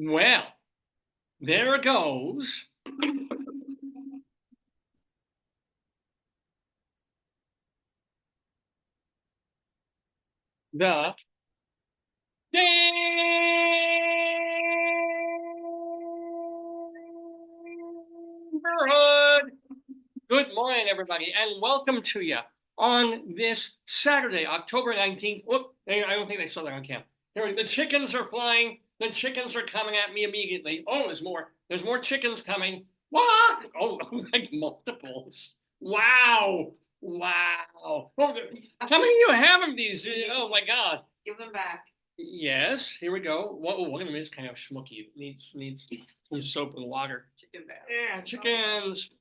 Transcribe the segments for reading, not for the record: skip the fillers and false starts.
Well, there goes the Daverhood. Good morning, everybody, and welcome to you on this Saturday, October 19th. Whoop, I don't think they saw that on cam. The chickens are flying. The chickens are coming at me immediately. Oh, there's more. There's more chickens coming. What? Oh, like multiples. Wow. Wow. Oh, how many do you have of these? Oh, my God. Give them back. Yes, here we go. Whoa, look at him. It's kind of schmucky. It needs soap and water. Chicken back. Yeah, chickens.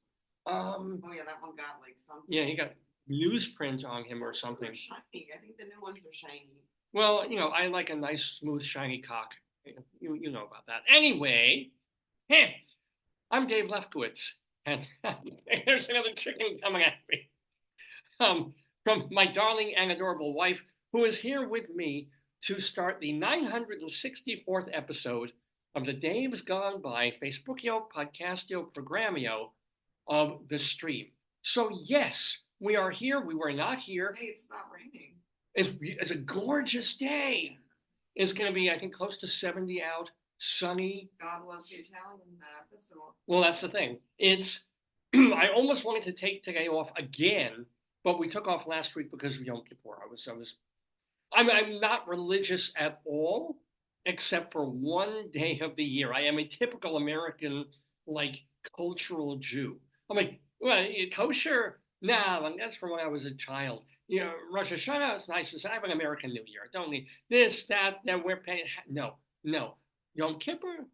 Oh yeah, that one got like something. Yeah, he got newsprint on him or something. Shiny. I think the new ones are shiny. Well, I like a nice, smooth, shiny cock. You know about that. Anyway, I'm Dave Lefkowitz, and there's another chicken coming at me. From my darling and adorable wife, who is here with me to start the 964th episode of the Dave's Gone By Facebookio, Podcastio, Programmio of the stream. So yes, we are here. We were not here. Hey, it's not raining. It's a gorgeous day. It's going to be, I think, close to 70 out, sunny. God loves the Italian festival. Well, that's the thing. It's I almost wanted to take today off again, but we took off last week because of Yom Kippur. I'm not religious at all, except for one day of the year. I am a typical American, like, cultural Jew. I'm like, well, kosher? Nah, that's from when I was a child. Rosh Hashanah is nice. I have an American New Year. I don't need this, that we're paying. No. Yom Kippur?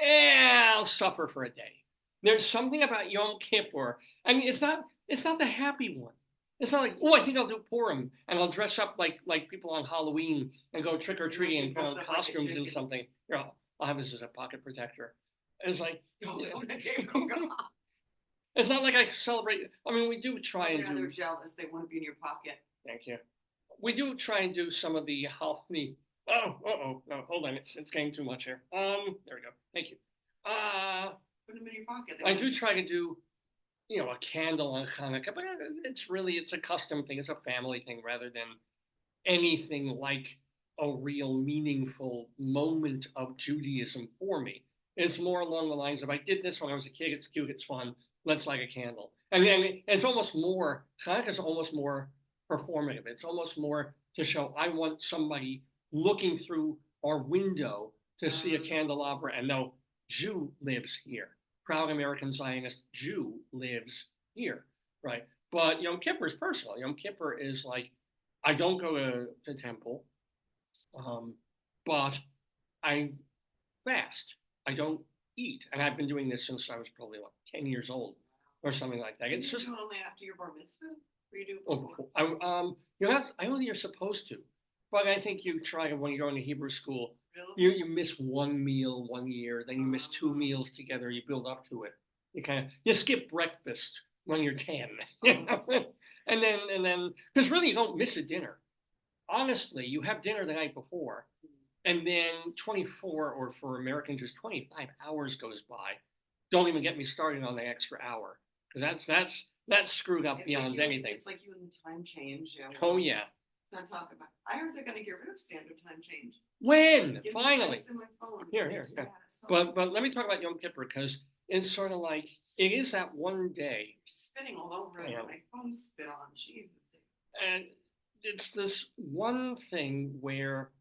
I'll suffer for a day. There's something about Yom Kippur. I mean, it's not the happy one. It's not like, oh, I think I'll do Purim and I'll dress up like people on Halloween and go trick or treating and put on costumes and something. I'll have this as a pocket protector. It's like, it's not like I celebrate. I mean, we do try and do. They're jealous. They want to be in your pocket. Thank you. We do try and do some of the Halloween. No, hold on. It's getting too much here. There we go. Thank you. Put them in your pocket. I do try to do a candle on Hanukkah, but it's a custom thing. It's a family thing rather than anything like a real meaningful moment of Judaism for me. It's more along the lines of, I did this when I was a kid. It's cute. It's fun. Let's light a candle. I mean, it's almost more, Hanukkah is almost more performative. It's almost more to show I want somebody looking through our window to see a candelabra and know Jew lives here. Proud American Zionist Jew lives here, right? But Yom Kippur is personal. Yom Kippur is like, I don't go to temple, but I fast. I don't eat, and I've been doing this since I was probably 10 years old or something like that. It's just only after your bar mitzvah, or you do before? I don't think you're supposed to, but I think you try when you go into Hebrew school. You miss one meal one year, then you miss two meals together. You build up to it. You skip breakfast when you're 10, and then because really you don't miss a dinner. Honestly, you have dinner the night before, and then 24 or for Americans just 25 hours goes by. Don't even get me started on the extra hour because that's screwed up beyond anything. It's like you in time change. Oh yeah. Not talk about. I heard they're going to get rid of standard time change. When? Finally. Here. Yeah. But let me talk about Yom Kippur because it's sort of like it is that one day. You're spitting all over it. My phone spit on. Jesus. And it's this one thing where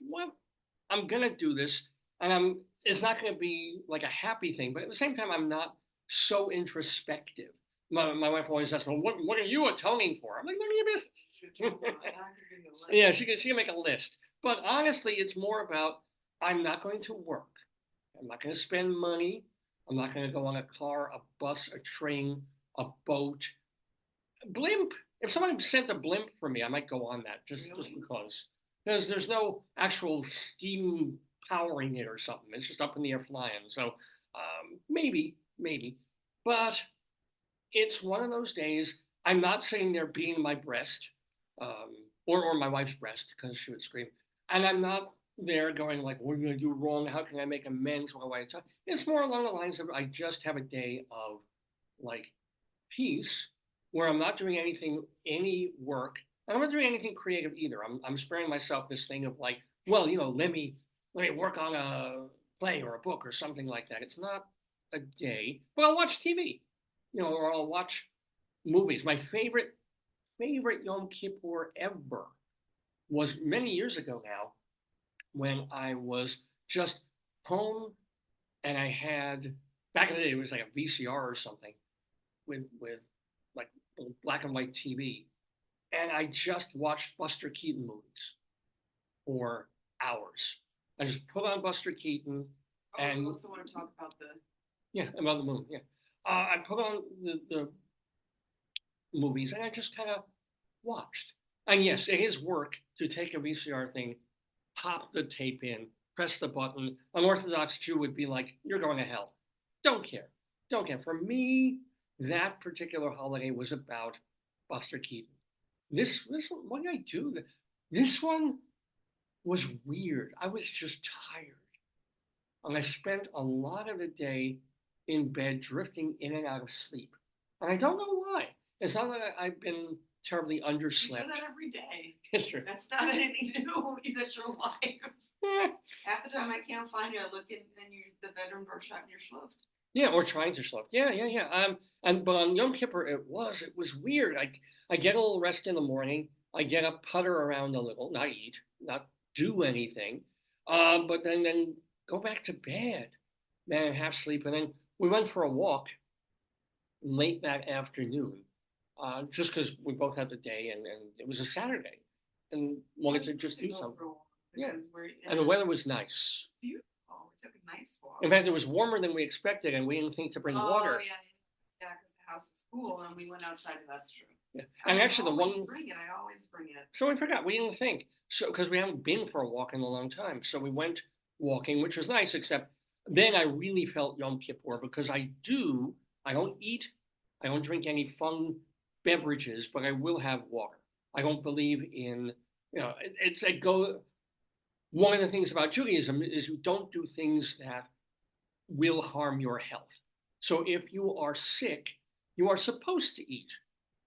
what I'm gonna do this, and it's not gonna be like a happy thing, but at the same time I'm not so introspective. My wife always asks, well, what are you atoning for? I'm like, none of your business. Yeah, she can make a list. But honestly, it's more about I'm not going to work. I'm not going to spend money. I'm not going to go on a car, a bus, a train, a boat. Blimp. If someone sent a blimp for me, I might go on that just because. There's no actual steam powering it or something. It's just up in the air flying. So maybe. But it's one of those days. I'm not sitting there beating my breast or my wife's breast because she would scream. And I'm not there going like, what did I do wrong? How can I make amends? What do I talk? It's more along the lines of I just have a day of like peace where I'm not doing anything, any work. I'm not doing anything creative either. I'm sparing myself this thing of like, well, let me work on a play or a book or something like that. It's not a day, but I'll watch TV, or I'll watch movies. My favorite Yom Kippur ever was many years ago now when I was just home and I had back in the day it was like a VCR or something with like black and white TV, and I just watched Buster Keaton movies for hours. I just put on Buster Keaton, Oh, you and also want to talk about the. yeah, about the moon. Yeah, I put on the movies and I just kind of watched. And yes, it is work to take a VCR thing, pop the tape in, press the button. An Orthodox Jew would be like, "You're going to hell." Don't care. Don't care. For me, that particular holiday was about Buster Keaton. This one, what did I do? This one was weird. I was just tired, and I spent a lot of the day in bed, drifting in and out of sleep. And I don't know why. It's not that I've been terribly You do underslept. that every day. It's true. That's not anything new. That's your life. Eh, Half the time I can't find you, I look in and you the bedroom door shut and you're schluffed. yeah, or trying to sleep. Yeah, yeah, yeah. And but on Yom Kippur, it was weird. I get a little rest in the morning. I get up, putter around a little, not eat, not do anything, but then go back to bed, then half sleep, and then we went for a walk late that afternoon, just because we both had the day and it was a Saturday, and wanted to just do something. Yeah, Because we're in and the weather was nice. beautiful. We took a nice walk. In fact, it was warmer than we expected, and we didn't think to bring water. Yeah, yeah, because the house was cool and we went outside and that's true. Yeah. And actually, I always bring it. so we forgot, we didn't think. So, because we haven't been for a walk in a long time. So we went walking, which was nice, except then I really felt Yom Kippur because I don't eat, I don't drink any fun beverages, but I will have water. I don't believe in, it's a go. One of the things about Judaism is you don't do things that will harm your health. So if you are sick, you are supposed to eat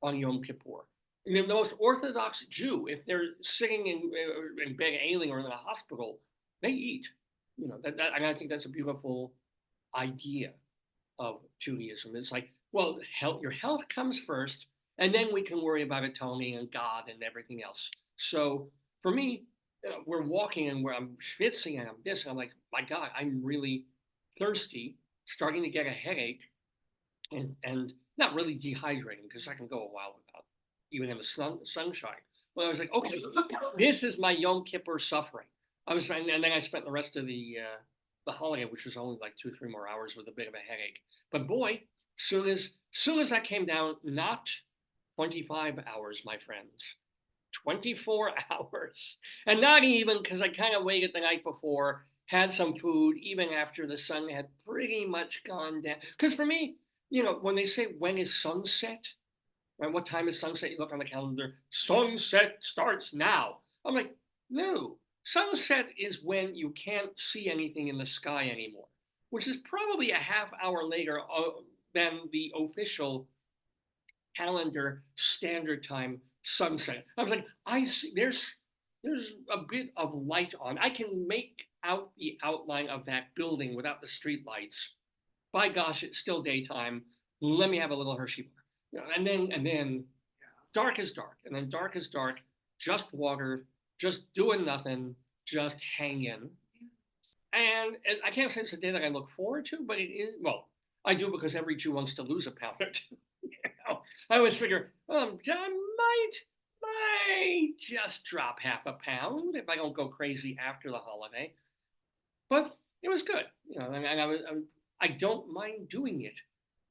on Yom Kippur. And the most Orthodox Jew, if they're sitting in bed ailing or in a hospital, they eat. And I think that's a beautiful idea of Judaism. It's like, well, your health comes first, and then we can worry about atoning and God and everything else. So for me, we're walking and I'm schwitzing and I'm this, and I'm like, my God, I'm really thirsty, starting to get a headache, and not really dehydrating because I can go a while without even in the sunshine. But I was like, okay, this is my Yom Kippur suffering. And then I spent the rest of the holiday, which was only like 2, 3 more hours, with a bit of a headache. But boy, soon as that came down, not 25 hours, my friends, 24 hours, and not even because I kind of waited the night before, had some food, even after the sun had pretty much gone down. Because for me, when they say when is sunset, right? What time is sunset? You look on the calendar, sunset starts now. I'm like, no, sunset is when you can't see anything in the sky anymore, which is probably a half hour later than the official calendar standard time sunset. I was like, I see there's a bit of light on. I can make out the outline of that building without the street lights. By gosh, it's still daytime. Let me have a little Hershey bar. And then dark is dark, and then dark is dark. Just water, just doing nothing, just hanging. And I can't say it's a day that I look forward to, but it is. Well, I do because every Jew wants to lose a pound or two. I always figure, I might just drop half a pound if I don't go crazy after the holiday. But it was good, I don't mind doing it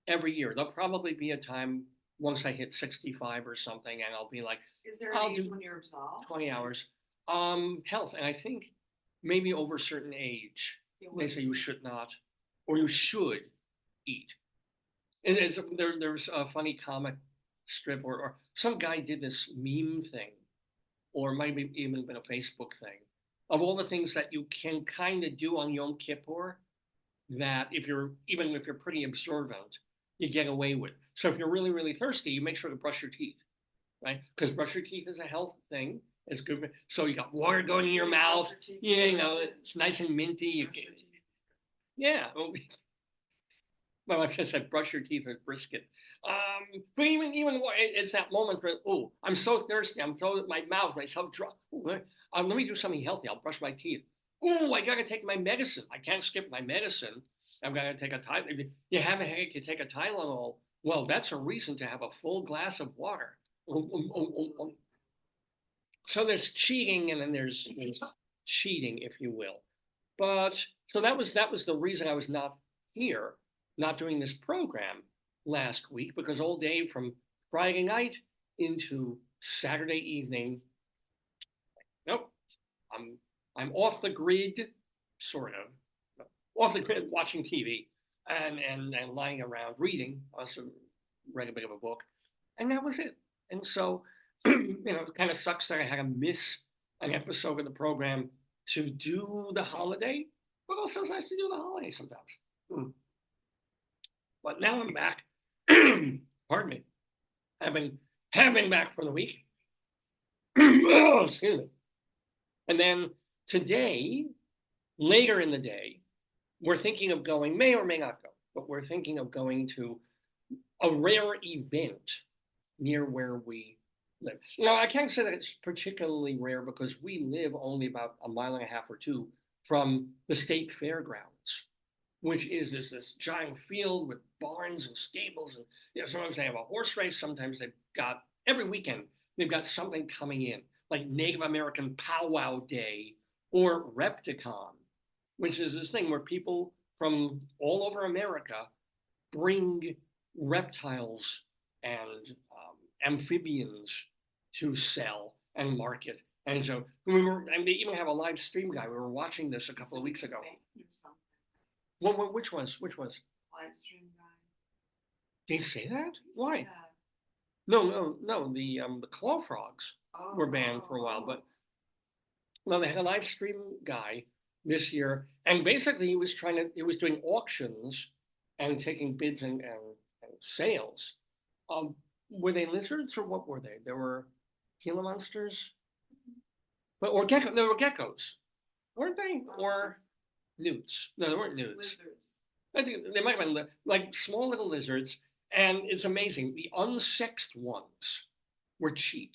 every year. There'll probably be a time once I hit 65 or something, and I'll be like, Is there I'll an age do when you're absolved? 20 hours. Health, and I think maybe over a certain age, they say you should not, or you should eat. There's a funny comic strip, or some guy did this meme thing, or it might have even been a Facebook thing, of all the things that you can kind of do on Yom Kippur, that even if you're pretty observant, you get away with. So if you're really, really thirsty, you make sure to brush your teeth, right? Because brush your teeth is a health thing. It's good. So you got water going in your mouth. Yeah, it's nice and minty. Yeah. My wife just said, brush your teeth with brisket. But even it's that moment where, oh, I'm so thirsty. I'm so my mouth, myself dry. Let me do something healthy. I'll brush my teeth. Oh, I gotta take my medicine. I can't skip my medicine. I'm gonna take a Tylenol. You have a headache, you take a Tylenol. Well, that's a reason to have a full glass of water. So there's cheating, and then there's cheating, if you will. But so that was the reason I was not here, not doing this program last week, because all day from Friday night into Saturday evening, nope, I'm off the grid, sort of, off the grid watching TV and lying around reading. I also read a bit of a book, and that was it. And so, it kind of sucks that I had to miss an episode of the program to do the holiday, but also it's nice to do the holiday sometimes. But now I'm back. Pardon me. Have been back for the week. Oh, excuse me. And then today, later in the day, we're thinking of going, may or may not go, but we're thinking of going to a rare event near where we live. I can't say that it's particularly rare because we live only about a mile and a half or two from the state fairgrounds, which is this giant field with barns and stables. And sometimes they have a horse race. Sometimes they've got, every weekend, they've got something coming in, like Native American Powwow Day or Repticon, which is this thing where people from all over America bring reptiles and amphibians to sell and market. And so and they even have a live stream guy. We were watching this a couple of weeks ago. Which was? Live stream guy. Did he say that? Why? No. The claw frogs were banned for a while, but no, they had a live stream guy this year, and basically he was doing auctions and taking bids and sales. Were they lizards or what were they? There were Gila monsters, or gecko. There were geckos, weren't they? Or newts? No, they weren't newts. Lizards. I think they might have been like small little lizards, and it's amazing. The unsexed ones were cheap.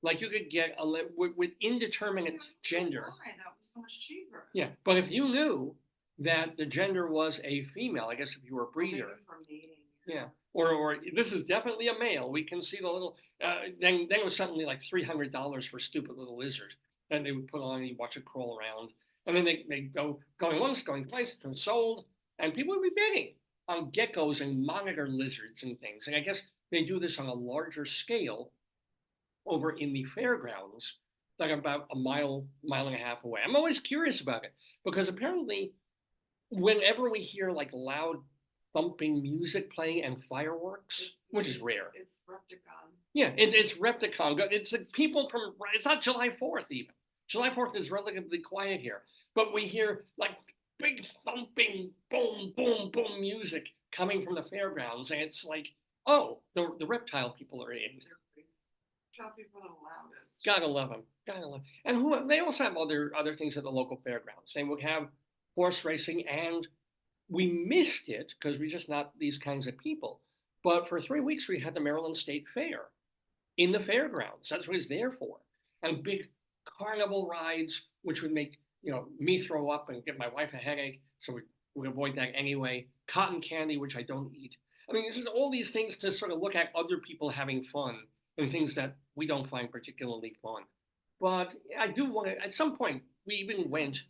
Like you could get with indeterminate gender. That was so much cheaper. Yeah, but if you knew that the gender was a female, I guess if you were a breeder. From dating. Yeah. Or this is definitely a male. We can see the little. Then it was suddenly like $300 for a stupid little lizard. And they would put on and you watch it crawl around. And then they going once, going twice, and sold. And people would be bidding on geckos and monitor lizards and things. And I guess they do this on a larger scale over in the fairgrounds, like about a mile and a half away. I'm always curious about it because apparently whenever we hear like loud thumping music playing and fireworks, which is rare. It's Repticon. Yeah, it's Repticon. It's like people from, it's not July 4th even. July 4th is relatively quiet here. But we hear like big thumping, boom, boom, boom music coming from the fairgrounds. And it's like, oh, the reptile people are in. Tell people the loudest. Gotta love them. Gotta love them. And they also have other things at the local fairgrounds. They would have horse racing, and we missed it because we're just not these kinds of people. But for 3 weeks, we had the Maryland State Fair in the fairgrounds. That's what it's there for. And big carnival rides, which would make me throw up and give my wife a headache. So we avoid that anyway. Cotton candy, which I don't eat. I mean, it's just all these things to sort of look at other people having fun and things that we don't find particularly fun. But I do want to, at some point, we even went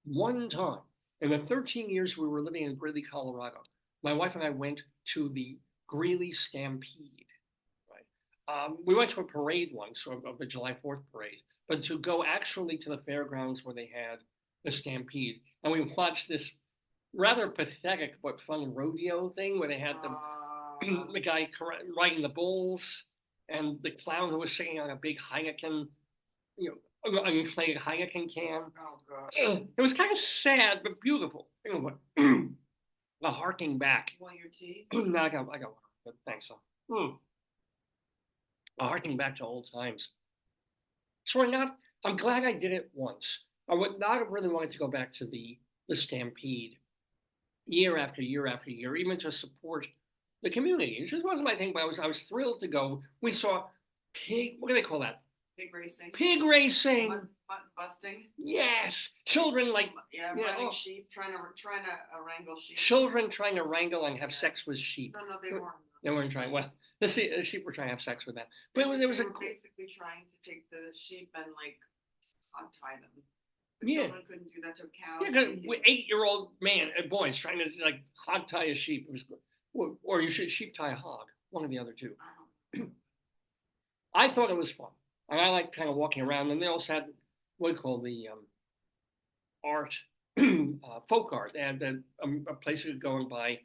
one time. In the 13 years we were living in Greeley, Colorado, my wife and I went to the Greeley Stampede. Right? We went to a parade once, of the July 4th parade, but to go actually to the fairgrounds where they had the Stampede. And we watched this rather pathetic but fun rodeo thing where they had the guy riding the bulls and the clown who was singing on a big Heineken, an inflated Heineken can. Oh, gosh. It was kind of sad but beautiful. Anyway, a harking back. You want your tea? No, I got one, but thanks. So, a harking back to old times. So I'm glad I did it once. I would not have really wanted to go back to the Stampede year after year after year, even to support the community. It just wasn't my thing, but I was thrilled to go. We saw what do they call that? Pig racing. Pig racing. Mutton busting. Yes, children like running sheep, trying to wrangle sheep. Children trying to wrangle and have sex with sheep. No, they weren't. They weren't trying. Well, the sheep were trying to have sex with them, but they was were basically trying to take the sheep and like untie them. But children couldn't do that to cows. Yeah, because 8-year-old boys trying to like hog tie a sheep. It was, or you should sheep tie a hog. One of the other two. I thought it was fun, and I like kind of walking around. And they also had what we call the art, folk art. They had a place you could go and buy.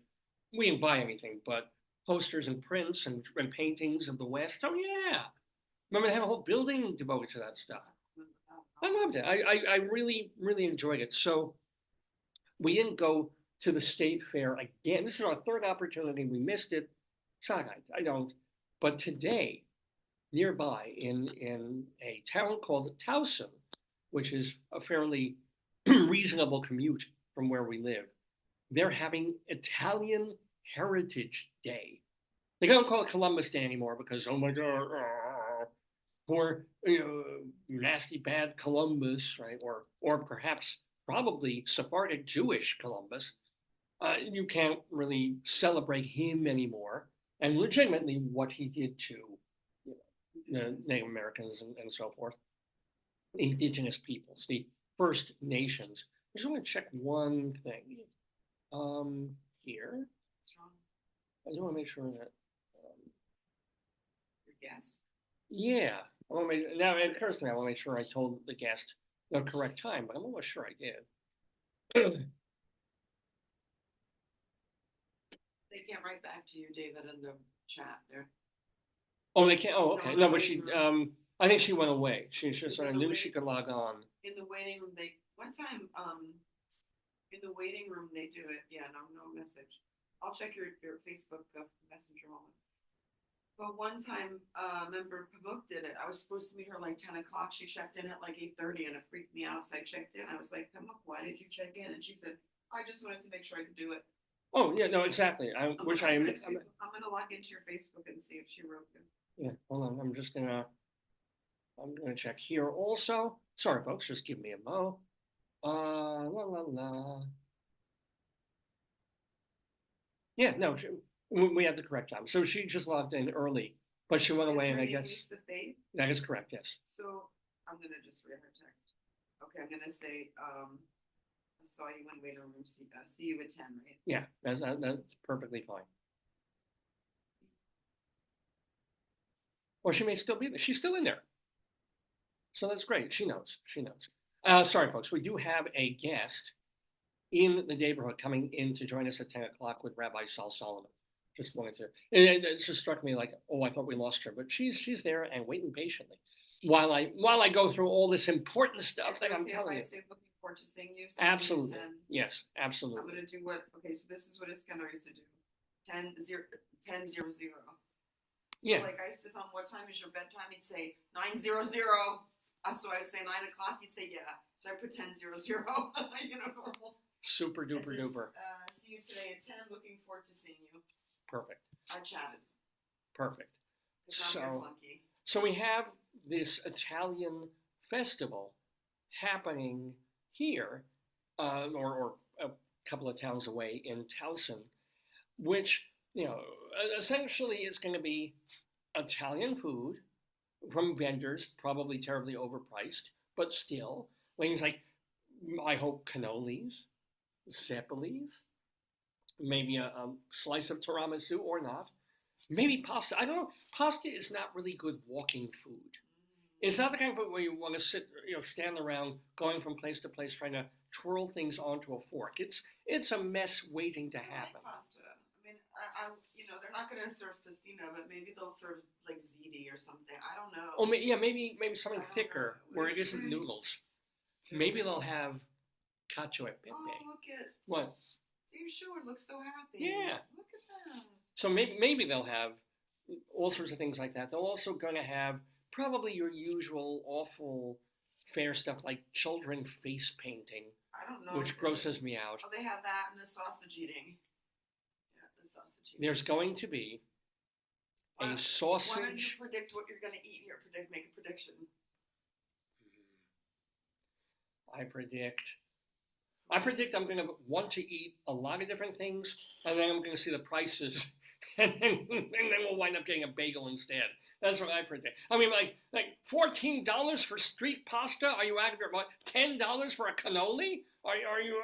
We didn't buy anything, but posters and prints and paintings of the West. Oh yeah, remember they had a whole building devoted to that stuff. I loved it. I really, really enjoyed it. So we didn't go to the state fair again. This is our third opportunity. We missed it. Sorry, I don't. But today, nearby in a town called Towson, which is a fairly reasonable commute from where we live, they're having Italian Heritage Day. They don't call it Columbus Day anymore because, oh my God, poor, nasty bad Columbus, right? Or perhaps probably Sephardic Jewish Columbus. You can't really celebrate him anymore, and legitimately what he did to Native Americans and so forth, indigenous peoples, the First Nations. I just want to check one thing here. What's wrong? I just want to make sure that. Your guest. Yeah, I want to make, now it occurs to me I want to make sure I told the guest the correct time, but I'm almost sure I did. They can't write back to you, David, in the chat there. Oh, they can't. Oh, okay. No, but she. room. I think she went away. She sort of knew waiting- she could log on. In the waiting room, they one time in the waiting room they do it. Yeah, no message. I'll check your Facebook messenger moment. But one time, member Pamuk did it. I was supposed to meet her like 10 o'clock. She checked in at like 8:30, and it freaked me out. So I checked in. I was like, Pamuk, why did you check in? And she said, I just wanted to make sure I could do it. Oh yeah, no, exactly. I wish I. I'm gonna log into your Facebook and see if she wrote you. Yeah, hold on. I'm gonna check here also. Sorry, folks. Just give me a mo. La la la. Yeah, no, we had the correct time. So she just logged in early, but she went away, and I guess Lisa Faith. that is correct. Yes. So I'm gonna just read her text. Okay, I'm gonna say, I saw you in waiting room. See you at 10, right? Yeah, that's perfectly fine. Or she may still be there. She's still in there. So that's great. She knows. She knows. Sorry, folks. We do have a guest in the Daverhood coming in to join us at 10 o'clock with Rabbi Saul Solomon. Just wanted to. It just struck me like, oh, I thought we lost her, but she's there and waiting patiently while I go through all this important stuff that I'm telling you. Say looking forward to seeing you. Absolutely. Yes, absolutely. I'm gonna do what? Okay, so this is what Iskandar used to do. 10:00. So Yeah. like I used to tell him, what time is your bedtime? He'd say 9:00. So I would say 9 o'clock. He'd say yeah. So I put 10:00. Normal. Super duper duper. See you today at 10. Looking forward to seeing you. Perfect. I chatted. Perfect. So we have this Italian festival happening here, or a couple of towns away in Towson, which essentially is going to be Italian food from vendors, probably terribly overpriced, but still things like, I hope, cannolis, ceppalis, maybe a slice of tiramisu or not, maybe pasta. I don't know. Pasta is not really good walking food. It's not the kind of food where you want to sit, stand around going from place to place trying to twirl things onto a fork. It's a mess waiting to happen. I like pasta. I mean, know, they're not gonna serve pastina, but maybe they'll serve like ziti or something. I don't know. Oh, yeah, maybe something I don't thicker know. where it isn't noodles. Maybe they'll have cacio e pepe. Oh, look at What? Dave Shore looks so happy. Yeah. Look at that. So maybe they'll have all sorts of things like that. They're also going to have probably your usual awful fare stuff like children face painting, I don't know. which grosses me out. Oh, they have that and the sausage eating. Yeah, the sausage eating. There's going to be a sausage. Why don't you predict what you're going to eat here? Make a prediction. I predict I'm going to want to eat a lot of different things, and then I'm going to see the prices, and then we'll wind up getting a bagel instead. That's what I predict. I mean, like $14 for street pasta? Are you out of your mind? $10 for a cannoli? Are you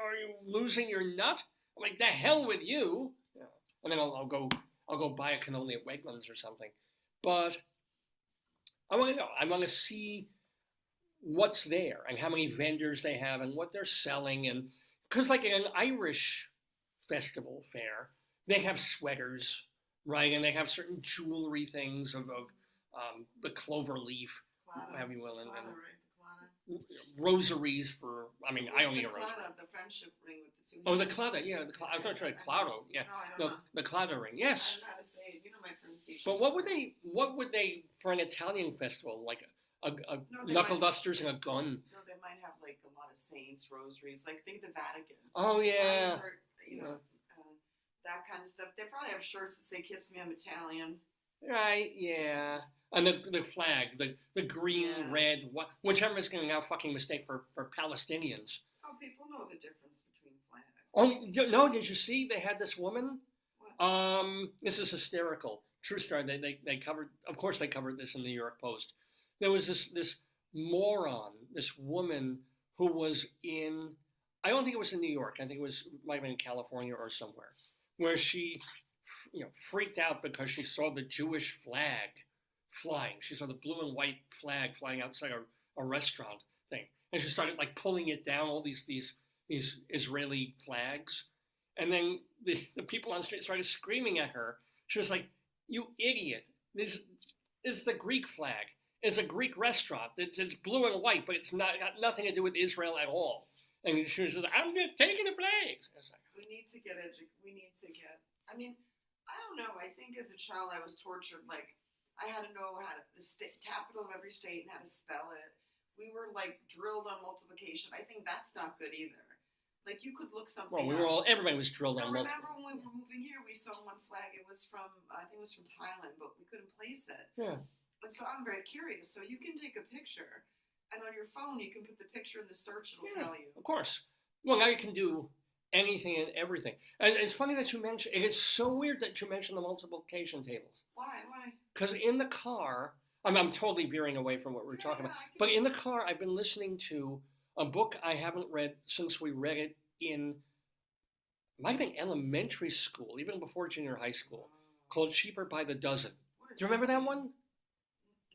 losing your nut? I'm like, the hell with you. Yeah. And then I'll go buy a cannoli at Wegmans or something. But I want to know. I want to see what's there and how many vendors they have and what they're selling. And because like in an Irish festival fair, they have sweaters, right? And they have certain jewelry things of the clover leaf, have you will, and rosaries for. I mean, I don't need a rosary. The friendship ring with the two. Oh, the clada, yeah, I thought you said clado, yeah. No, I don't know. The clada ring, yes. I don't know how to say it. You know my pronunciation. But what would they for an Italian festival like a knuckle dusters and a gun? No, they might have like a lot of saints, rosaries, like think the Vatican. Oh yeah. Signs are, that kind of stuff. They probably have shirts that say "Kiss me, I'm Italian." Right, yeah. And the flag, the green, red, whichever is going to now fucking mistake for Palestinians. Oh, people know the difference between flags. Oh no! Did you see they had this woman? What? This is hysterical. True story. They covered. Of course, they covered this in the New York Post. There was this moron, this woman who was in. I don't think it was in New York. I think might have been in California or somewhere, where she, freaked out because she saw the Jewish flag flying. She saw the blue and white flag flying outside a restaurant thing, and she started like pulling it down. All these Israeli flags, and then the people on the street started screaming at her. She was like, "You idiot! This is the Greek flag. It's a Greek restaurant. It's blue and white, but it's got nothing to do with Israel at all." And she was like, "I'm just taking the flags." Like, we need to get I mean, I don't know. I think as a child I was tortured. Like I had to know the state capital of every state and how to spell it. We were like drilled on multiplication. I think that's not good either. Like you could look something. Well, everybody was drilled on multiplication. Remember when we were moving here, we saw one flag. It was from I think it was from Thailand, but we couldn't place it. Yeah. And so I'm very curious. So you can take a picture, and on your phone you can put the picture in the search. It'll tell you. Of course. Well, now you can do anything and everything. And it's funny that you mentioned. It is so weird that you mentioned the multiplication tables. Why? Because in the car, I'm totally veering away from what we're talking about. But in the car, I've been listening to a book I haven't read since we read it in, might have been elementary school, even before junior high school, called Cheaper by the Dozen. Do you remember that one?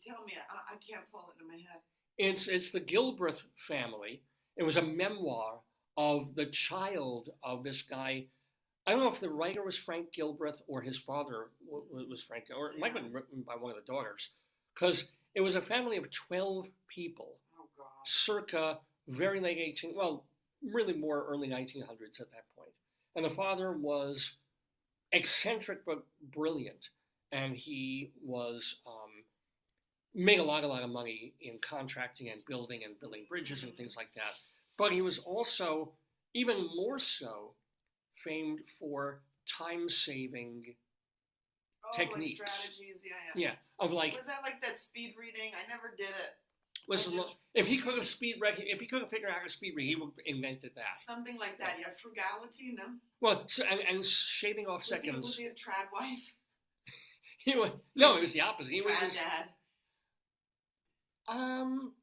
Tell me, I can't pull it in my head. It's the Gilbreth family. It was a memoir of the child of this guy. I don't know if the writer was Frank Gilbreth or his father was Frank, or it might have been written by one of the daughters, because it was a family of 12 people, circa very late really more early 1900s at that point. And the father was eccentric but brilliant, and he was made a lot of money in contracting and building bridges and things like that. But he was also, even more so, famed for time-saving techniques. Like strategies, yeah. Of like, was that like that speed reading? I never did it. If he could have figured out how to speed read, he would have invented that. Something like that, yeah. Frugality, no? Well, and shaving off seconds. Was he a trad wife? No, it was the opposite. He trad was dad.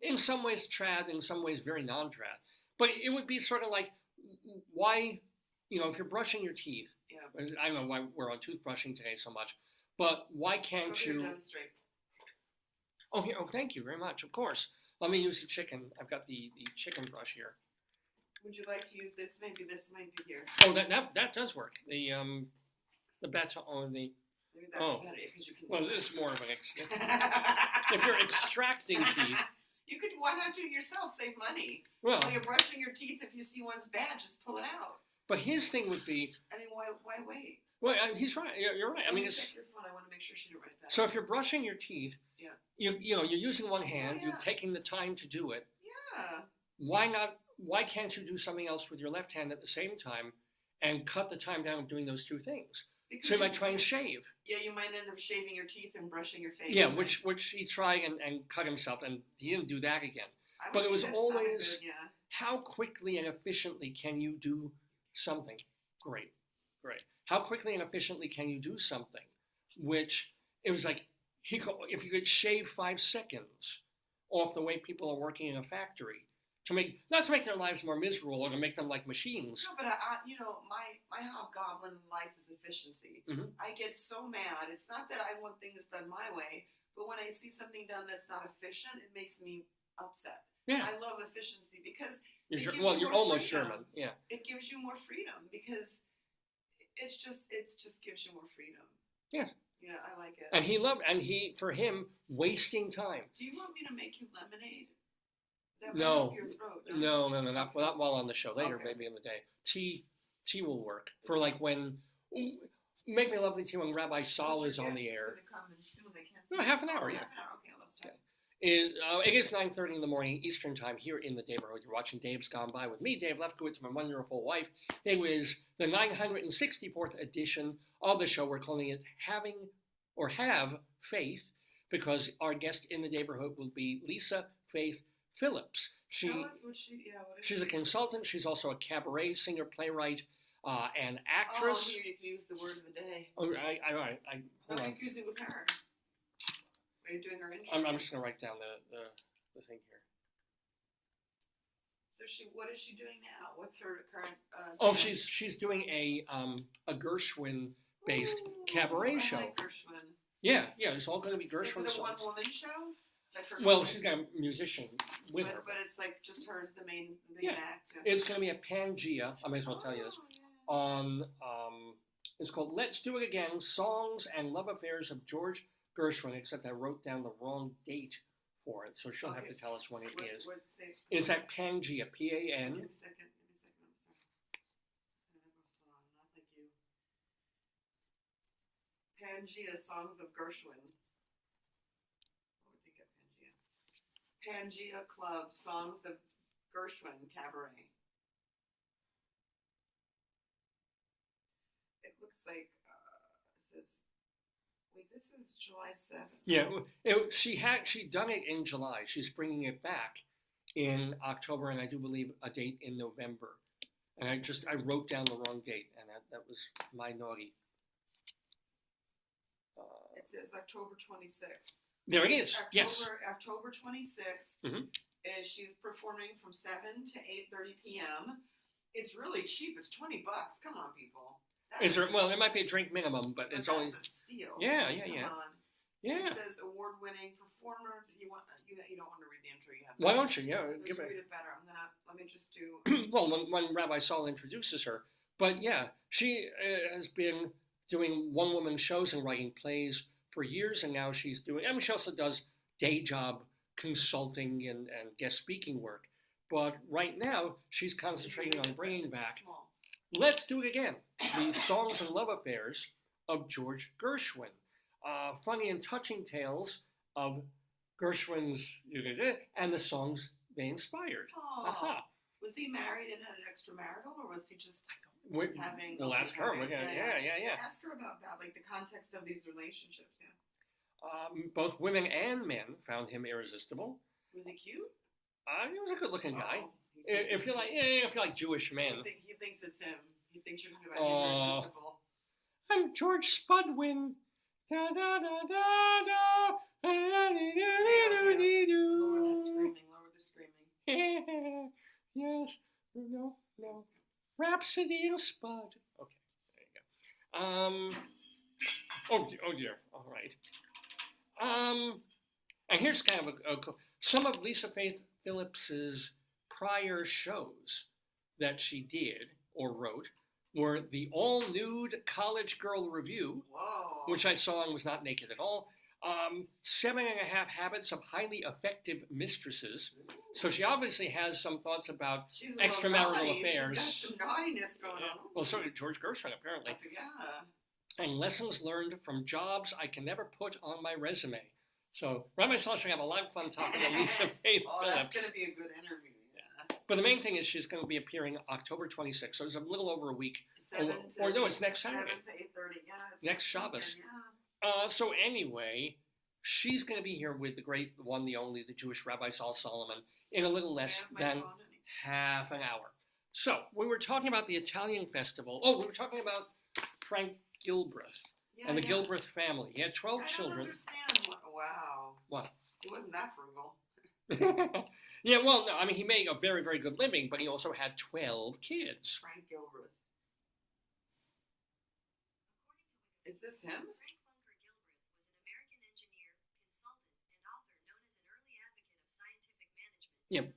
In some ways trad, in some ways very non-trad. But it would be sort of like, why, if you're brushing your teeth, I don't know why we're on toothbrushing today so much, but why can't you... demonstrate. Oh, here, thank you very much, of course. Let me use the chicken. I've got the chicken brush here. Would you like to use this? Maybe this might be here. Oh, that does work. The baton, Maybe that's Oh, better because you can. well, this is more of an if you're extracting teeth. You could. Why not do it yourself? Save money. Well, While you're brushing your teeth, if you see one's bad, just pull it out. but his thing would be. I mean, why wait? Well, he's right. You're right. I mean, check your phone. I want to make sure she didn't write that. So if you're brushing your teeth, yeah, you're using one hand. Yeah. You're taking the time to do it. Yeah. Why not? Why can't you do something else with your left hand at the same time, and cut the time down doing those two things? Because so you might try and shave. Yeah, you might end up shaving your teeth and brushing your face. Yeah, which he tried and cut himself, and he didn't do that again. But it was always how quickly and efficiently can you do something? Great. How quickly and efficiently can you do something? Which it was like if you could shave 5 seconds off the way people are working in a factory not to make their lives more miserable or to make them like machines. No, but my hobgoblin life is efficiency. Mm-hmm. I get so mad. It's not that I want things done my way, but when I see something done that's not efficient, it makes me upset. Yeah. I love efficiency because you're almost freedom. German. Yeah. It gives you more freedom because it just gives you more freedom. Yeah. Yeah, I like it. And for him, wasting time. Do you want me to make you lemonade? That no. Your throat, no, not while on the show. Later, maybe in the day. Tea will work for like when. Make me a lovely tea when Rabbi Saul is on the air. No, half an hour. Yeah. Half an hour. Okay, let's talk. It is 9:30 in the morning Eastern time here in the Daverhood. You're watching Dave's Gone By with me, Dave Lefkowitz, my wonderful wife. It was the 964th edition of the show. We're calling it Having or Have Faith because our guest in the Daverhood will be Lisa Faith Phillips. She's a consultant. She's also a cabaret singer, playwright, and actress. Oh, here you can use the word of the day. Oh, I hold on. Use it with her. Are you doing her intro? I'm just going to write down the thing here. So what is she doing now? What's her current? She's doing a Gershwin-based cabaret show. I like Gershwin. Yeah, it's all going to be Gershwin songs. Is it a one-woman show? Well, she's got a musician with her. But it's like just her as the main act. It's going to be a Pangea. I may as well tell you this. Yeah. On it's called Let's Do It Again: Songs and Love Affairs of George Gershwin. Except I wrote down the wrong date for it, so she'll have to tell us when it is. It's at Pangea, Pan. Give me a second. I'm sorry. Not like you. Pangea, Songs of Gershwin. Pangea Club, Songs of Gershwin, Cabaret. It looks like this is July 7th. Yeah, she done it in July. She's bringing it back in October, and I do believe a date in November. And I wrote down the wrong date, and that was my naughty. It says October 26th. There it is. Yes. October 26th. Mm-hmm. She's performing from 7 to 8:30 p.m. It's really cheap. It's $20. Come on, people. Well, there might be a drink minimum, but it's always a steal. Yeah. Come on. Yeah. It says award-winning performer. You don't want to read the intro. You have. Why don't you? Yeah, give it. Read it better. Let me just do. Well, when Rabbi Saul introduces her, but yeah, she has been doing one-woman shows and writing plays for years, and now she's doing. I mean, she also does day job consulting and guest speaking work. But right now, she's concentrating on bringing back. Let's Do It Again: The Songs and Love Affairs of George Gershwin. Funny and touching tales of Gershwin's and the songs they inspired. Aha. Was he married and had an extramarital, or was he just having? We'll ask her. Yeah. Ask her about that, like the context of these relationships. Yeah. Both women and men found him irresistible. Was he cute? He was a good-looking guy. If you like Jewish men. He thinks it's him. He thinks you're talking about him irresistible. I'm George Spudwin. Da da da da da. Lower the screaming. Yes. No. Rhapsody in Spud. Okay, there you go. Oh dear. All right. And here's kind of some of Lisa Faith Phillips's prior shows that she did or wrote were the all-nude college girl review, Whoa. which I saw and was not naked at all. 7.5 Habits of Highly Effective Mistresses. So she obviously has some thoughts about She's extramarital affairs. She's got some naughtiness going on. Well, so did George Gershwin, apparently. Yeah. And lessons learned from jobs I can never put on my resume. So Rabbi Saul should have a lot of fun talking to Lisa Faith Phillips. That's going to be a good interview. Yeah. But the main thing is she's going to be appearing October 26th, so it's a little over a week. It's next Saturday. 7 to 8:30. Yeah. Next Shabbos. Yeah. So anyway, she's going to be here with the great, the one, the only, the Jewish Rabbi Saul Solomon in a little less than half an hour. So we were talking about the Italian festival. Oh, we were talking about Frank Gilbreth and the Gilbreth family. He had 12 children. I don't understand. Wow. What? He wasn't that frugal. Yeah, well, no, I mean, he made a very, very good living, but he also had 12 kids. Frank Gilbreth. Is this him? Frank Bunker Gilbreth was an American engineer, consultant, and author known as an early advocate of scientific management. Yep.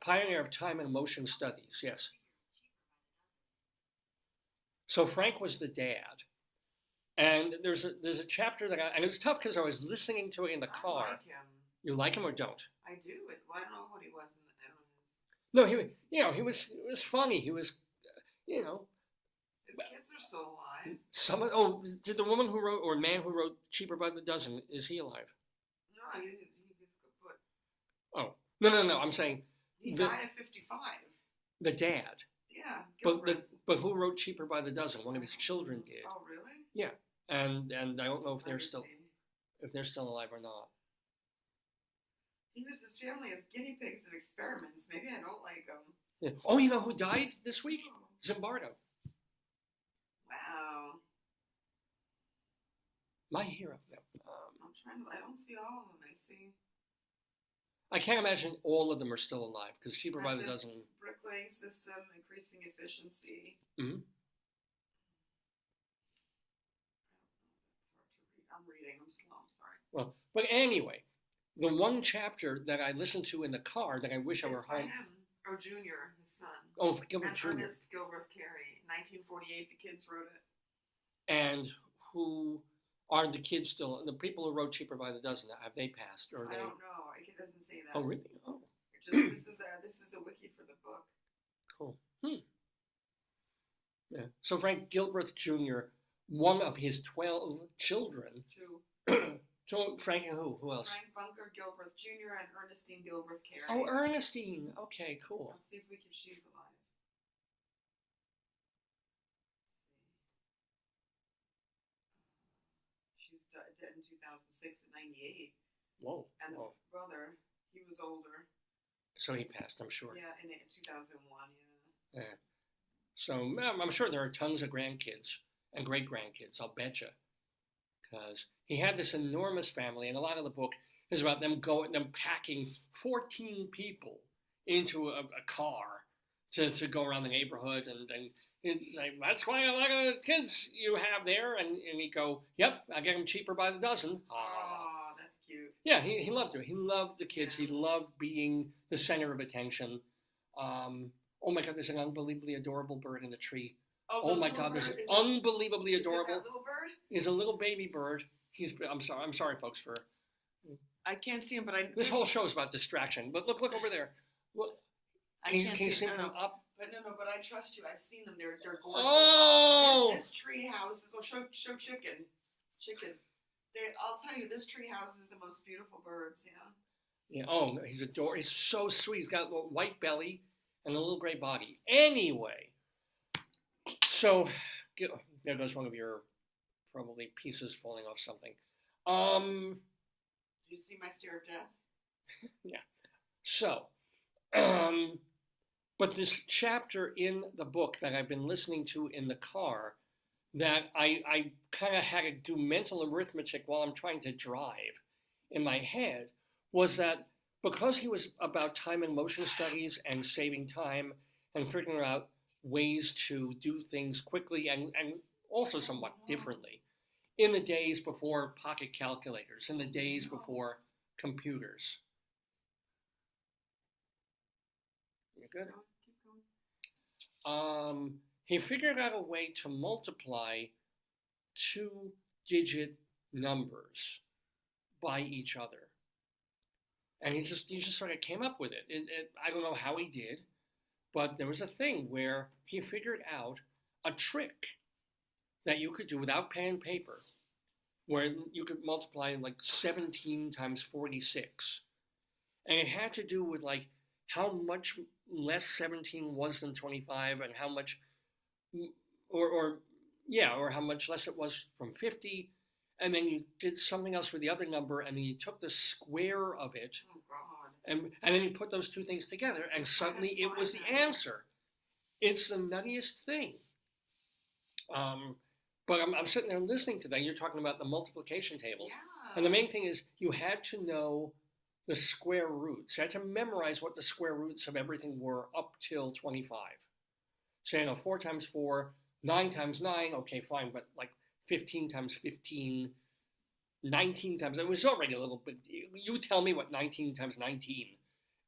Pioneer of time and motion studies, yes. So Frank was the dad. And there's a chapter that and it was tough because I was listening to it in the car. I like him. You like him or don't? I do. Well, I don't know what he was in the No, he was funny. He was, His kids are still alive. Did the woman who wrote, or man who wrote Cheaper by the Dozen, is he alive? No, he's kaput. Oh, no, I'm saying. He died at 55. The dad. Yeah. But who wrote Cheaper by the Dozen? One of his children did. Oh, really? Yeah. And I don't know if they're still alive or not. He used his family as guinea pigs and experiments. Maybe I don't like him. Yeah. Oh, you know who died this week? Zimbardo. Wow. My hero. Yeah. I don't see all of them. I see. I can't imagine all of them are still alive because Cheaper by the Dozen. Bricklaying system, increasing efficiency. Mm-hmm. I'm reading. I'm slow. I'm sorry. Well, but anyway, the one chapter that I listened to in the car that I wish I were home. Or Junior, his son. Oh, Gilbert Jr. Ernest Gilbreth Carey. 1948, the kids wrote it. And who are the kids still? The people who wrote Cheaper by the Dozen, have they passed? Or I don't know. It doesn't say that. Oh, really? Oh. This is the wiki for the book. Cool. Yeah. So Frank Gilbreth Jr., one of his 12 children. Two. So Frank and who? Who else? Frank Bunker Gilbreth Jr. and Ernestine Gilbreth Carey. Oh, Ernestine. Okay, cool. Let's see if she's alive. She's dead in 2006 at 98. Whoa. And the brother, he was older. So he passed, I'm sure. Yeah, in 2001, yeah. So I'm sure there are tons of grandkids and great-grandkids, I'll betcha. Because he had this enormous family, and a lot of the book is about them packing 14 people into a car to go around the neighborhood, and it's like, that's quite a lot of kids you have there, and he'd go, yep, I get them cheaper by the dozen. Oh, that's cute. Yeah, he loved it. He loved the kids. Yeah. He loved being the center of attention. Oh my God, there's an unbelievably adorable bird in the tree. Oh my God, there's an unbelievably adorable. Is it that little bird? He's a little baby bird. I'm sorry, folks, for. I can't see him, but This whole show is about distraction. But look over there. Look. Can you see him from up? But but I trust you. I've seen them. They're gorgeous. Oh! This tree house is. Show chicken. I'll tell you, this tree house is the most beautiful birds. Yeah. Yeah. Oh, he's adorable. He's so sweet. He's got a little white belly and a little gray body. Anyway, so there goes one of your probably pieces falling off something. Did you see my stare of death? Yeah. So, but this chapter in the book that I've been listening to in the car, that I kind of had to do mental arithmetic while I'm trying to drive in my head, was that because he was about time and motion studies and saving time and figuring out ways to do things quickly and also somewhat differently in the days before pocket calculators, in the days before computers. You good? he figured out a way to multiply two-digit numbers by each other, and he just sort of came up with it. I don't know how he did, but there was a thing where he figured out a trick that you could do without pen and paper, where you could multiply like 17 times 46, and it had to do with like how much less 17 was than 25, and how much, or yeah, or how much less it was from 50, and then you did something else with the other number, and then you took the square of it, Oh God. and then you put those two things together, and suddenly it was the answer. It's the nuttiest thing. But I'm sitting there listening to that. You're talking about the multiplication tables. Yeah. And the main thing is you had to know the square roots. You had to memorize what the square roots of everything were up till 25. So, 4 times 4, 9 times 9, okay, fine, but like 15 times 15, 19 times, it was already a little bit, you tell me what 19 times 19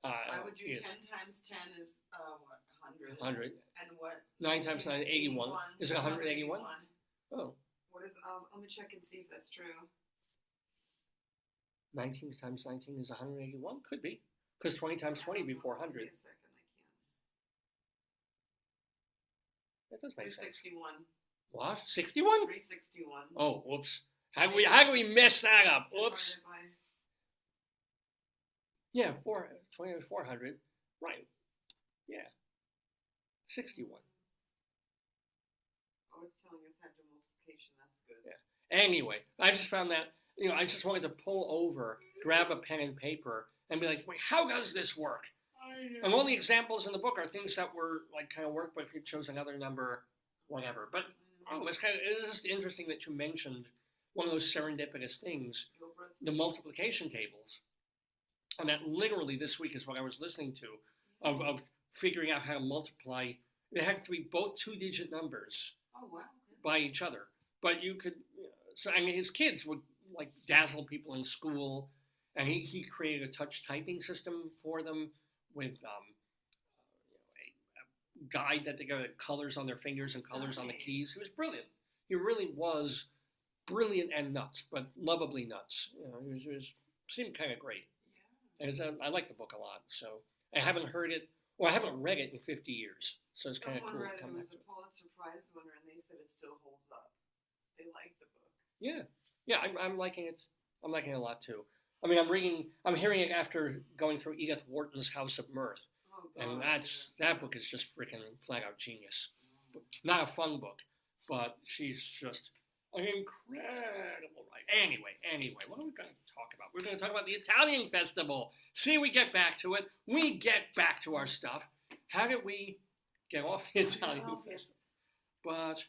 I would do is. 10 times 10 is, what, 100? 100. And what? 9 times 9, 81. Is it 181? 181. Oh. What is, let me check and see if that's true. 19 times 19 is 181? Could be. Because 20 times 20 would be 400. Give me a second, I That does can't. make sense. 361. What? 61? 361. Oh, whoops. How do we mess that up? Whoops. Divided by- Yeah, 400. Right. Yeah. 61. Oh, it's telling us how to do multiplication. That's good. Yeah. Anyway, I just found that, I just wanted to pull over, grab a pen and paper, and be like, wait, how does this work? And all the examples in the book are things that were like kind of work, but if you chose another number, whatever. But it's just interesting that you mentioned one of those serendipitous things, the multiplication tables. And that literally this week is what I was listening to, of figuring out how to multiply. They have to be both two-digit numbers Oh, wow. by each other. But you could, so I mean, his kids would like dazzle people in school, and he created a touch typing system for them with a guide that they got colors on their fingers and colors on the keys. He was brilliant. He really was brilliant and nuts, but lovably nuts. He seemed kind of great. Yeah. And I like the book a lot, so I haven't heard it, or I haven't read it in 50 years, so it's kind of cool to come It back was to a it. Pulitzer Prize winner, and they said it still holds up. They liked the book. Yeah, I'm liking it. I'm liking it a lot too. I mean, I'm hearing it after going through Edith Wharton's House of Mirth, Oh, God. and that book is just freaking flat out genius. Not a fun book, but she's just an incredible writer. Anyway, what are we going to talk about? We're going to talk about the Italian festival. See, we get back to it. We get back to our stuff. How did we get off the Italian festival? But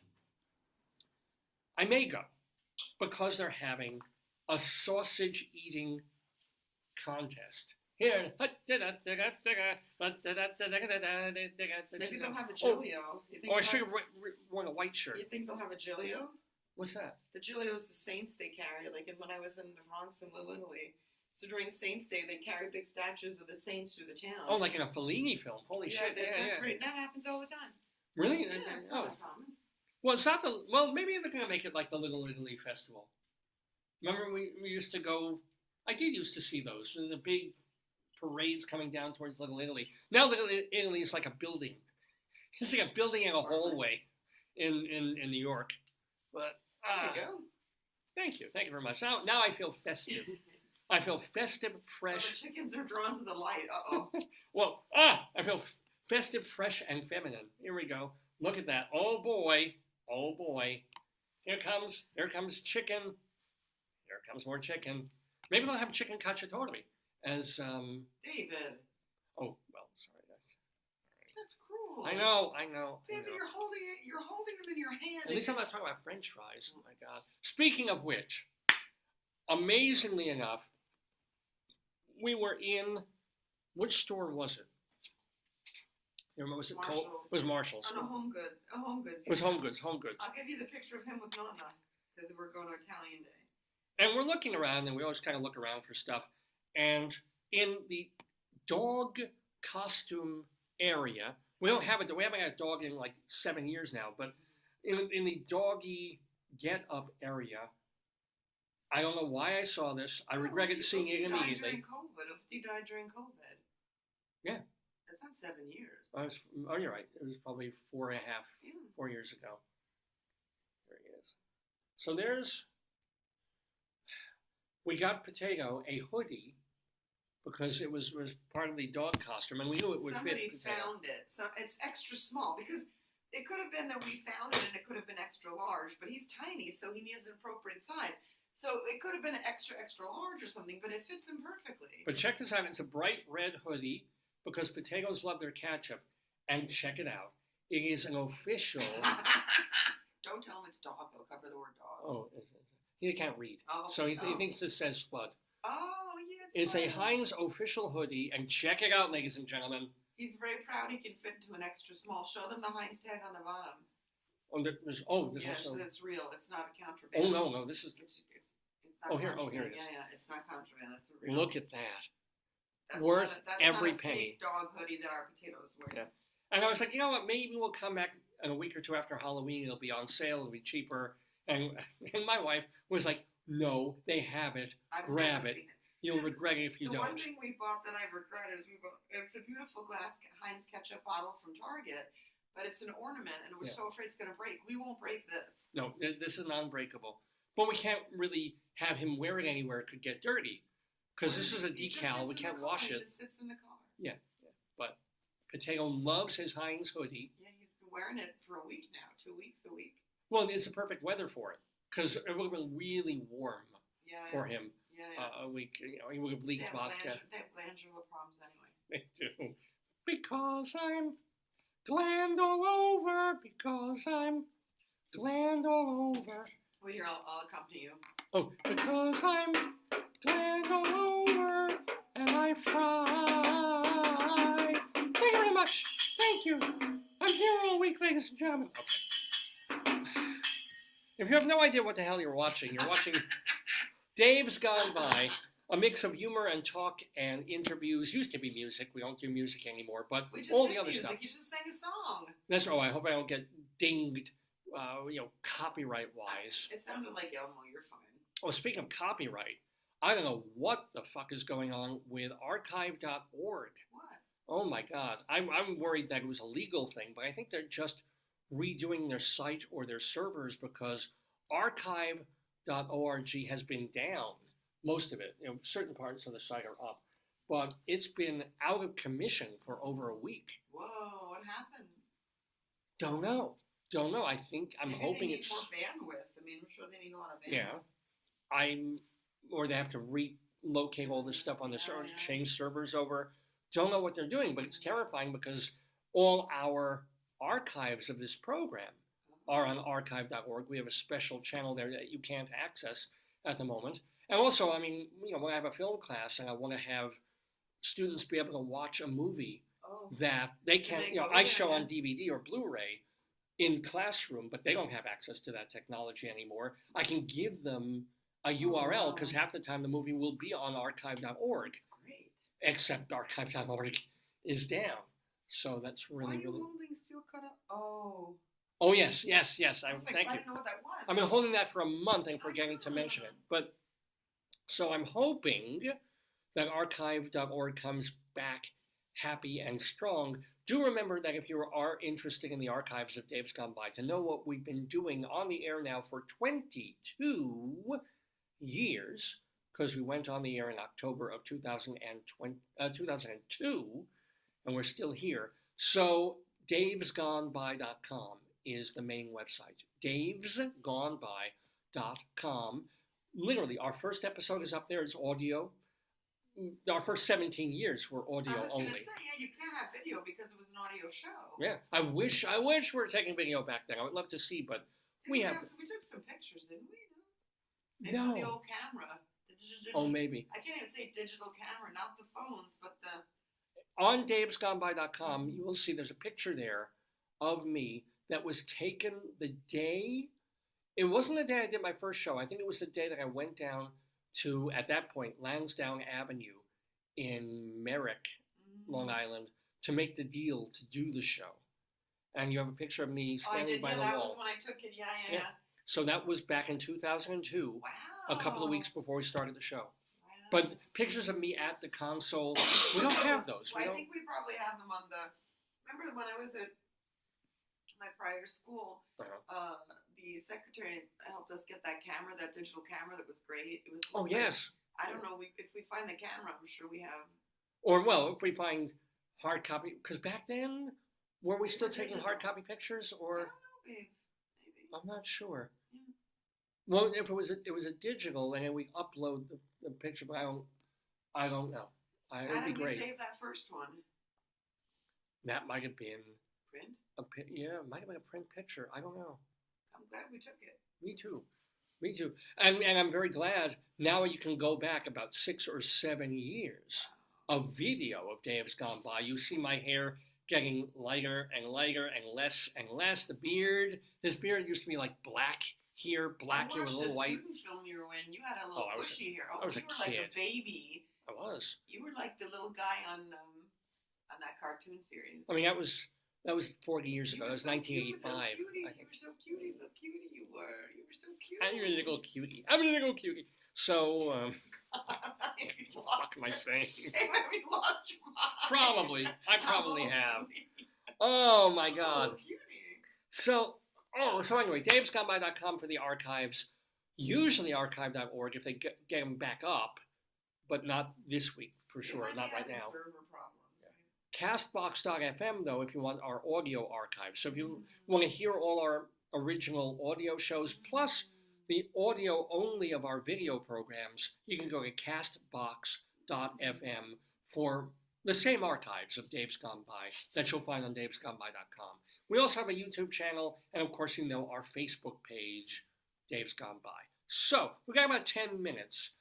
I may go because they're having a sausage eating contest. Here. Maybe they'll have a Giglio. I should have worn a white shirt. You think they'll have a Giglio? What's that? The Giglio is the saints they carry. Like when I was in the Bronx in Little Italy. So during Saints Day, they carry big statues of the saints through the town. Oh, like in a Fellini film. Holy shit. That's great. That happens all the time. Really? Yeah, it's not uncommon. Well, it's not maybe they're going to make it like the Little Italy Festival. Remember we used to go, I did used to see those, the big parades coming down towards Little Italy. Now Little Italy is like a building. It's like a building and a hallway in New York. But there you go. Thank you very much. Now I feel festive. I feel festive, fresh. Well, the chickens are drawn to the light. Uh-oh. Well, I feel festive, fresh, and feminine. Here we go. Look at that. Oh boy. Here comes chicken. Here comes more chicken. Maybe they'll have chicken cacciatore as David. Oh well, sorry. That's cruel. I know. David, you're holding them in your hand. At least I'm not talking about French fries. Oh my God. Speaking of which, amazingly enough, we were in, which store was it? You remember, was it Marshall's. It was Marshall's. On a Home Goods. It was Home Goods. I'll give you the picture of him with Nonna, because we're going to Italian Day. And we're looking around, and we always kind of look around for stuff. And in the dog costume area We don't have it. We haven't had a dog in like 7 years now. But in the doggy get up area, I don't know why I saw this. I regretted seeing it immediately. He died during COVID. Yeah. That's not 7 years. Oh, you're right. It was probably 4.5, Yeah. 4 years ago. There he is. So we got Potato a hoodie because it was part of the dog costume, and we knew it would Somebody fit Potato. found it. So it's extra small because it could have been that we found it and it could have been extra large, but he's tiny, so he needs an appropriate size. So it could have been an extra large or something, but it fits him perfectly. But check this out. It's a bright red hoodie because potatoes love their ketchup. And check it out. It is an official... Don't tell him it's dog, though. Cover the word dog. Oh, he can't read. Oh, So he thinks this says Spud. Oh, yes. It's a Heinz official hoodie, and check it out, ladies and gentlemen. He's very proud he can fit into an extra small. Show them the Heinz tag on the bottom. There's Yes, also... it's real. It's not a contraband. Oh, no, this is... It's not here contraband. it is. Yeah, it's not contraband. That's a real. Look at that. That's Worth that's every not a penny. fake dog hoodie that our potatoes wear. Yeah. And I was like, you know what, maybe we'll come back in a week or two after Halloween. It'll be on sale. It'll be cheaper. And my wife was like, no, they have it. I've Grab never it. seen it. You'll regret it if you The don't. one thing we bought that I regret is it's a beautiful glass Heinz ketchup bottle from Target, but it's an ornament, and we're so afraid it's going to break. We won't break this. No, this is non-breakable. But we can't really have him wear it anywhere. It could get dirty. Because this is a decal. We can't wash it. It just sits in the car. Yeah. But Potato loves his Heinz hoodie. Yeah, he's been wearing it for a week now. 2 weeks a week. Well, it's the perfect weather for it. Because it would have been really warm for him. Yeah. A week. He would have leaked vodka. They have glandular problems anyway. They do. Because I'm gland all over. Because I'm gland all over. Well, here, I'll accompany you. Oh, because I'm gland all over and I fry. Thank you very much. Thank you. I'm here all week, ladies and gentlemen. Okay. If you have no idea what the hell you're watching Dave's Gone By, a mix of humor and talk and interviews. Used to be music. We don't do music anymore, but all the other music. stuff. You just sang a song. That's I hope I don't get dinged, copyright wise. It sounded like Elmo. You're fine. Oh, speaking of copyright, I don't know what the fuck is going on with archive.org. What? Oh my God. I'm worried that it was a legal thing, but I think they're just redoing their site or their servers because archive.org has been down. Most of it. Certain parts of the site are up. But it's been out of commission for over a week. Whoa, what happened? Don't know. I think I'm hoping they need it's more bandwidth. I mean, I'm sure they need a lot of bandwidth. Yeah. Or they have to relocate all this stuff on the server, change servers over. Don't know what they're doing, but it's terrifying because all our archives of this program are on archive.org. We have a special channel there that you can't access at the moment. And also, I mean, when I have a film class and I want to have students be able to watch a movie that they can't, I show on DVD or Blu-ray in classroom, but they don't have access to that technology anymore. I can give them a URL because half the time the movie will be on archive.org. That's great. Except archive.org is down. So that's really, Why are you really... holding steel cut up? Oh. Oh, yes. I was like, Thank I you. didn't know what that was. I've been holding that for a month and forgetting to mention it. But so I'm hoping that archive.org comes back happy and strong. Do remember that if you are interested in the archives of Dave's Gone By, to know what we've been doing on the air now for 22 years, because we went on the air in October of 2002, and we're still here. So davesgoneby.com is the main website. davesgoneby.com. Literally, our first episode is up there. It's audio. Our first 17 years were audio I was only. going to say, you can't have video because it was an audio show. Yeah, I wish we were taking video back then. I would love to see, but we took some pictures, didn't we? Maybe No. with the old camera. Oh, maybe. I can't even say digital camera, not the phones, but the... On davesgoneby.com, you will see there's a picture there of me that was taken the day... It wasn't the day I did my first show. I think it was the day that I went down to, at that point, Lansdowne Avenue in Limerick, Long Island, to make the deal to do the show. And you have a picture of me Oh, I standing did. by Yeah, the that wall. was when I took it. Yeah. Yeah. So that was back in 2002, Wow. a couple of weeks before we started the show. Wow. But pictures of me at the console, we don't have those. Well, I think we probably have them on the. Remember when I was at my prior school? The secretary helped us get that camera, that digital camera that was great. It was. Oh, yes. I don't know if we find the camera. I'm sure we have. Or, well, if we find hard copy, because back then, were we still taking hard copy pictures, or? I don't know, babe. Maybe. I'm not sure. Yeah. Well, if it was a digital, and then we upload the picture, but I don't know. It'd How be did we great. save that first one? That might have been Print? it might have been a print picture. I don't know. I'm glad we took it. Me too. And I'm very glad now you can go back about 6 or 7 years of video of days gone by. You see my hair getting lighter and lighter and less. The beard, this beard used to be like black here with a little white. I watched the student film you were in. You had a little bushy hair. I was a you were like kid. a baby. I was. You were like the little guy on that cartoon series. I mean, that was 40 years ago. That was 1985. I think. You were so cutie, the cutie you were. You were so cute. I'm a little cutie. So, what am I saying? Have you lost your mind? Probably. I probably have. Oh my God. Oh, cutie. So anyway, davesgoneby.com for the archives. Usually archive.org if they get them back up, but not this week for sure, not right now. Castbox.fm, though, if you want our audio archive. So if you want to hear all our original audio shows, plus the audio only of our video programs, you can go to castbox.fm for the same archives of Dave's Gone By that you'll find on davesgoneby.com. We also have a YouTube channel, and of course, our Facebook page, Dave's Gone By. So, we've got about 10 minutes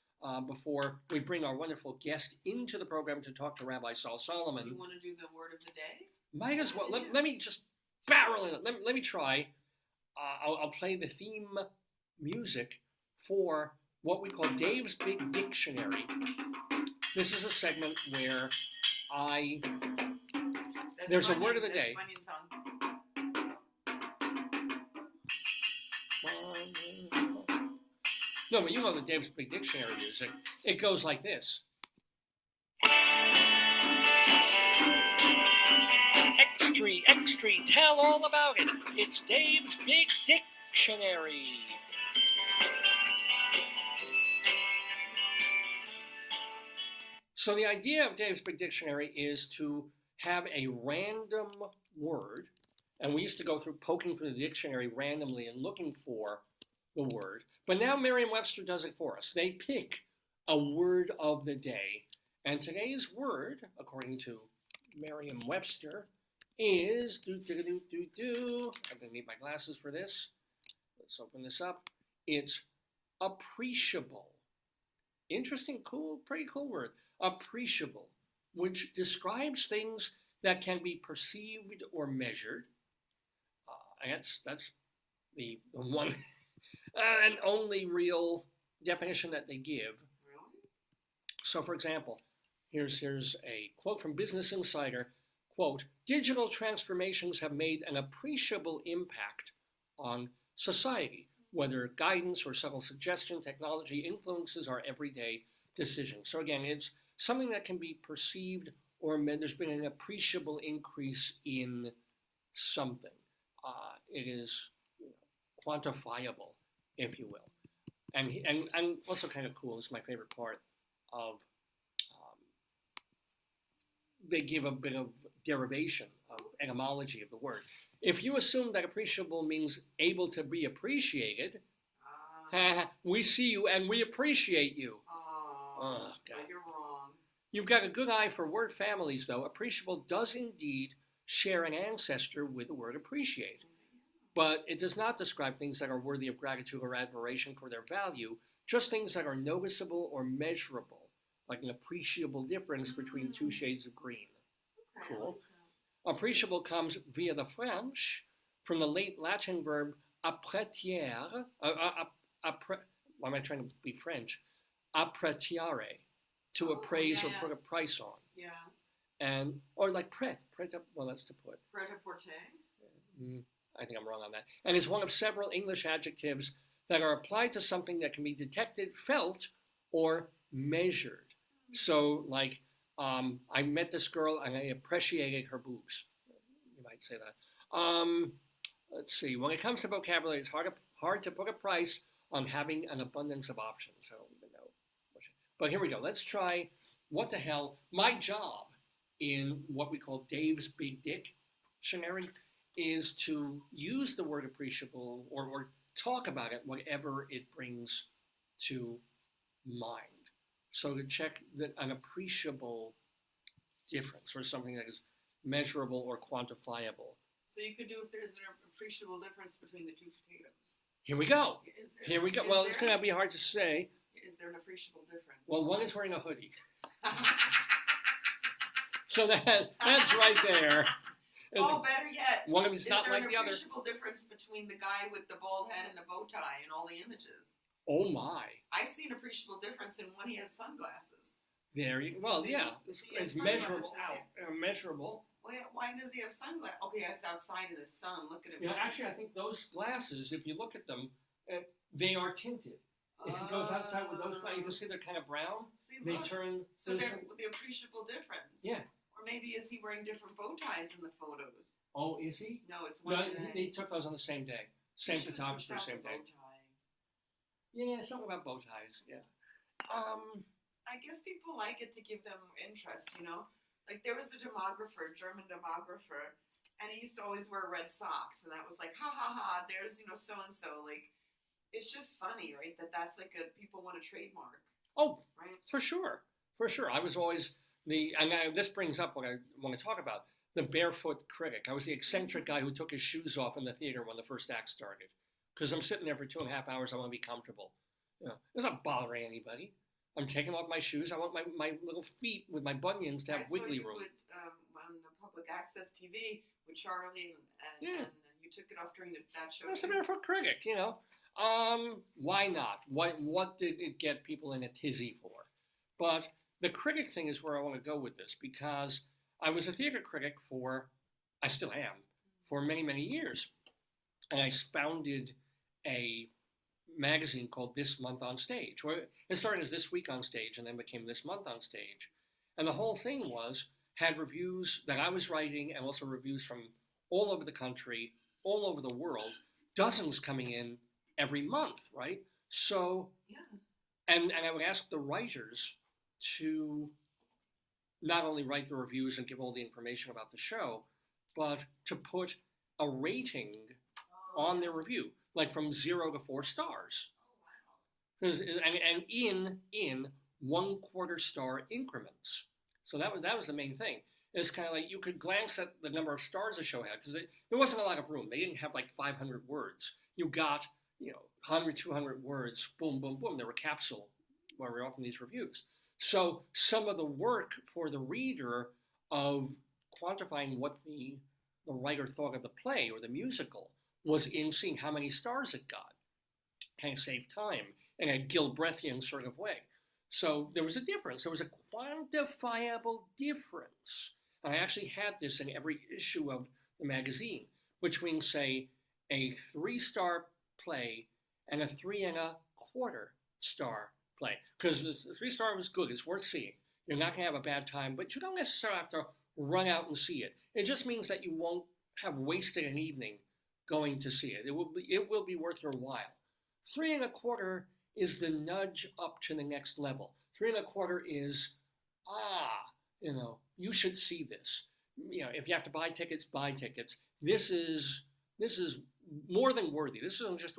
before we bring our wonderful guest into the program to talk to Rabbi Saul Solomon. You want to do the word of the day? Might as well. Let me just barrel in it. Let me try. I'll play the theme music for what we call Dave's Big Dictionary. This is a segment where there's a word of the day. No, but you know the Dave's Big Dictionary music. It goes like this. Extra, tell all about it. It's Dave's Big Dictionary. So the idea of Dave's Big Dictionary is to have a random word, and we used to go through poking through the dictionary randomly and looking for the word. But now Merriam-Webster does it for us. They pick a word of the day. And today's word, according to Merriam-Webster, is I'm going to need my glasses for this. Let's open this up. It's appreciable. Interesting, cool, pretty cool word. Appreciable, which describes things that can be perceived or measured. And that's the one and only real definition that they give. Really? So, for example, here's a quote from Business Insider. Quote, digital transformations have made an appreciable impact on society. Whether guidance or subtle suggestion, technology influences our everyday decisions. So again, it's something that can be perceived or there's been an appreciable increase in something. It is quantifiable, if you will. And also kind of cool, this is my favorite part of, they give a bit of derivation of etymology of the word. If you assume that appreciable means able to be appreciated, we see you and we appreciate you. But you're wrong. You've got a good eye for word families, though. Appreciable does indeed share an ancestor with the word appreciate. But it does not describe things that are worthy of gratitude or admiration for their value, just things that are noticeable or measurable, like an appreciable difference between two shades of green. Okay. Cool. Appreciable comes via the French from the late Latin verb appreciare. Why am I trying to be French? Appreciare, to appraise or put a price on. Yeah. and or like prêt. Well, that's to put. Pret-a-porter? I think I'm wrong on that. And is one of several English adjectives that are applied to something that can be detected, felt, or measured. So, like, I met this girl and I appreciated her boobs. You might say that. Let's see. When it comes to vocabulary, it's hard to put a price on having an abundance of options. I don't even know. But here we go. Let's try what the hell. My job in what we call Dave's Big Dictionary is to use the word appreciable or talk about it, whatever it brings to mind. So to check that an appreciable difference or something that is measurable or quantifiable. So you could do if there's an appreciable difference between the two potatoes. Here we go. Is there, Here we go. is Well, there- it's going to be hard to say. Is there an appreciable difference? Well, one is wearing a hoodie. So that's right there. Oh, better yet. One of them is not like the Is there an other. appreciable difference between the guy with the bald head and the bow tie in all the images? Oh my. I see an appreciable difference in when he has sunglasses. There you well, See, yeah. he has It's measurable sunglasses, measurable. Why does he have sunglasses? Okay, it's outside in the sun. Look at him. Yeah, actually, I think those glasses, if you look at them, they are tinted. If it goes outside with those glasses, you can see they're kind of brown. See, They look. turn. So they're the appreciable difference. Yeah. Or maybe is he wearing different bow ties in the photos? Oh, is he? No, it's No, one day. they took those on the same day. Same Should've photographer, switched out same the day. bow tie. Yeah, something about bow ties. Yeah. I guess people like it to give them interest, you know? Like there was the demographer, German demographer, and he used to always wear red socks, and that was like, ha ha ha, there's, so and so. Like, it's just funny, right? That's like people want to trademark, Oh, right? for sure. For sure. I was always this brings up what I want to talk about, the barefoot critic. I was the eccentric guy who took his shoes off in the theater when the first act started. Because I'm sitting there for 2.5 hours, I want to be comfortable. It's not bothering anybody. I'm taking off my shoes. I want my little feet with my bunions to have wiggly room. On the public access TV with Charlie, Yeah. and you took it off during that show. It's a barefoot critic, Why not? What did it get people in a tizzy for? But the critic thing is where I want to go with this, because I was a theater critic I still am, for many, many years. And I founded a magazine called This Month on Stage, where it started as This Week on Stage and then became This Month on Stage. And the whole thing had reviews that I was writing and also reviews from all over the country, all over the world, dozens coming in every month, right? So, Yeah. and I would ask the writers to not only write the reviews and give all the information about the show, but to put a rating on their review, like from 0 to 4 stars. Oh, wow. And in 1/4 star increments. So that was the main thing. It's kind of like you could glance at the number of stars the show had, because there wasn't a lot of room. They didn't have like 500 words. You got 100, 200 words. Boom, boom, boom. There were capsule where we're offering these reviews. So some of the work for the reader of quantifying what the writer thought of the play or the musical was in seeing how many stars it got. Kind of saved time in a Gilbrethian sort of way. So there was a difference. There was a quantifiable difference. And I actually had this in every issue of the magazine between, say, a 3-star play and a 3.25 star play. Because the 3-star was good. It's worth seeing. You're not going to have a bad time, but you don't necessarily have to run out and see it. It just means that you won't have wasted an evening going to see it. It will be worth your while. 3.25 is the nudge up to the next level. 3.25 is, you should see this. If you have to buy tickets, buy tickets. This is more than worthy. This isn't just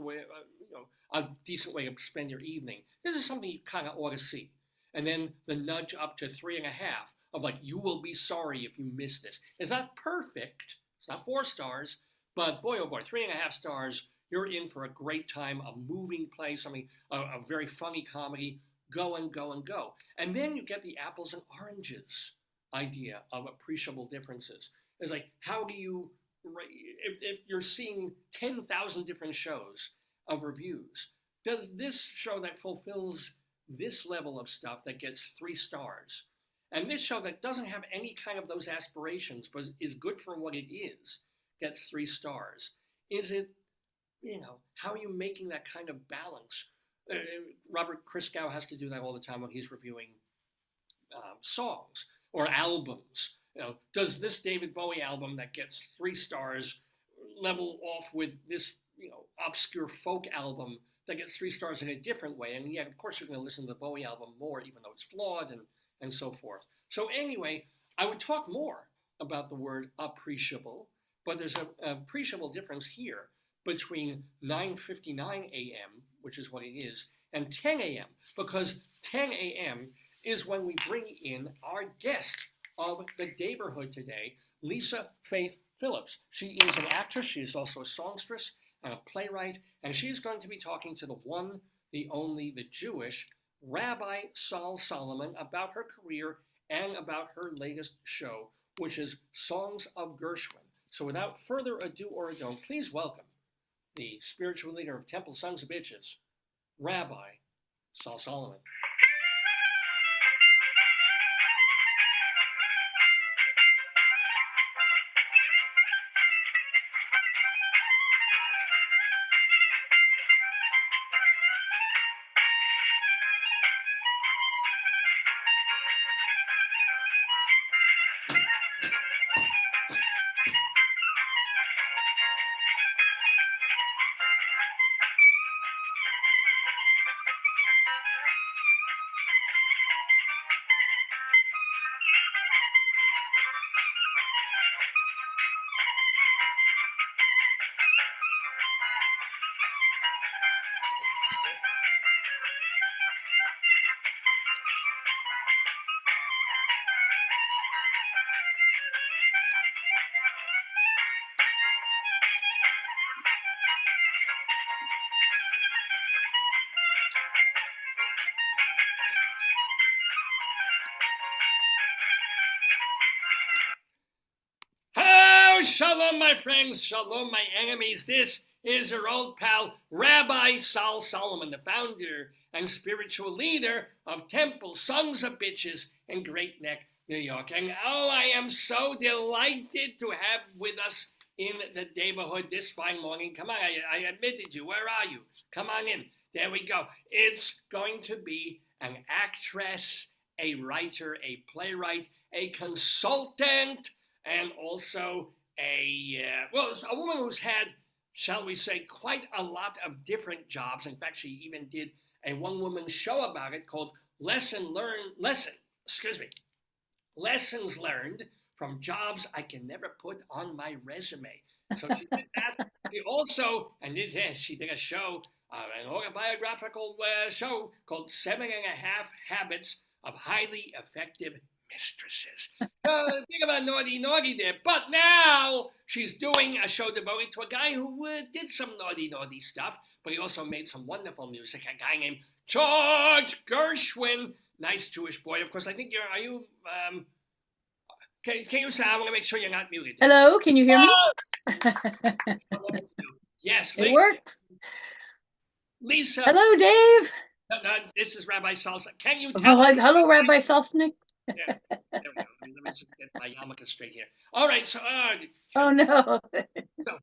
a decent way to spend your evening. This is something you kind of ought to see. And then the nudge up to 3.5 of like, you will be sorry if you miss this. It's not perfect. It's not 4 stars, but boy, oh boy, 3.5 stars. You're in for a great time, a moving play, a very funny comedy. Go and go and go. And then you get the apples and oranges idea of appreciable differences. It's like, how do you, if you're seeing 10,000 different shows of reviews, does this show that fulfills this level of stuff that gets 3 stars And this show that doesn't have any kind of those aspirations, but is good for what it is, gets 3 stars. Is it, how are you making that kind of balance? Robert Christgau has to do that all the time when he's reviewing songs or albums. Does this David Bowie album that gets 3 stars level off with this, obscure folk album that gets 3 stars in a different way? And yeah, of course you're going to listen to the Bowie album more, even though it's flawed and so forth. So anyway, I would talk more about the word appreciable, but there's an appreciable difference here between 9:59 a.m., which is what it is, and 10 a.m., because 10 a.m. is when we bring in our guest of the Daverhood today, Lisa Faith Phillips. She is an actress. She is also a songstress and a playwright, and she's going to be talking to the one, the only, the Jewish Rabbi Saul Solomon about her career and about her latest show, which is Songs of Gershwin. So without further ado or ado, please welcome the spiritual leader of Temple Sons of Bitches, Rabbi Saul Solomon. Shalom, my friends. Shalom, my enemies. This is your old pal, Rabbi Saul Solomon, the founder and spiritual leader of Temple Sons of Bitches in Great Neck, New York. And I am so delighted to have with us in the Daverhood this fine morning. Come on, I admitted you. Where are you? Come on in. There we go. It's going to be an actress, a writer, a playwright, a consultant, and also a woman who's had, shall we say, quite a lot of different jobs. In fact, she even did a one-woman show about it called Lessons Learned from Jobs I Can Never Put on My Resume. So she did that. She also, she did a show, an autobiographical show called 7.5 Habits of Highly Effective Mistresses. Think about naughty there. But now she's doing a show devoted to a guy who did some naughty stuff, but he also made some wonderful music. A guy named George Gershwin. Nice Jewish boy. Of course, I think can you say, I want to make sure you're not muted. Hello, can you hear me? Yes. It works. Lisa. Hello, Dave. This is Rabbi Salsa. Can you tell hello, Rabbi Salsnik. Yeah, there we go. Let me just get my yarmulke straight here. All right, so oh no. So,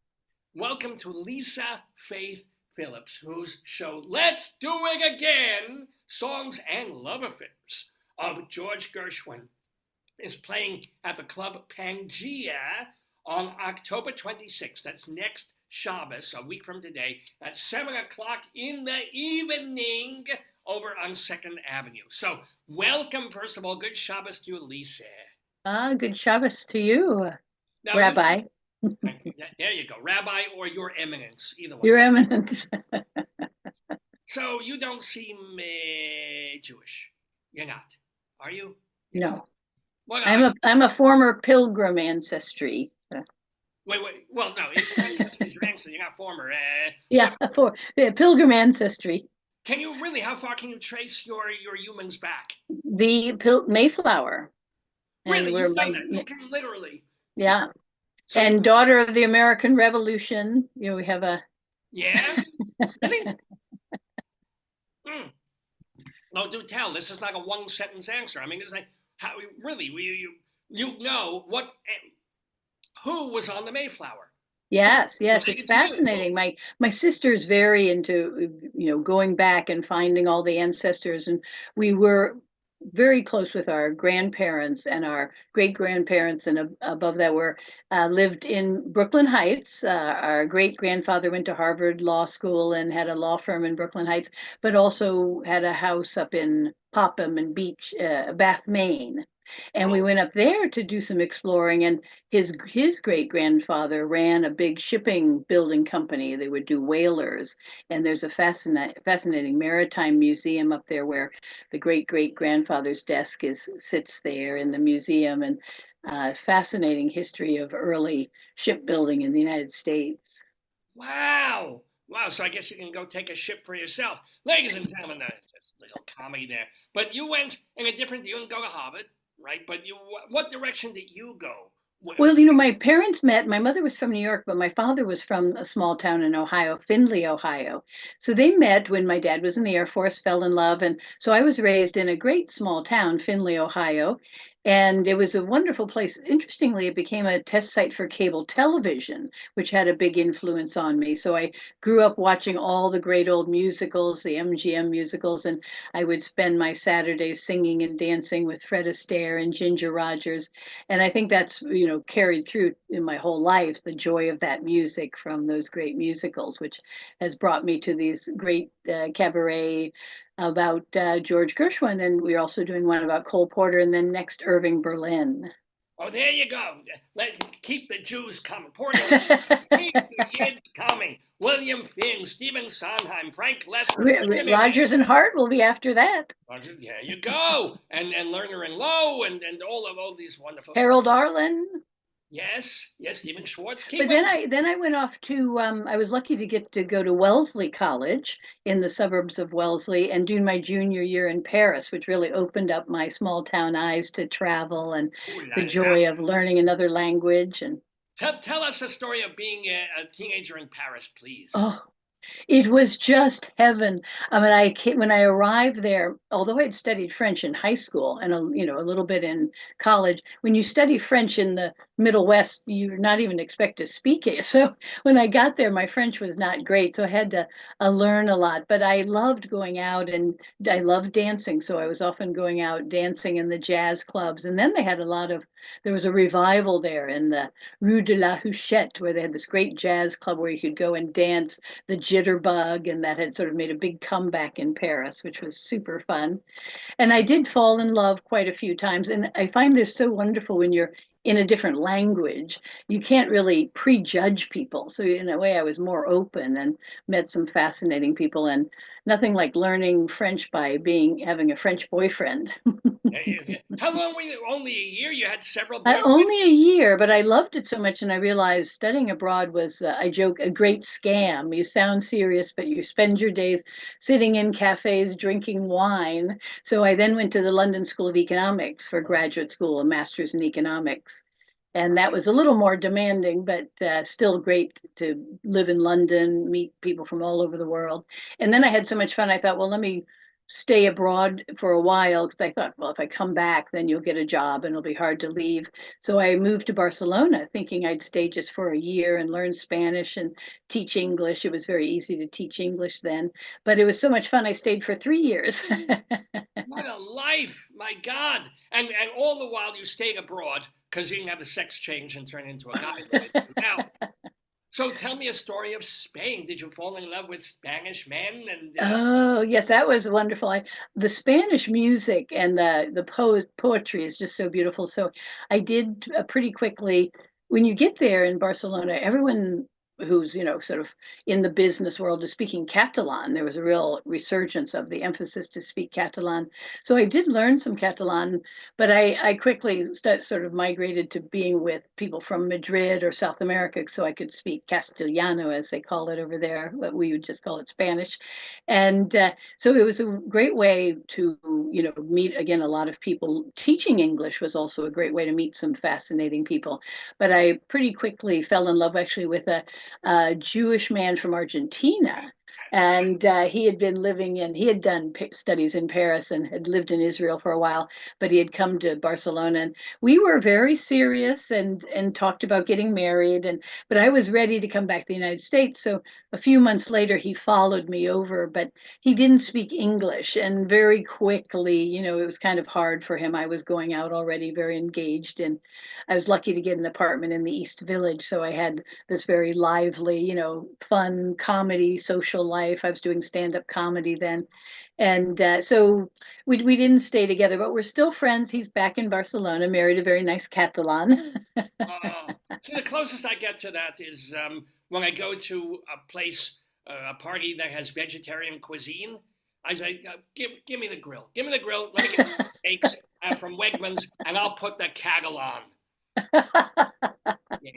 welcome to Lisa Faith Phillips, whose show Let's Do It Again, Songs and Love Affairs of George Gershwin is playing at the Club Pangea on October 26th. That's next Shabbos, a week from today, at 7 o'clock in the evening over on 2nd Avenue. So welcome, first of all. Good Shabbos to you, Lisa. Good Shabbos to you, now, Rabbi. There you go. Rabbi or Your Eminence, either one. Your Eminence. So you don't seem Jewish. You're not, are you? No. What I'm a former pilgrim ancestry. Wait. Well, no. Your ancestry is your ancestry. You're not former. Pilgrim ancestry. Can you really? How far can you trace your humans back? The Mayflower. Really, you've done that. You can literally. Yeah. So, and daughter of the American Revolution. We have a. Yeah. Really? No, do tell. This is not a one-sentence answer. I mean, it's like, How really? You know what? Who was on the Mayflower? Yes, yes, it's Related to you? fascinating. My sister's very into, going back and finding all the ancestors, and we were very close with our grandparents and our great grandparents, and above that were lived in Brooklyn Heights. Our great grandfather went to Harvard Law School and had a law firm in Brooklyn Heights, but also had a house up in Popham and Beach, Bath, Maine. And we Oh, went up there to do some exploring, and his great grandfather ran a big shipping building company. They would do whalers, and there's a fascinating maritime museum up there where the great great grandfather's desk is sits there in the museum, and fascinating history of early shipbuilding in the United States. wow. Wow, so I guess you can go take a ship for yourself. Ladies and gentlemen, just a little comedy there. But you went in a different, you didn't go to Harvard, right? But what direction did you go? Well, my parents met. My mother was from New York, but my father was from a small town in Ohio, Findlay, Ohio. So they met when my dad was in the Air Force, fell in love. And so I was raised in a great small town, Findlay, Ohio. And it was a wonderful place. Interestingly, it became a test site for cable television, which had a big influence on me. So I grew up watching all the great old musicals, the MGM musicals, and I would spend my Saturdays singing and dancing with Fred Astaire and Ginger Rogers. And I think that's, carried through in my whole life, the joy of that music from those great musicals, which has brought me to these great cabaret about George Gershwin. And we're also doing one about Cole Porter, and then next Irving Berlin. Oh, there you go. Keep the Jews coming. Puerto Rico, keep the Yids coming. William Finn, Stephen Sondheim, Frank Lester. Rogers and Hart will be after that. There you go. And Lerner and Lowe and all these wonderful. Harold Arlen. Yes, yes, Stephen Schwartz. But then I went off to I was lucky to get to go to Wellesley College in the suburbs of Wellesley and do my junior year in Paris, which really opened up my small town eyes to travel and Ooh la the la. joy of learning another language. And Tell us the story of being a teenager in Paris, please. oh, it was just heaven. I mean, when I arrived there, although I had studied French in high school and a little bit in college, when you study French in the Middle West, you're not even expected to speak it. So when I got there, my French was not great, so I had to learn a lot. But I loved going out and I loved dancing, so I was often going out dancing in the jazz clubs. And then they had there was a revival there in the Rue de la Huchette, where they had this great jazz club where you could go and dance the jitterbug, and that had sort of made a big comeback in Paris, which was super fun. And I did fall in love quite a few times. And I find this so wonderful when you're in a different language. You can't really prejudge people. So in a way, I was more open and met some fascinating people. And nothing like learning French by having a French boyfriend. How long were you? Only a year? You had several Only a boyfriends? year, but I loved it so much, and I realized studying abroad was, I joke, a great scam. You sound serious, but you spend your days sitting in cafes drinking wine. So I then went to the London School of Economics for graduate school, a master's in economics. And that was a little more demanding, but still great to live in London, meet people from all over the world. And then I had so much fun, I thought, well, let me stay abroad for a while because I thought, well, if I come back, then you'll get a job and it'll be hard to leave. So I moved to Barcelona thinking I'd stay just for a year and learn Spanish and teach English. It was very easy to teach English then, but it was so much fun. I stayed for 3 years. What a life, my God! And all the while you stayed abroad because you didn't have the sex change and turn into a guy. Now, so tell me a story of Spain. Did you fall in love with Spanish men? And Oh, yes, that was wonderful. The Spanish music and the poetry is just so beautiful. So I did pretty quickly. When you get there in Barcelona, everyone who's, sort of in the business world is speaking Catalan. There was a real resurgence of the emphasis to speak Catalan. So I did learn some Catalan, but I quickly sort of migrated to being with people from Madrid or South America so I could speak Castellano, as they call it over there, but we would just call it Spanish. And so it was a great way to, meet again a lot of people. Teaching English was also a great way to meet some fascinating people. But I pretty quickly fell in love actually with a Jewish man from Argentina And he had done studies in Paris and had lived in Israel for a while, but he had come to Barcelona, and we were very serious and talked about getting married. But I was ready to come back to the United States. So a few months later, he followed me over, but he didn't speak English. And very quickly, it was kind of hard for him. I was going out already, very engaged, and I was lucky to get an apartment in the East Village. So I had this very lively, fun comedy, social life. I was doing stand-up comedy then. And so we didn't stay together, but we're still friends. He's back in Barcelona, married a very nice Catalan. So the closest I get to that is when I go to a place, a party that has vegetarian cuisine. I say, give me the grill. Give me the grill. Let me get some steaks from Wegmans, and I'll put the cattle on. Yeah.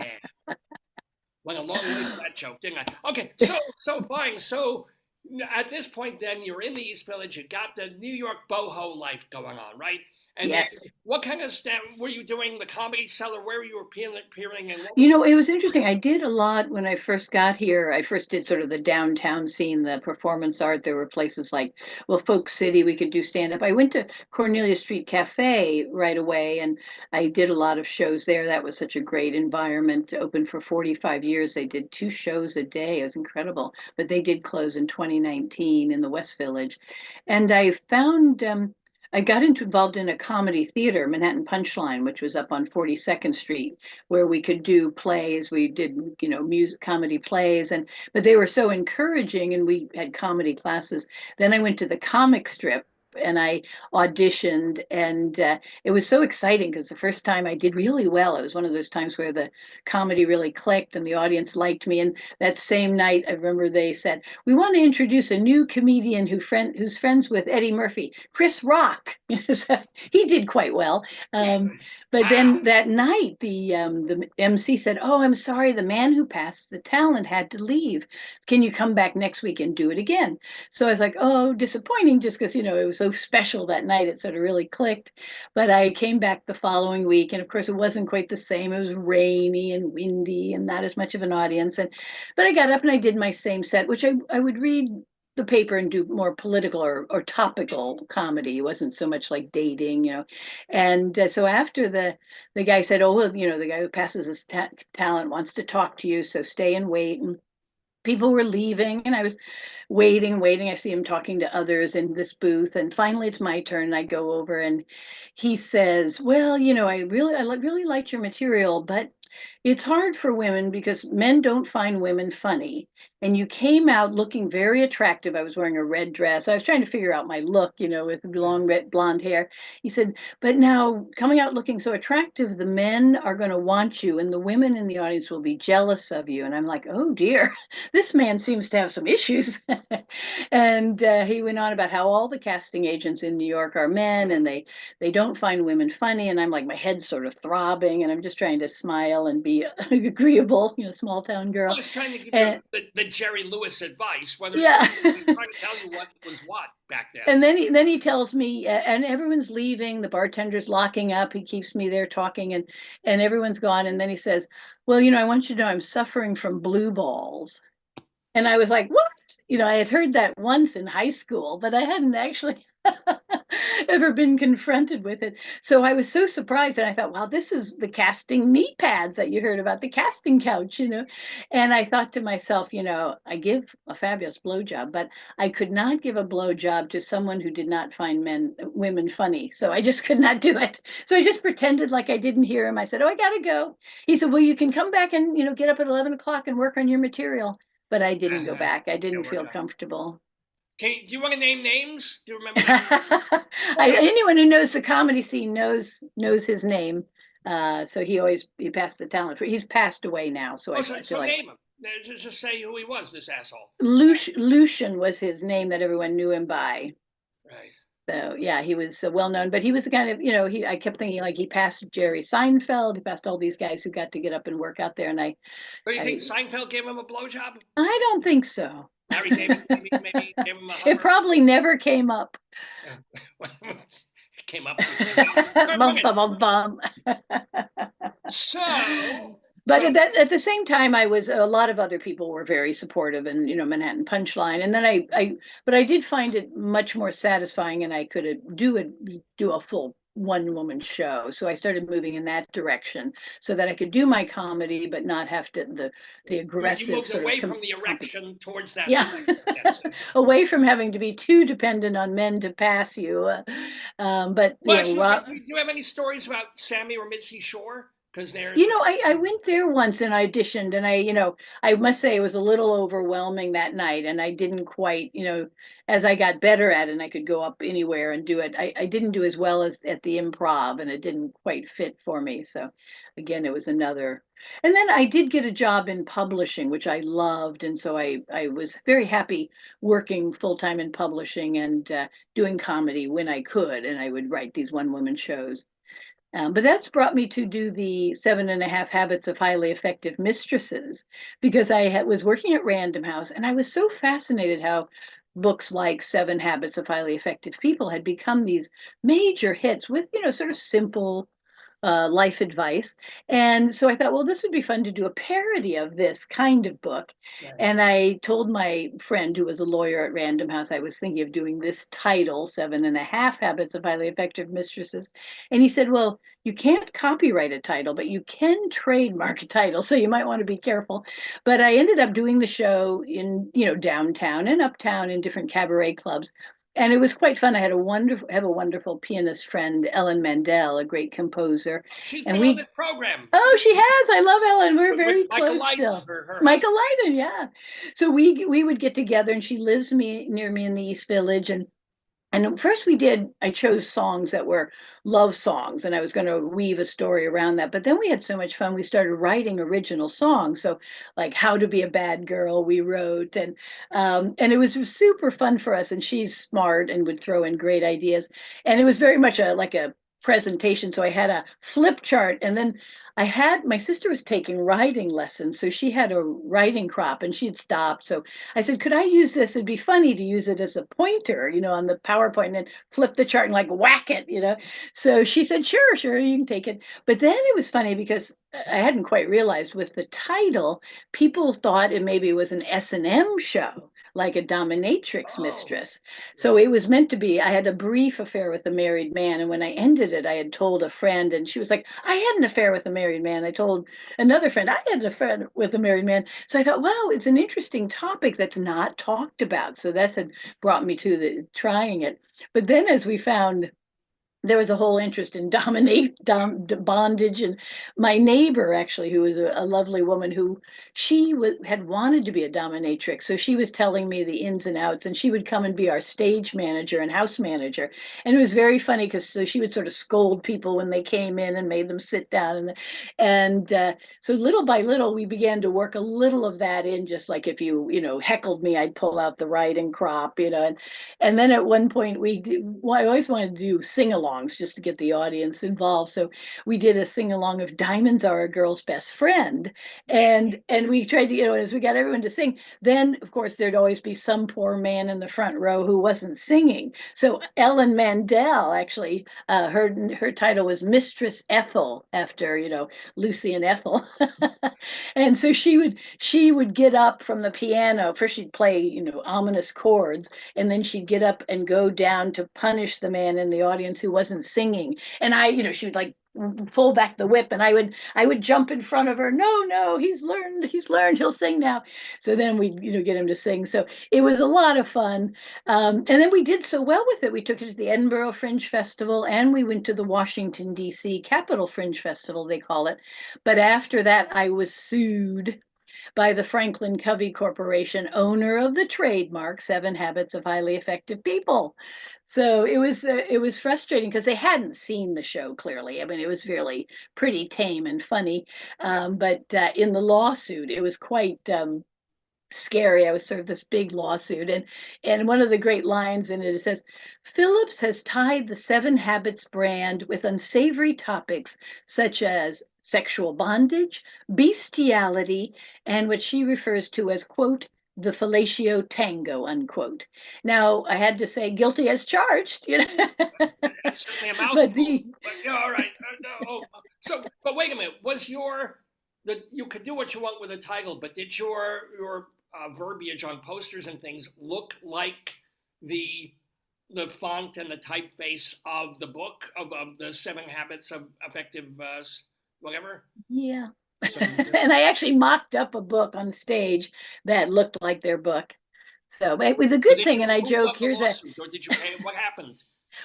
Went a long way for that joke, didn't I? Okay, so fine. So at this point, then you're in the East Village. You got the New York boho life going on, right? And then Yes. what kind of stuff were you doing? The Comedy Cellar? Where were you appearing? And what You was? know, it was interesting. I did a lot when I first got here. I first did sort of the downtown scene, the performance art. There were places like, well, Folk City, we could do stand up. I went to Cornelia Street Cafe right away, and I did a lot of shows there. That was such a great environment. Open for 45 years. They did 2 shows a day. It was incredible. But they did close in 2019 in the West Village. And I found I got involved in a comedy theater, Manhattan Punchline, which was up on 42nd Street, where we could do plays. We did, music comedy plays, but they were so encouraging, and we had comedy classes. Then I went to the comic strip and I auditioned, and it was so exciting because the first time I did really well. It was one of those times where the comedy really clicked and the audience liked me. And that same night, I remember they said, "We want to introduce a new comedian who's friends with Eddie Murphy, Chris Rock." So he did quite well. Yeah. Um, but Wow. then that night, the MC said, "Oh, I'm sorry, the man who passed the talent had to leave. Can you come back next week and do it again?" So I was like, "Oh, disappointing," just because it was so special that night. It sort of really clicked. But I came back the following week, and of course, it wasn't quite the same. It was rainy and windy, and not as much of an audience. But I got up and I did my same set, which I would read the paper and do more political or topical comedy. It wasn't so much like dating. And so after the guy said, "Oh, well, the guy who passes his talent wants to talk to you, so stay and wait." And people were leaving, and I was waiting. I see him talking to others in this booth, and finally it's my turn. I go over, and he says, "Well, I really liked your material, but it's hard for women because men don't find women funny. And you came out looking very attractive." I was wearing a red dress. I was trying to figure out my look, with long red blonde hair. He said, "But now coming out looking so attractive, the men are going to want you, and the women in the audience will be jealous of you." And I'm like, "Oh dear, this man seems to have some issues." And he went on about how all the casting agents in New York are men, and they don't find women funny. And I'm like, my head's sort of throbbing, and I'm just trying to smile and be agreeable, small town Well, girl. it's trying to give you And the Jerry Lewis advice, whether it's yeah. trying to tell you what was what back then. And then he tells me, and everyone's leaving, the bartender's locking up. He keeps me there talking, and everyone's gone. And then he says, "Well, I want you to know I'm suffering from blue balls." And I was like, "What?" I had heard that once in high school, but I hadn't actually ever been confronted with it. So I was so surprised, and I thought, "Wow, this is the casting knee pads that you heard about, the casting couch." And I thought to myself, I give a fabulous blowjob, but I could not give a blowjob to someone who did not find women funny. So I just could not do it. So I just pretended like I didn't hear him. I said, "Oh, I gotta go." He said, "Well, you can come back and get up at 11 o'clock and work on your material." But I didn't go back. I Yeah, didn't work feel on. comfortable. Do you want to name names? Do you remember names? Anyone who knows the comedy scene knows his name. So he passed the talent. He's passed away now, so Oh, I so feel like name him. Just say who he was. This asshole. Lucian was his name that everyone knew him by. Right. So yeah, he was well known, but he was the kind of I kept thinking like he passed Jerry Seinfeld, he passed all these guys who got to get up and work out there, and So you think I Seinfeld gave him a blowjob? I don't think so. Larry David maybe gave him a It Hummer. probably never came up. Came up. Bum bum bum bum. So But So at the same time, I was a lot of other people were very supportive, and Manhattan Punchline, and then but I did find it much more satisfying, and I could do a full one woman show. So I started moving in that direction, so that I could do my comedy, but not have to the you aggressive moved sort of away from the competition. erection towards that Yeah, direction. That's away from having to be too dependent on men to pass you. But well, actually, do you have any stories about Sammy or Mitzi Shore? Because they're I went there once and I auditioned, and I must say it was a little overwhelming that night, and I didn't quite, as I got better at it and I could go up anywhere and do it, I didn't do as well as at the improv, and it didn't quite fit for me. So again, it was another. And then I did get a job in publishing, which I loved, and so I was very happy working full time in publishing and doing comedy when I could, and I would write these one woman shows. But that's brought me to do the 7.5 Habits of Highly Effective Mistresses, because was working at Random House, and I was so fascinated how books like Seven Habits of Highly Effective People had become these major hits with, sort of simple life advice. And so I thought, well, this would be fun to do a parody of this kind of book. right. And I told my friend who was a lawyer at Random House, I was thinking of doing this title, 7.5 Habits of Highly Effective Mistresses. And he said, well, you can't copyright a title, but you can trademark a title. So you might want to be careful. But I ended up doing the show in, downtown and uptown in different cabaret clubs, and it was quite fun. I had have a wonderful pianist friend, Ellen Mandel, a great composer, She's and been on we. this program Oh, she has. I love Ellen. We're with very Michael close Lydon, still. her husband. Michael Lydon, yeah. So we would get together, and she lives near me in the East Village, and first I chose songs that were love songs, and I was going to weave a story around that. But then we had so much fun, we started writing original songs. So like How to Be a Bad Girl, we wrote, and it was super fun for us. And she's smart and would throw in great ideas. And it was very much like a presentation. So I had a flip chart, and then my sister was taking writing lessons, so she had a writing crop and she'd stopped. So I said, could I use this? It'd be funny to use it as a pointer, on the PowerPoint, and flip the chart and like whack it. So she said, sure, sure, you can take it. But then it was funny because I hadn't quite realized with the title, people thought it maybe was an S&M show, like a dominatrix Oh, mistress. So it was meant to be. I had a brief affair with a married man, and when I ended it, I had told a friend, and she was like, I had an affair with a married man. I told another friend, I had an affair with a married man. So I thought, wow, it's an interesting topic that's not talked about. So that's had brought me to the trying it. But then as we found, there was a whole interest in bondage, and my neighbor actually, who was a lovely woman, who had wanted to be a dominatrix, so she was telling me the ins and outs, and she would come and be our stage manager and house manager. And it was very funny because so she would sort of scold people when they came in and made them sit down, and so little by little we began to work a little of that in, just like if you heckled me, I'd pull out the riding crop, and then at one point I always wanted to do sing-alongs just to get the audience involved. So we did a sing-along of Diamonds Are a Girl's Best Friend. And we tried to, as we got everyone to sing, then of course there'd always be some poor man in the front row who wasn't singing. So Ellen Mandel actually, her title was Mistress Ethel, after, Lucy and Ethel. And so she would get up from the piano. First she'd play, ominous chords, and then she'd get up and go down to punish the man in the audience who wasn't singing. And she would like pull back the whip, and I would jump in front of her. No, no, he's learned, he'll sing now. So then we'd, get him to sing. So it was a lot of fun. And then we did so well with it. We took it to the Edinburgh Fringe Festival, and we went to the Washington, D.C. Capitol Fringe Festival, they call it. But after that, I was sued by the Franklin Covey Corporation, owner of the trademark Seven Habits of Highly Effective People. So it was frustrating because they hadn't seen the show clearly. I mean, it was really pretty tame and funny, but in the lawsuit, it was quite scary. I was served this big lawsuit, and one of the great lines in it says, Phillips has tied the Seven Habits brand with unsavory topics such as sexual bondage, bestiality, and what she refers to as, quote, the fellatio tango, unquote. Now I had to say guilty as charged. that's certainly a But mouthful. the But yeah, all right. So, but wait a minute. Was your that you could do what you want with a title, but did your verbiage on posters and things look like the the font and the typeface of the book of the Seven Habits of Effective whatever? Yeah. So And I actually mocked up a book on stage that looked like their book. So, but with the so good did thing, you and I who joke, won the here's a lawsuit or did you pay? What happened?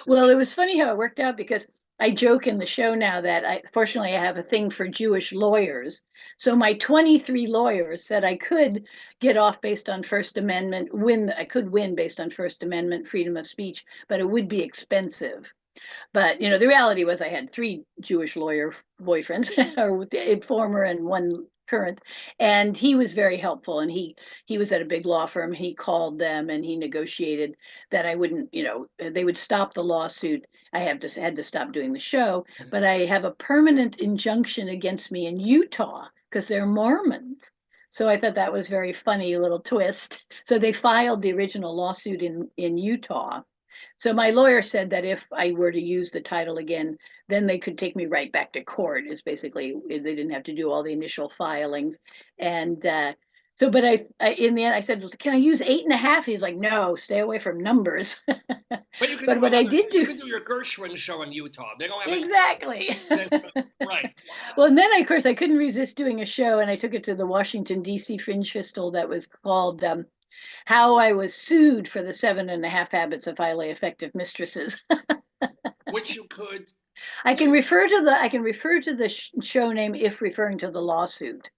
well, it was funny how it worked out because I joke in the show now that fortunately, I have a thing for Jewish lawyers. So my 23 lawyers said I could get off based on First Amendment, I could win based on First Amendment freedom of speech, but it would be expensive. But the reality was I had three Jewish lawyer boyfriends, or a former and one current, and he was very helpful. And he was at a big law firm. He called them and he negotiated that I wouldn't, they would stop the lawsuit. I had to stop doing the show, but I have a permanent injunction against me in Utah because they're Mormons. So I thought that was very funny little twist. So they filed the original lawsuit in Utah, so my lawyer said that if I were to use the title again, then they could take me right back to court. Is basically they didn't have to do all the initial filings, and so. But in the end, I said, "Can I use 8.5?" He's like, "No, stay away from numbers." But you could But do what I another. did You do could do your Gershwin show in Utah. They don't have any. exactly. Right. Well, Wow. and then of course I couldn't resist doing a show, and I took it to the Washington D.C. Fringe Festival that was called "How I Was Sued for the 7.5 Habits of Highly Effective Mistresses." Which you could. I can refer to the show name if referring to the lawsuit.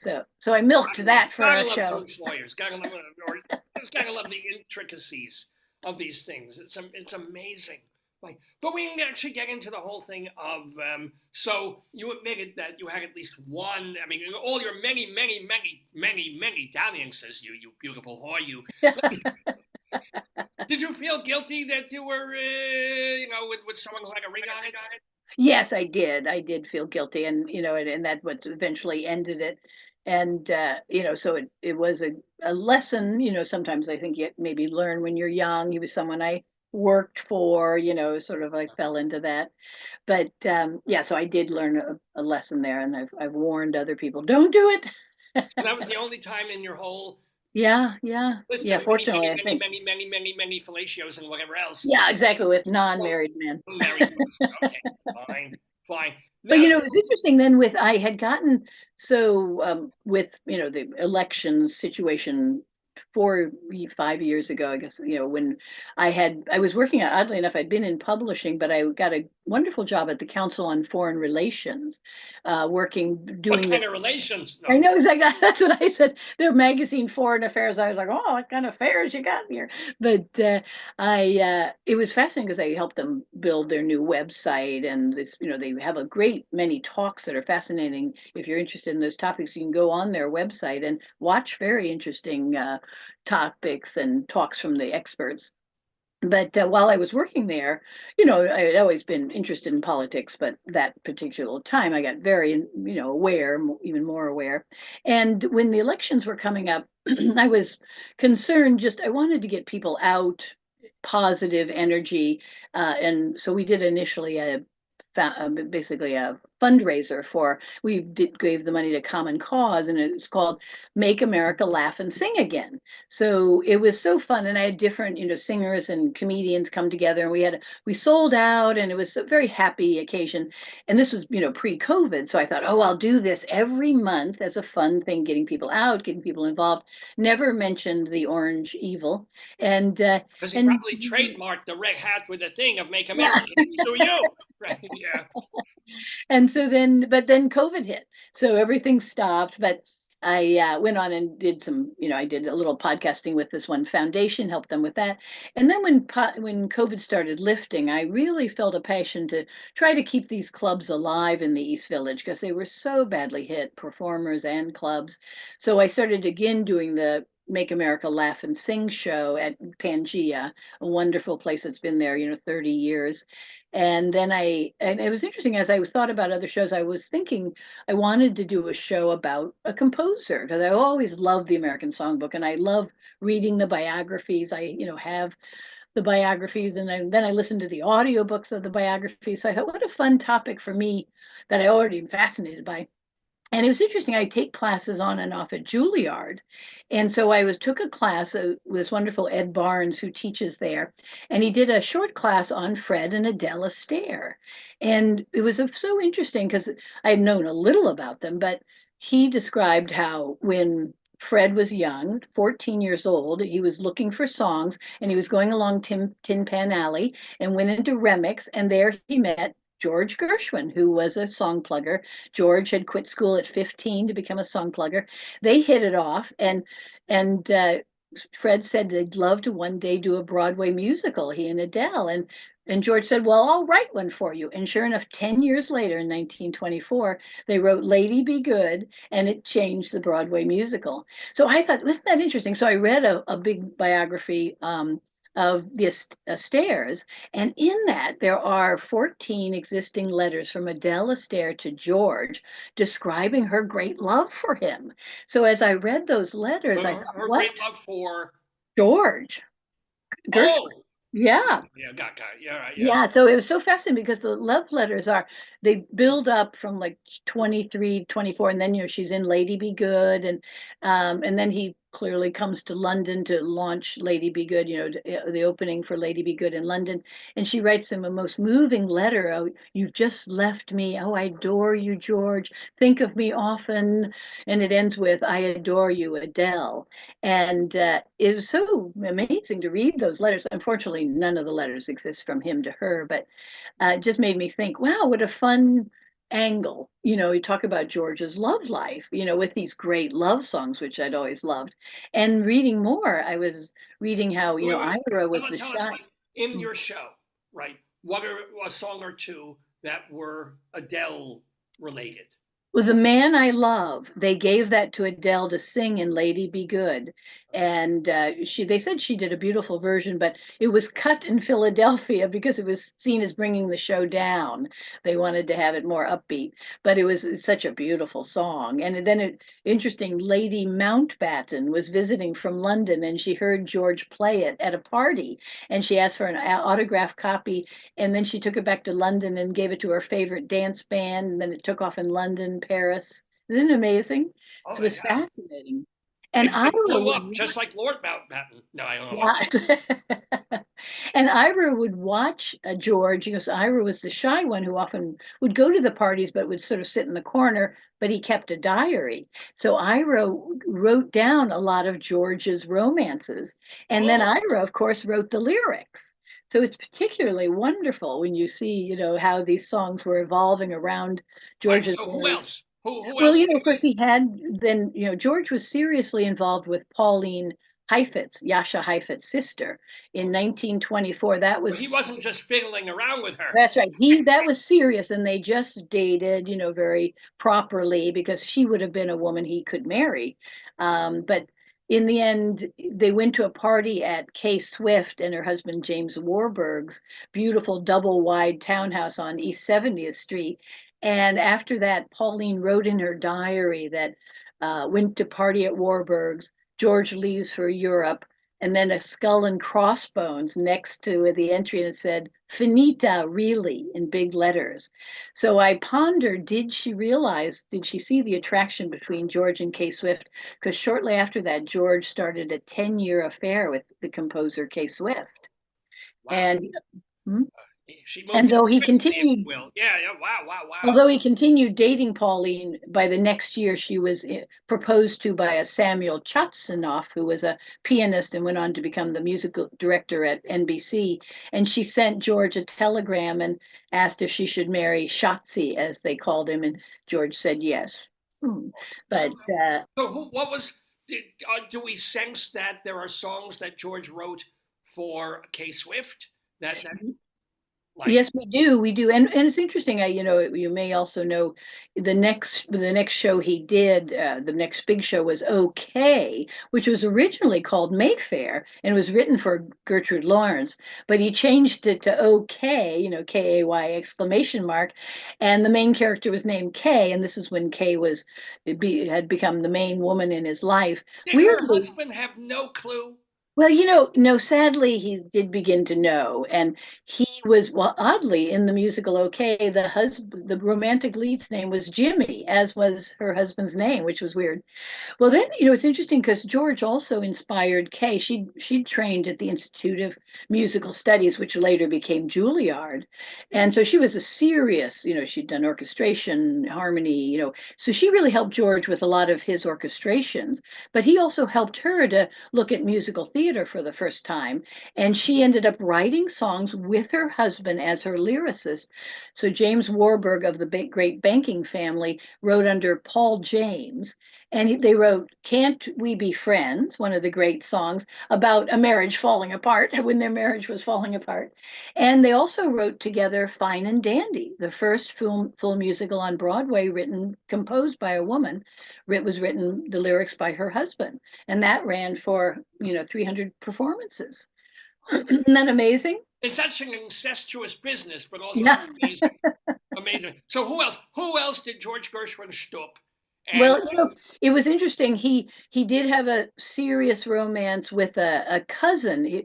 So I milked that for Gotta a love show. Jewish lawyers. Gotta love, or just gotta love the intricacies of these things. It's amazing. Like, but we can actually get into the whole thing of. So you admitted that you had at least one. I mean, all your many dalliances. You beautiful whore. Did you feel guilty that you were, with someone who had a ring on it? Yes, I did. I did feel guilty, and and that what eventually ended it. And so it was a lesson. Sometimes I think you maybe learn when you're young. He was someone I worked for. Sort of I fell into that. But yeah, so I did learn a lesson there, and I've warned other people, don't do it. So that was the only time in your whole Yeah, yeah, list yeah. of Fortunately, I think. many fellatios and whatever else. Yeah, exactly. With Well, non-married men. married ones. Okay, fine, fine. But Now, it was interesting then with I had gotten so with the election situation 4 5 years ago, I guess, when I was working at, oddly enough, I'd been in publishing, but I got a wonderful job at the Council on Foreign Relations, working what doing the kind of relations? I No. know exactly. That's what I said. Their magazine, Foreign Affairs. I was like, oh, what kind of affairs you got here? But it was fascinating because I helped them build their new website, and this, they have a great many talks that are fascinating. If you're interested in those topics, you can go on their website and watch very interesting topics and talks from the experts. But while I was working there, I had always been interested in politics, but that particular time I got very, aware, even more aware. And when the elections were coming up, I was concerned, I wanted to get people out, positive energy. And so we did initially basically a fundraiser gave the money to Common Cause, and it was called Make America Laugh and Sing Again. So it was so fun, and I had different singers and comedians come together, and we sold out, and it was a very happy occasion. And this was pre-COVID, so I thought, oh, I'll do this every month as a fun thing, getting people out, getting people involved. Never mentioned the orange evil, and Because he and probably trademarked the red hat with the thing of "Make yeah. America Sue You." Right? Yeah. And so then COVID hit. So everything stopped. But I went on and did I did a little podcasting with this one foundation, helped them with that. And then when COVID started lifting, I really felt a passion to try to keep these clubs alive in the East Village because they were so badly hit, performers and clubs. So I started again doing the Make America Laugh and Sing show at Pangea, a wonderful place that's been there, 30 years. And it was interesting as I thought about other shows, I was thinking I wanted to do a show about a composer because I always loved the American Songbook and I love reading the biographies. Have the biographies, and then I listened to the audiobooks of the biographies. So I thought, what a fun topic for me that I already am fascinated by. And it was interesting. I take classes on and off at Juilliard. And so I took a class with this wonderful Ed Barnes who teaches there. And he did a short class on Fred and Adele Astaire. And it was so interesting because I had known a little about them, but he described how when Fred was young, 14 years old, he was looking for songs and he was going along Tin Pan Alley and went into Remix. And there he met George Gershwin, who was a song plugger. George had quit school at 15 to become a song plugger. They hit it off, and Fred said they'd love to one day do a Broadway musical, he and Adele. And George said, "Well, I'll write one for you." And sure enough, 10 years later, in 1924, they wrote Lady Be Good, and it changed the Broadway musical. So I thought, wasn't that interesting? So I read a big biography of the Astaire's, and in that there are 14 existing letters from Adele Astaire to George describing her great love for him. So as I read those letters, I thought, Her what? great love for. George Gershwin. Oh, Yeah. yeah, got it. Yeah, right, yeah. Yeah, so it was so fascinating because the love letters they build up from like 23, 24, and then she's in Lady Be Good, and then he clearly comes to London to launch Lady Be Good, the opening for Lady Be Good in London, and she writes him a most moving letter. "Oh, you've just left me. Oh, I adore you, George. Think of me often." And it ends with, "I adore you, Adele." And it was so amazing to read those letters. Unfortunately, none of the letters exist from him to her, but it just made me think, wow, what a fun angle. You talk about George's love life, with these great love songs, which I'd always loved. And reading more, I was reading how, Wait. Ira was the Tell us, shy. like, in your show, right? What are a song or two that were Adele related? Well, The Man I Love, they gave that to Adele to sing in Lady Be Good. And they said she did a beautiful version, but it was cut in Philadelphia because it was seen as bringing the show down. They wanted to have it more upbeat, but it was such a beautiful song. And then interesting, Lady Mountbatten was visiting from London and she heard George play it at a party and she asked for an autograph copy, and then she took it back to London and gave it to her favorite dance band. And then it took off in London, Paris. Isn't it amazing? Oh So it my was God! fascinating. And It Ira blew would up just like Lord Mountbatten. No, I don't know about. yeah. And Ira would watch George. Ira was the shy one who often would go to the parties, but would sort of sit in the corner, but he kept a diary. So Ira wrote down a lot of George's romances. And then Oh, Ira, of course, wrote the lyrics. So it's particularly wonderful when you see, how these songs were evolving around right. George's So who marriage. else? Who Well, else? of course, he had then, George was seriously involved with Pauline Heifetz, Yasha Heifetz's sister, in 1924. So he wasn't just fiddling around with her. That's right. That was serious, and they just dated, very properly because she would have been a woman he could marry. But in the end, they went to a party at Kay Swift and her husband James Warburg's beautiful double wide townhouse on East 70th Street. And after that, Pauline wrote in her diary that went to party at Warburg's. George leaves for Europe, and then a skull and crossbones next to the entry, and it said "Finita," really, in big letters. So I pondered, did she see the attraction between George and Kay Swift? Because shortly after that, George started a 10-year affair with the composer Kay Swift. Wow. And hmm, She moved and in though he swiftly, if you continued will. Yeah, yeah. Wow, wow, wow. Although he continued dating Pauline, by the next year she was proposed to by a Samuel Chatsanoff, who was a pianist and went on to become the musical director at NBC. And she sent George a telegram and asked if she should marry Schatzi, as they called him, and George said yes. Hmm. But So what was? Do we sense that there are songs that George wrote for K Swift that like? Yes, we do. We do. And it's interesting. You may also know the next show he did, the next big show was OK, which was originally called Mayfair and was written for Gertrude Lawrence, but he changed it to OK, Kay exclamation mark, and the main character was named Kay, and this is when Kay had become the main woman in his life. Did her Weirdly, husband have no clue? Well, no, sadly, he did begin to know. And he was, well, oddly, in the musical Okay, the romantic lead's name was Jimmy, as was her husband's name, which was weird. Well, then, it's interesting because George also inspired Kay. She trained at the Institute of Musical Studies, which later became Juilliard. And so she was a serious, she'd done orchestration, harmony, so she really helped George with a lot of his orchestrations. But he also helped her to look at musical theater for the first time. And she ended up writing songs with her husband as her lyricist. So James Warburg of the great banking family wrote under Paul James, and they wrote "Can't We Be Friends," one of the great songs about a marriage falling apart when their marriage was falling apart. And they also wrote together "Fine and Dandy," the first full musical on Broadway written, composed by a woman. It was written, the lyrics by her husband, and that ran for 300 performances. Isn't that amazing? It's such an incestuous business, but also Yeah. amazing. Amazing. So who else? Who else did George Gershwin stop? And Well, it was interesting. He did have a serious romance with a cousin.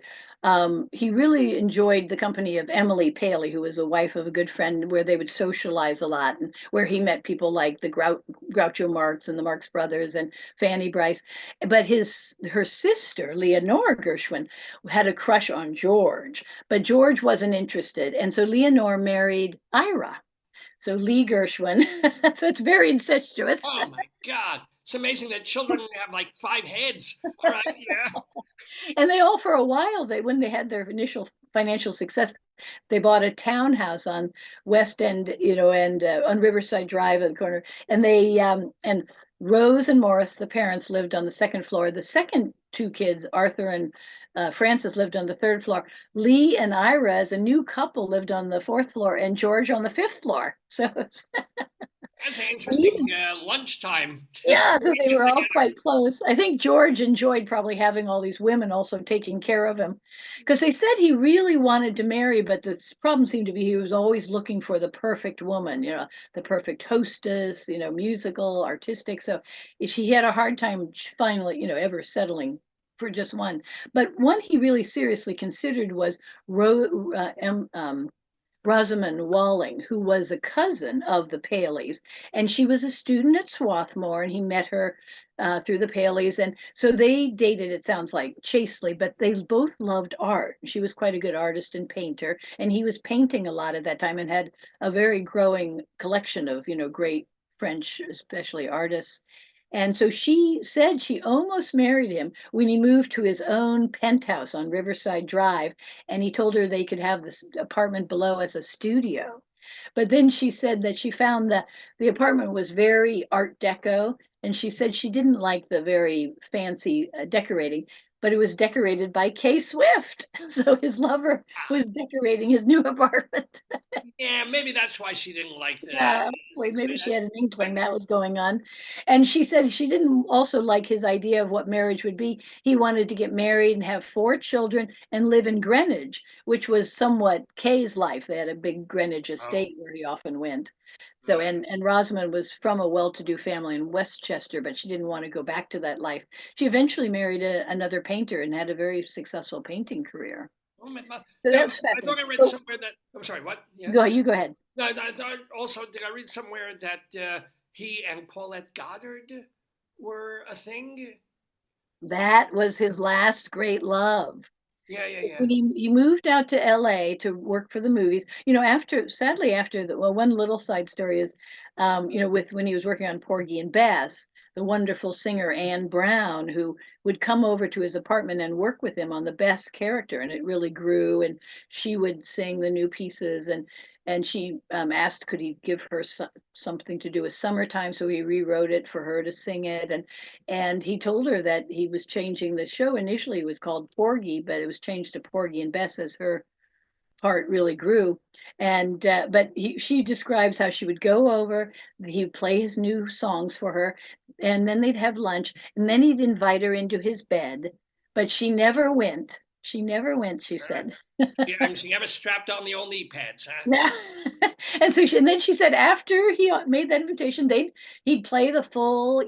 He really enjoyed the company of Emily Paley, who was a wife of a good friend, where they would socialize a lot, and where he met people like the Groucho Marx and the Marx Brothers and Fanny Brice. But her sister, Leonore Gershwin, had a crush on George, but George wasn't interested, and so Leonore married Ira. So Lee Gershwin. So it's very incestuous. oh my God, it's amazing that children have like five heads. All right, yeah. And they all, for a while, when they had their initial financial success, they bought a townhouse on West End, and on Riverside Drive at the corner. And and Rose and Morris, the parents, lived on the second floor. The second two kids, Arthur and Francis, lived on the third floor. Lee and Ira, as a new couple, lived on the fourth floor, and George on the fifth floor. So That's an interesting lunchtime. Just yeah, so they eating were all together. quite close. I think George enjoyed probably having all these women also taking care of him, because they said he really wanted to marry, but the problem seemed to be he was always looking for the perfect woman, the perfect hostess, musical, artistic. So he had a hard time finally, ever settling for just one. But one he really seriously considered was Rosamond Walling, who was a cousin of the Paleys, and she was a student at Swarthmore, and he met her through the Paleys, and so they dated. It sounds like chastely, but they both loved art. She was quite a good artist and painter, and he was painting a lot at that time and had a very growing collection of great French, especially artists. And so she said she almost married him when he moved to his own penthouse on Riverside Drive, and he told her they could have this apartment below as a studio. But then she said that she found that the apartment was very Art Deco, and she said she didn't like the very fancy decorating, but it was decorated by Kay Swift. So his lover was decorating his new apartment. Yeah, maybe that's why she didn't like the. Yeah, wait, maybe she had an inkling that was going on. And she said she didn't also like his idea of what marriage would be. He wanted to get married and have four children and live in Greenwich, which was somewhat Kay's life. They had a big Greenwich Oh, estate where he often went. So, right. and Rosamond was from a well-to-do family in Westchester, but she didn't want to go back to that life. She eventually married another painter and had a very successful painting career. Oh, So now, that was I thought fascinating. I read So somewhere that. I'm sorry. What? Yeah. you go ahead. No, I thought also. Did I read somewhere that he and Paulette Goddard were a thing? That was his last great love. Yeah, yeah, yeah. When he moved out to LA to work for the movies, sadly after the, well, one little side story is, with when he was working on Porgy and Bess, the wonderful singer Anne Brown, who would come over to his apartment and work with him on the Bess character, and it really grew, and she would sing the new pieces, and she asked could he give her something to do with summertime, so he rewrote it for her to sing it, and he told her that he was changing the show. Initially, it was called Porgy, but it was changed to Porgy and Bess as her part really grew. And but she describes how she would go over, he'd play his new songs for her, and then they'd have lunch, and then he'd invite her into his bed, but she never went. She never went, she Uh, said. and she never strapped on the old knee pads, huh? Yeah. And then she said after he made that invitation, he'd play the full,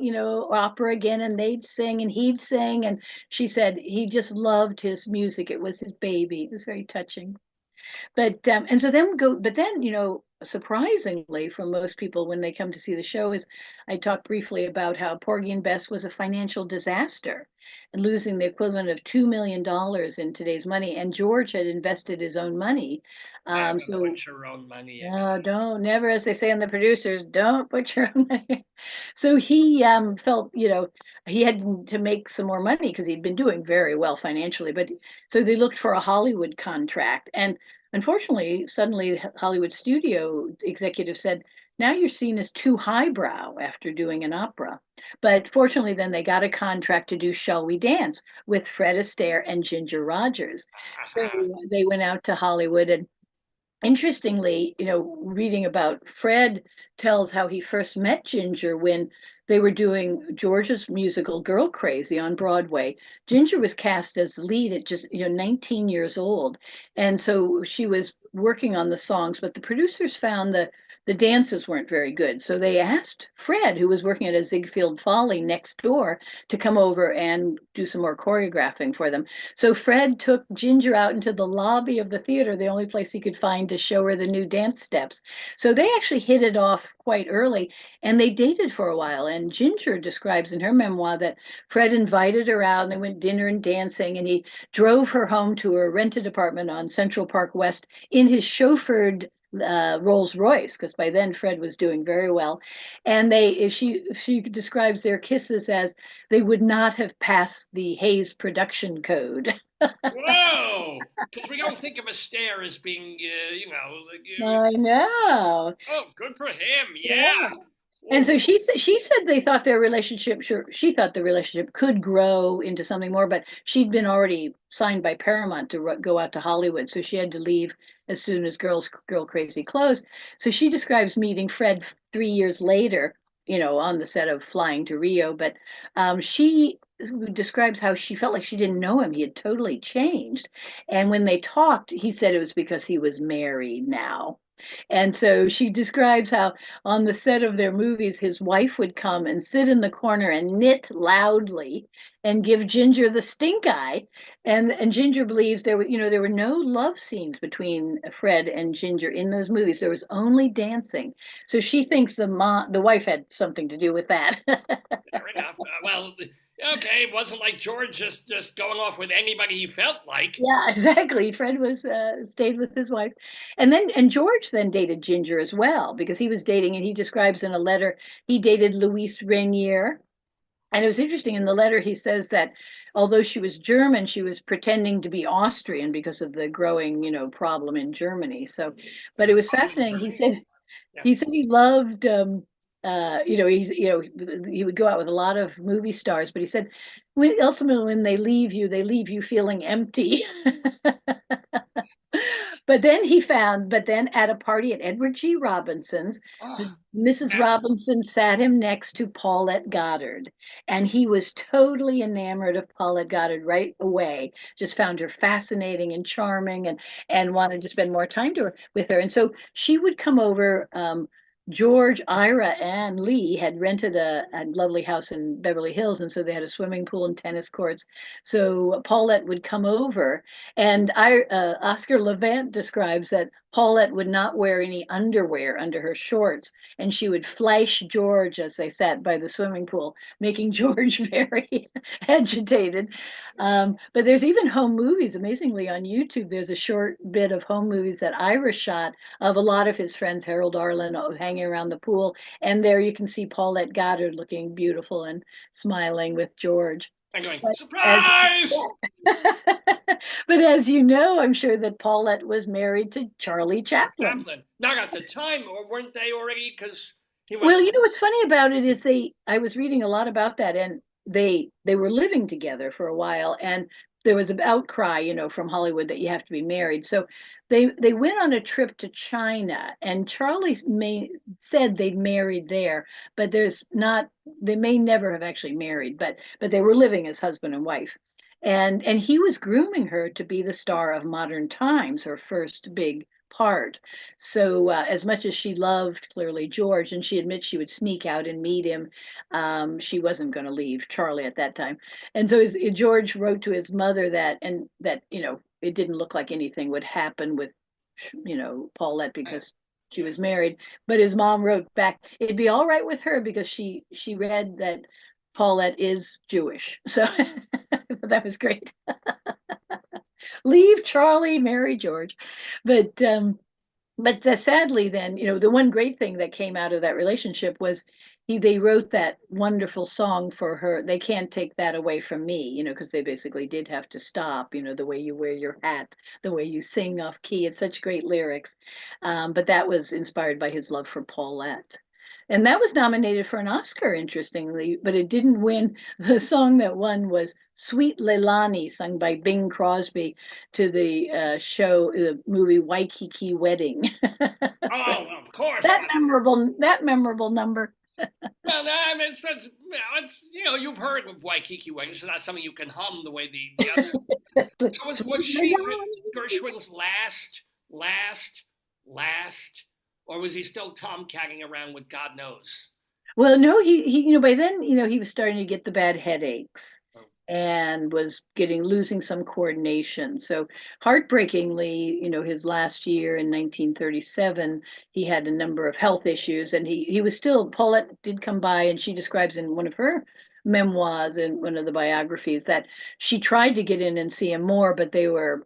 opera again, and they'd sing and he'd sing. And she said he just loved his music. It was his baby. It was very touching. But then, surprisingly from most people when they come to see the show is I talked briefly about how Porgy and Bess was a financial disaster and losing the equivalent of $2 million in today's money. And George had invested his own money. Never So put your own money in no, it. don't never, as they say in the producers, don't put your own money. So he felt, he had to make some more money because he'd been doing very well financially. But so they looked for a Hollywood contract. And unfortunately, suddenly the Hollywood studio executive said, now you're seen as too highbrow after doing an opera. But fortunately, then they got a contract to do Shall We Dance with Fred Astaire and Ginger Rogers. So Aha. they went out to Hollywood and interestingly, reading about Fred tells how he first met Ginger when they were doing George's musical Girl Crazy on Broadway. Ginger was cast as the lead at just, 19 years old. And so she was working on the songs, but the producers found the dances weren't very good. So they asked Fred, who was working at a Ziegfeld Folly next door, to come over and do some more choreographing for them. So Fred took Ginger out into the lobby of the theater, the only place he could find to show her the new dance steps. So they actually hit it off quite early and they dated for a while. And Ginger describes in her memoir that Fred invited her out and they went dinner and dancing and he drove her home to her rented apartment on Central Park West in his chauffeured Rolls Royce, because by then Fred was doing very well, and she describes their kisses as they would not have passed the Hayes production code. Whoa! Because we don't think of a stare as being, like, I know. oh, good for him. Yeah. Yeah. And Whoa. so she said they thought their relationship, sure, she thought the relationship could grow into something more, but she'd been already signed by Paramount to go out to Hollywood, so she had to leave as soon as Girl Crazy closed. So she describes meeting Fred 3 years later, on the set of Flying to Rio, but she describes how she felt like she didn't know him. He had totally changed. And when they talked, he said it was because he was married now. And so she describes how on the set of their movies, his wife would come and sit in the corner and knit loudly and give Ginger the stink eye. And Ginger believes there were no love scenes between Fred and Ginger in those movies. There was only dancing. So she thinks the wife had something to do with that. Fair enough. Well, okay, it wasn't like George just going off with anybody he felt like. Yeah, exactly. Fred was stayed with his wife, and George then dated Ginger as well because he was dating, and he describes in a letter he dated Louise Rainier. And it was interesting in the letter he says that although she was German, she was pretending to be Austrian because of the growing, problem in Germany. So, but There's it a was problem in fascinating. He Germany. said Yeah. he said he loved he would go out with a lot of movie stars, but he said ultimately when they leave you feeling empty. But then at a party at Edward G. Robinson's, Oh, Mrs. now, Robinson sat him next to Paulette Goddard, and he was totally enamored of Paulette Goddard right away. Just found her fascinating and charming, and wanted to spend more time with her. And so she would come over. George, Ira, and Lee had rented a lovely house in Beverly Hills, and so they had a swimming pool and tennis courts. So Paulette would come over, and Oscar Levant describes that Paulette would not wear any underwear under her shorts, and she would flash George as they sat by the swimming pool, making George very agitated. But there's even home movies, amazingly, on YouTube. There's a short bit of home movies that Ira shot of a lot of his friends, Harold Arlen, hanging around the pool. And there you can see Paulette Goddard looking beautiful and smiling with George. I'm going, But as surprise! but as you know, I'm sure that Paulette was married to Charlie Chaplin. Chaplin. Not at the time, or weren't they already? Because he was. Well, what's funny about it is I was reading a lot about that, and they were living together for a while, and there was an outcry, from Hollywood that you have to be married. So they went on a trip to China, and said they'd married there, but there's not they may never have actually married, but they were living as husband and wife. and he was grooming her to be the star of Modern Times, her first big part. So as much as she loved clearly George, and she admits she would sneak out and meet him, she wasn't going to leave Charlie at that time. And so George wrote to his mother that, and that, it didn't look like anything would happen with, Paulette, Right. because she Yeah. was married. But his mom wrote back, it'd be all right with her because she read that Paulette is Jewish. So that was great. Leave Charlie, marry George. But sadly, then, the one great thing that came out of that relationship was they wrote that wonderful song for her. They can't take that away from me, because they basically did have to stop, the way you wear your hat, the way you sing off key. It's such great lyrics. But that was inspired by his love for Paulette. And that was nominated for an Oscar, interestingly, but it didn't win. The song that won was Sweet Leilani, sung by Bing Crosby, to the the movie Waikiki Wedding. So Oh, of course. that memorable number. Well, no, I mean, you've heard of Waikiki Way. This is not something you can hum the way the other. So was Sweet she Leilani. Gershwin's last, last, or was he still tomcatting around with God knows? Well, no, he, by then, he was starting to get the bad headaches Oh, and was losing some coordination. So heartbreakingly, his last year in 1937, he had a number of health issues, and he was still. Paulette did come by, and she describes in one of her memoirs, in one of the biographies, that she tried to get in and see him more, but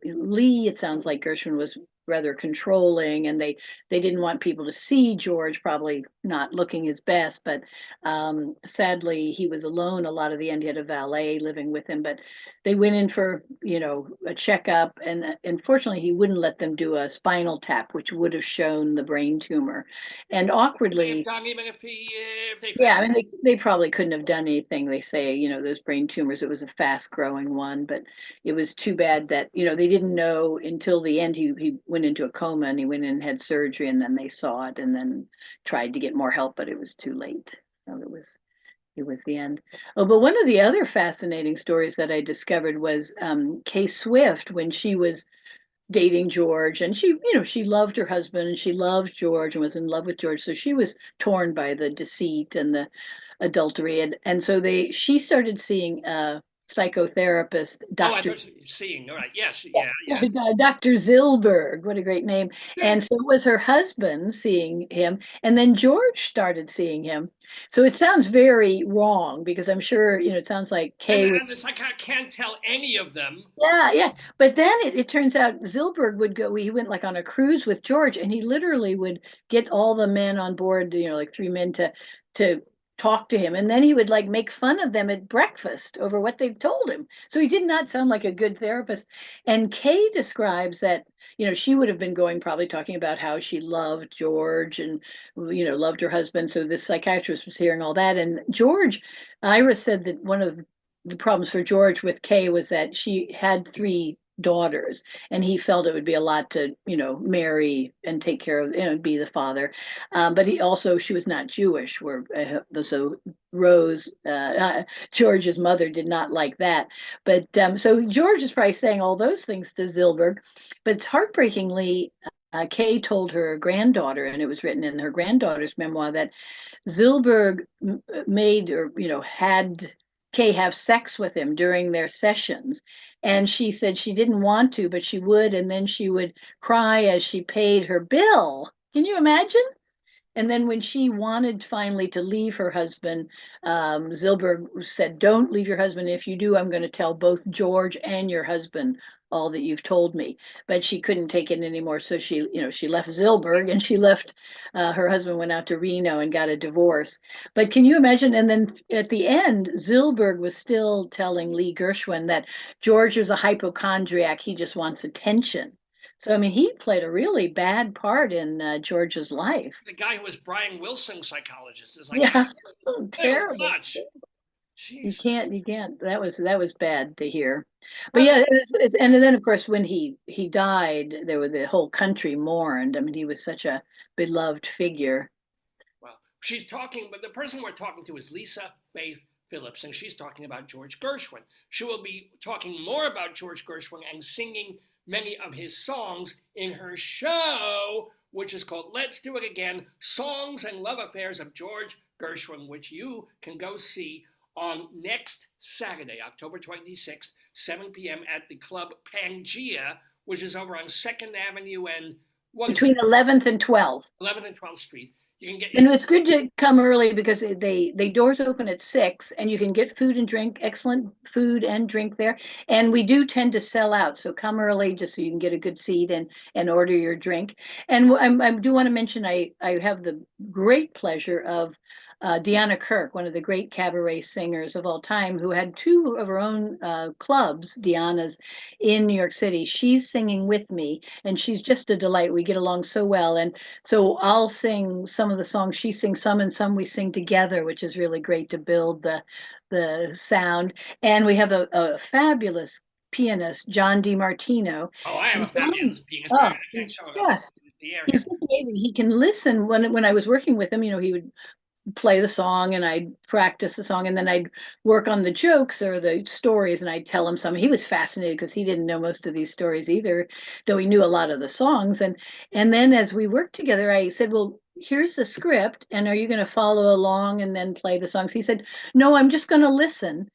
Lee, it sounds like Gershwin was rather controlling, and they didn't want people to see George probably not looking his best. But sadly, he was alone a lot of the end. He had a valet living with him, but they went in for a checkup, and unfortunately, he wouldn't let them do a spinal tap, which would have shown the brain tumor. And could they have awkwardly, done even if they yeah, I found? mean, they probably couldn't have done anything. They say, those brain tumors, it was a fast growing one, but it was too bad that, they didn't know until the end. He went into a coma, and he went in and had surgery, and then they saw it and then tried to get more help, but it was too late. So it was the end. Oh, but one of the other fascinating stories that I discovered was Kay Swift, when she was dating George, and she loved her husband, and she loved George and was in love with George. So she was torn by the deceit and the adultery, and so she started seeing a psychotherapist, Oh, I Dr. thought you were seeing. All right. Yes. Yeah, Yeah. yeah, Yeah. Dr. Zilberg, what a great name. Yeah. And so it was her husband seeing him, and then George started seeing him. So it sounds very wrong, because I'm sure, it sounds like Kay was. And it's like I can't tell any of them. Yeah, yeah. But then it turns out Zilberg would go, he went like on a cruise with George, and he literally would get all the men on board, like three men, to talk to him. And then he would like make fun of them at breakfast over what they told him. So he did not sound like a good therapist. And Kay describes that, she would have been going, probably talking about how she loved George and, loved her husband. So this psychiatrist was hearing all that. And Ira said that one of the problems for George with Kay was that she had three daughters, and he felt it would be a lot to, marry and take care of, be the father. But she was not Jewish, so Rose, George's mother, did not like that. But so George is probably saying all those things to Zilberg, but it's heartbreakingly, Kay told her granddaughter, and it was written in her granddaughter's memoir, that Zilberg made, or had Kay have sex with him during their sessions. And she said she didn't want to, but she would, and then she would cry as she paid her bill. Can you imagine? And then when she wanted finally to leave her husband, Zilberg said, "Don't leave your husband. If you do, I'm going to tell both George and your husband all that you've told me." But she couldn't take it anymore, so she left Zilberg, and she left. Her husband went out to Reno and got a divorce. But can you imagine? And then at the end, Zilberg was still telling Lee Gershwin that George is a hypochondriac. He just wants attention. So, I mean, he played a really bad part in George's life. The guy who was Brian Wilson's psychologist is like Yeah, a little terrible. much. You Jesus. can't, you can't. That was bad to hear. But Well, yeah, and then of course when he died, the whole country mourned. I mean, he was such a beloved figure. she's talking, but the person we're talking to is Lisa Faith Phillips, and she's talking about George Gershwin. She will be talking more about George Gershwin and singing many of his songs in her show, which is called Let's Do It Again, Songs and Love Affairs of George Gershwin, which you can go see on next Saturday, October 26th, 7 p.m. at the Club Pangea, which is over on 2nd Avenue and between 11th and 12th. 11th and 12th Street. You can get. And it's good to come early because they doors open at 6, and you can get food and drink, excellent food and drink there. And we do tend to sell out, so come early just so you can get a good seat and order your drink. And I do want to mention I have the great pleasure of Deanna Kirk, one of the great cabaret singers of all time, who had 2 of her own clubs, Deanna's, in New York City. She's singing with me, and she's just a delight. We get along so well. And so I'll sing some of the songs she sings, some and some we sing together, which is really great to build the sound. And we have a fabulous pianist, John DiMartino. Oh, I have a fabulous pianist. Oh, I can't he's show it just, the area. he's amazing. He can listen. When I was working with him, he would play the song and I'd practice the song, and then I'd work on the jokes or the stories, and I'd tell him some. He was fascinated because he didn't know most of these stories either, though he knew a lot of the songs. And then as we worked together, I said, well, here's the script, and are you going to follow along and then play the songs? He said, no, I'm just going to listen.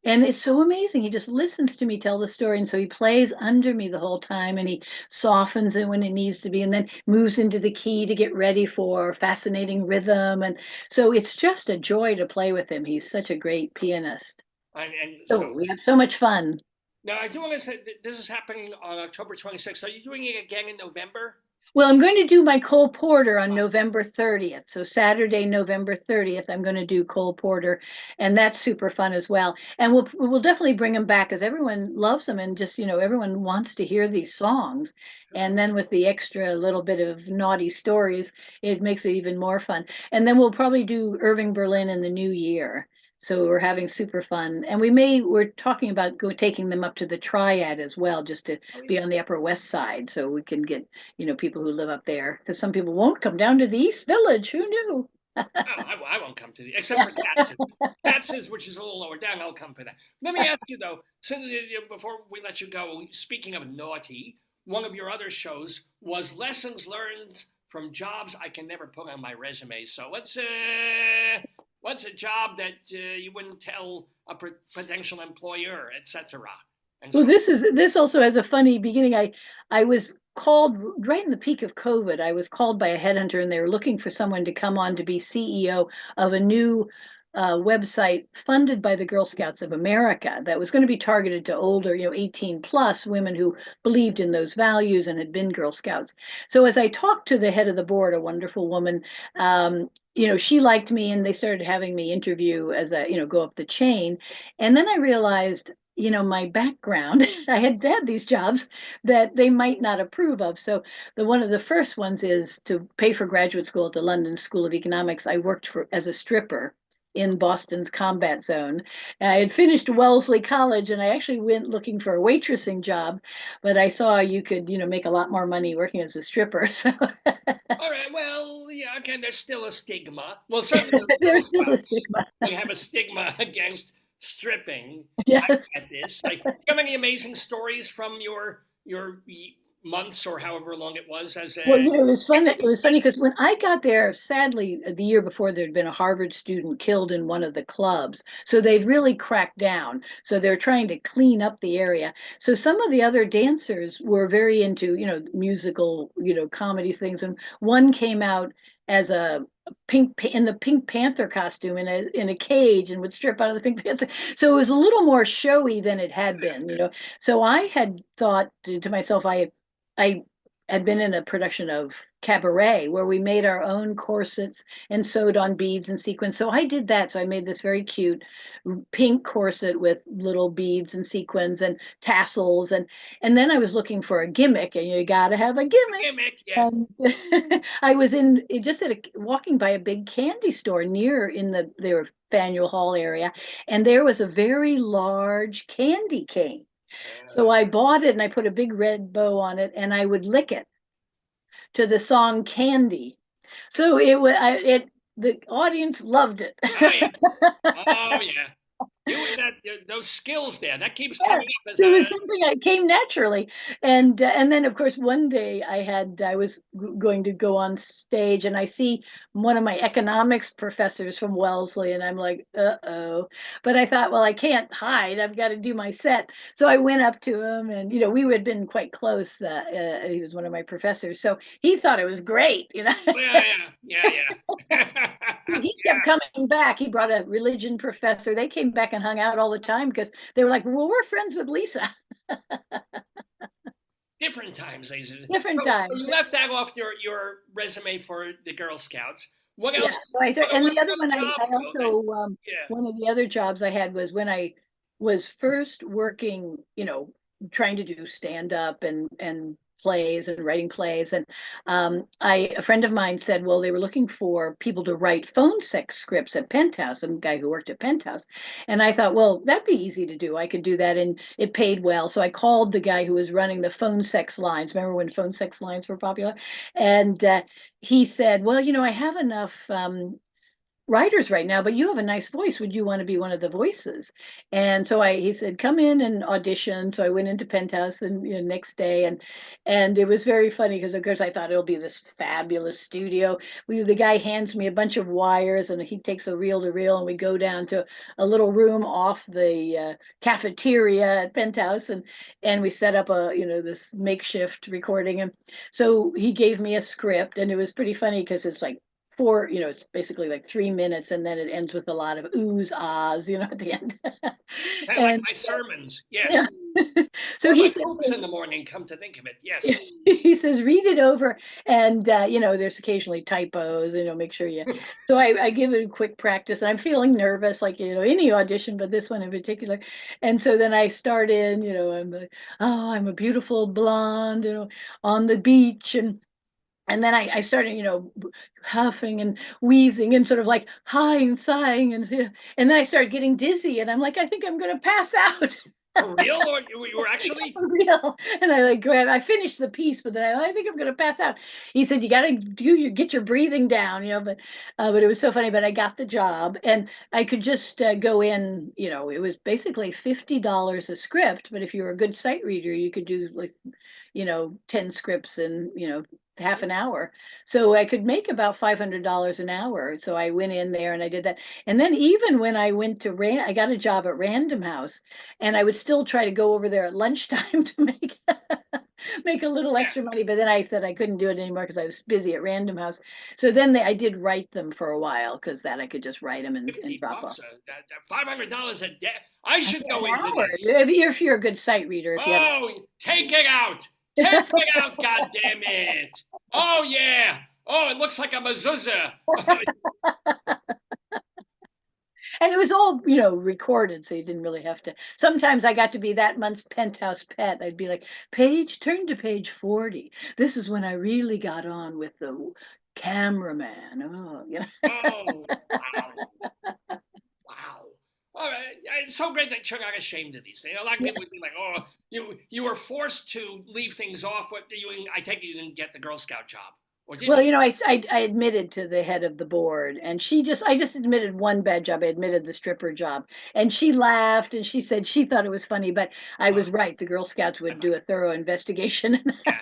And it's so amazing. He just listens to me tell the story. And so he plays under me the whole time, and he softens it when it needs to be, and then moves into the key to get ready for fascinating rhythm. And so it's just a joy to play with him. He's such a great pianist. And So we have so much fun. now I do want to say that this is happening on October 26th. Are you doing it again in November? Well, I'm going to do my Cole Porter on November 30th. So Saturday, November 30th, I'm going to do Cole Porter, and that's super fun as well. And we'll definitely bring them back because everyone loves them, and just, everyone wants to hear these songs. And then with the extra little bit of naughty stories, it makes it even more fun. And then we'll probably do Irving Berlin in the new year. So we're having super fun, and we're talking about taking them up to the Triad as well, just to be on the Upper West Side, so we can get people who live up there, because some people won't come down to the East Village. Who knew? Oh, I won't come to the, except for Katz's, which is a little lower down. I'll come for that. Let me ask you though, so before we let you go, speaking of naughty, one of your other shows was lessons learned from jobs I can never put on my resume. So what's a job that you wouldn't tell a potential employer, etc.? Well, this also has a funny beginning. I was called right in the peak of COVID. I was called by a headhunter, and they were looking for someone to come on to be CEO of a new website funded by the Girl Scouts of America that was going to be targeted to older, 18 plus women who believed in those values and had been Girl Scouts. So as I talked to the head of the board, a wonderful woman, she liked me, and they started having me interview as go up the chain. And then I realized, my background, I had these jobs that they might not approve of. So one of the first ones is to pay for graduate school at the London School of Economics. I worked as a stripper in Boston's combat zone. I had finished Wellesley College, and I actually went looking for a waitressing job, but I saw you could, make a lot more money working as a stripper. So all right, well, yeah, okay, there's still a stigma. Well, certainly there's still a stigma. We have a stigma against stripping. Yes. I get this. Do you have any amazing stories from your months or however long it was as a? Well, it was fun. It was funny because when I got there, sadly, the year before, there'd been a Harvard student killed in one of the clubs. So they'd really cracked down. So they're trying to clean up the area. So some of the other dancers were very into, musical, comedy things. And one came out as a in the Pink Panther costume in a cage, and would strip out of the Pink Panther. So it was a little more showy than it had been, So I had thought to myself, I had been in a production of Cabaret where we made our own corsets and sewed on beads and sequins. So I did that. So I made this very cute pink corset with little beads and sequins and tassels. And then I was looking for a gimmick, and you got to have a gimmick. Yeah. And I was walking by a big candy store in their Faneuil Hall area, and there was a very large candy cane. So I bought it, and I put a big red bow on it, and I would lick it to the song Candy. So the audience loved it. Oh yeah. Oh yeah. You and those skills there, that keeps Yeah, coming up as it a was something I came naturally, and then of course one day I was going to go on stage, and I see one of my economics professors from Wellesley, and I'm like, uh-oh. But I thought, well, I can't hide. I've got to do my set. So I went up to him, and we had been quite close. He was one of my professors, so he thght it was great. yeah. He kept coming back. He brought a religion professor. They came back and hung out all the time because they were like, well, we're friends with Lisa. Different times, ladies. Different So times. you left that off your resume for the Girl Scouts. What Yeah. else? So and What the other sort of one, I job though? That also, yeah. one of the other jobs I had was when I was first working, trying to do stand up and plays and writing plays. And a friend of mine said, well, they were looking for people to write phone sex scripts at Penthouse, some guy who worked at Penthouse. And I thought, well, that'd be easy to do. I could do that. And it paid well. So I called the guy who was running the phone sex lines. Remember when phone sex lines were popular? And he said, well, I have enough writers right now, but you have a nice voice. Would you want to be one of the voices? And so he said, come in and audition. So I went into Penthouse the next day, and it was very funny because of course I thought it'll be this fabulous studio. The guy hands me a bunch of wires, and he takes a reel to reel, and we go down to a little room off the cafeteria at Penthouse, and we set up this makeshift recording. And so he gave me a script, and it was pretty funny because it's like it's basically like 3 minutes, and then it ends with a lot of oohs, ahs, at the end. Kind of like And my sermons. yeah. Yes. So Or he my said, books in the morning, come to think of it. Yes. he says, read it over, and there's occasionally typos, make sure you. So I give it a quick practice, and I'm feeling nervous, like any audition, but this one in particular. And so then I start in, I'm like, oh, I'm a beautiful blonde, on the beach, and then I started, huffing and wheezing and sort of like high and sighing, and then I started getting dizzy, and I'm like, I think I'm going to pass out. For real? Or you were actually? For real. And I finished the piece, but then I think I'm going to pass out. He said, you got to get your breathing down, but it was so funny. But I got the job, and I could just go in, it was basically $50 a script. But if you were a good sight reader, you could do like 10 scripts in, half an hour. So I could make about $500 an hour. So I went in there and I did that. And then even when I went to I got a job at Random House, and I would still try to go over there at lunchtime to make a little Yeah. extra money. But then I said I couldn't do it anymore because I was busy at Random House. So then I did write them for a while, because that I could just write them and 50 drop off. bucks, $500 a day. I should An go into hour. this. If you're a good sight reader, if you have. Oh, take it out. Take it out, God damn it. Oh, yeah. Oh, it looks like a mezuzah. And it was all, recorded, so you didn't really have to. Sometimes I got to be that month's penthouse pet. I'd be like, turn to page 40. This is when I really got on with the cameraman. Oh, Oh, wow. Wow. All right. It's so great that you're not ashamed of these things. A lot of people would be like, "Oh, you were forced to leave things off. What I take it you didn't get the Girl Scout job, or did Well, you?" I admitted to the head of the board, and I just admitted one bad job. I admitted the stripper job, and she laughed, and she said she thought it was funny, but I Uh, was right. The Girl Scouts would do a thorough investigation. yeah.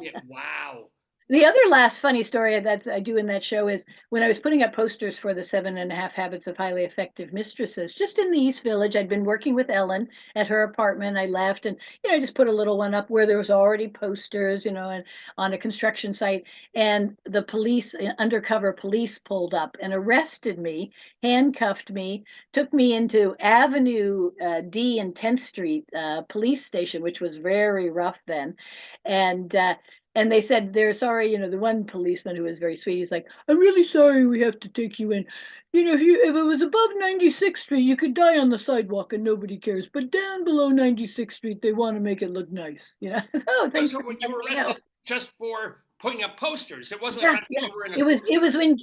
Yeah. Wow. The other last funny story that I do in that show is when I was putting up posters for the 7.5 Habits of Highly Effective Mistresses, just in the East Village. I'd been working with Ellen at her apartment. I left, and, I just put a little one up where there was already posters, and on a construction site. And the police, undercover police, pulled up and arrested me, handcuffed me, took me into Avenue D and 10th Street police station, which was very rough then. And and they said they're sorry. The one policeman who was very sweet, he's like, I'm really sorry we have to take you in. If it was above 96th Street, you could die on the sidewalk and nobody cares. But down below 96th Street, they want to make it look nice. Oh, So, thanks so for when you letting were me know. arrested just for putting up posters, it wasn't Yeah, like yeah. you were in a It was cruiser.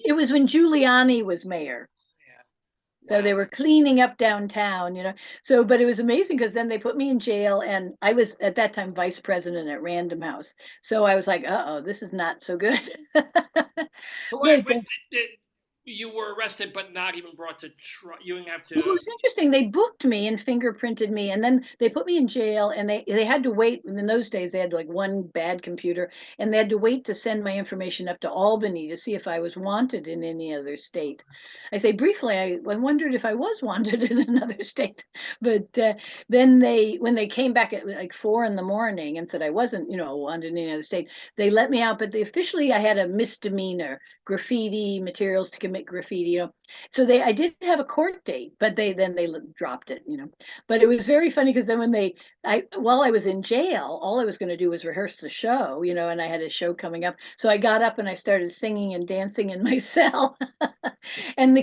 it was when Giuliani was mayor. Yeah. So they Wow. were cleaning up downtown. So, but it was amazing because then they put me in jail, and I was at that time vice president at Random House. So I was like, uh-oh, this is not so good. So But wait, you were arrested, but not even brought to trial. You didn't have Well, it to. was interesting. They booked me and fingerprinted me, and then they put me in jail. And they had to wait. In those days, they had like one bad computer, and they had to wait to send my information up to Albany to see if I was wanted in any other state. I say briefly, I wondered if I was wanted in another state, but then when they came back at like 4 in the morning and said I wasn't, wanted in any other state, they let me out. But officially, I had a misdemeanor, graffiti, materials to commit graffiti. So I did have a court date, but they dropped it. But it was very funny because then while I was in jail, all I was going to do was rehearse the show, and I had a show coming up. So I got up and I started singing and dancing in my cell. And the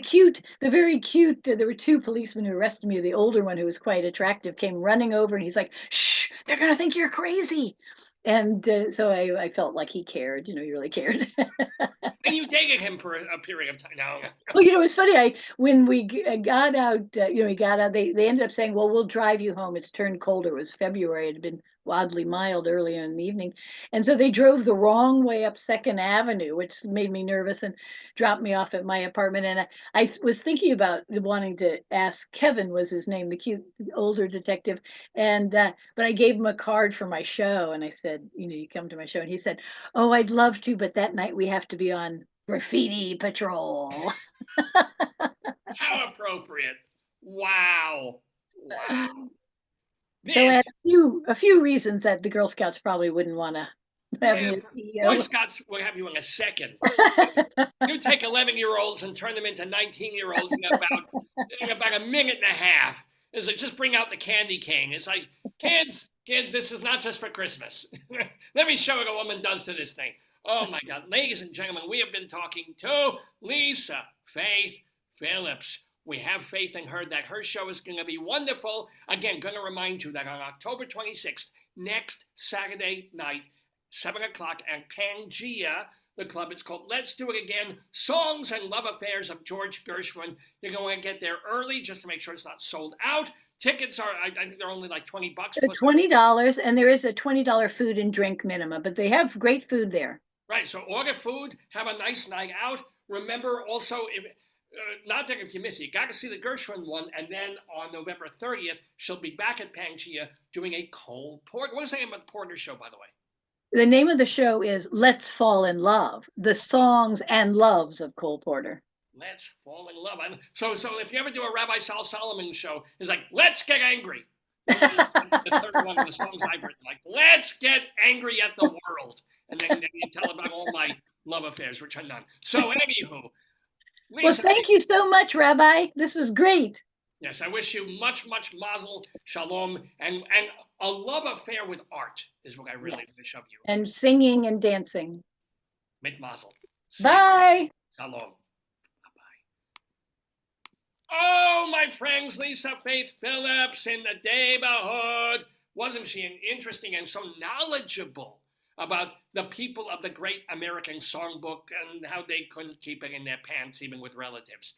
very cute, there were two policemen who arrested me. The older one, who was quite attractive, came running over and he's like, "Shh, they're going to think you're crazy." And so I felt like he cared, he really cared. And you dated him for a period of time. No. Well, it's funny. When we got out, we got out. They ended up saying, "Well, we'll drive you home." It's turned colder. It was February. It had been wildly mild earlier in the evening, and so they drove the wrong way up Second Avenue, which made me nervous, and dropped me off at my apartment. And I was thinking about wanting to ask Kevin, was his name, the cute older detective, and but I gave him a card for my show, and I said, "You come to my show," and he said, "Oh, I'd love to, but that night we have to be on Graffiti Patrol." How appropriate. Wow. Wow. So I This, had a few reasons that the Girl Scouts probably wouldn't want to have yeah, me as Boy CEO. Scouts will have you in a second. You take 11-year-olds and turn them into 19-year-olds in about a minute and a half. It's like, just bring out the candy cane. It's like, kids, this is not just for Christmas. Let me show what a woman does to this thing. Oh my God. Ladies and gentlemen, we have been talking to Lisa Faith Phillips. We have faith in her that her show is going to be wonderful. Again, going to remind you that on October 26th, next Saturday night, 7 o'clock at Pangea, the club, it's called Let's Do It Again, Songs and Love Affairs of George Gershwin. You're going to get there early just to make sure it's not sold out. Tickets are, I think they're only like $20. $20, and there is a $20 food and drink minimum, but they have great food there. Right, so order food, have a nice night out. Remember also, not that if you miss it, you got to see the Gershwin one, and then on November 30th, she'll be back at Pangea doing a Cole Porter. What is the name of the Porter show, by the way? The name of the show is Let's Fall in Love, the songs and loves of Cole Porter. Let's fall in love. So if you ever do a Rabbi Sal Solomon show, it's like, let's get angry. The third one of the songs I've written, like, let's get angry at the world. And then you tell about all my love affairs, which are none. So anywho. Lisa, well, thank you so much, Rabbi. This was great. Yes, I wish you much, much mazel, shalom, and a love affair with art is what I really wish of you. And singing and dancing. Mit mazel. Bye. Shalom. Bye-bye. Oh, my friends, Lisa Faith Phillips in the Daverhood. Wasn't she interesting and so knowledgeable about the people of the great American songbook and how they couldn't keep it in their pants even with relatives.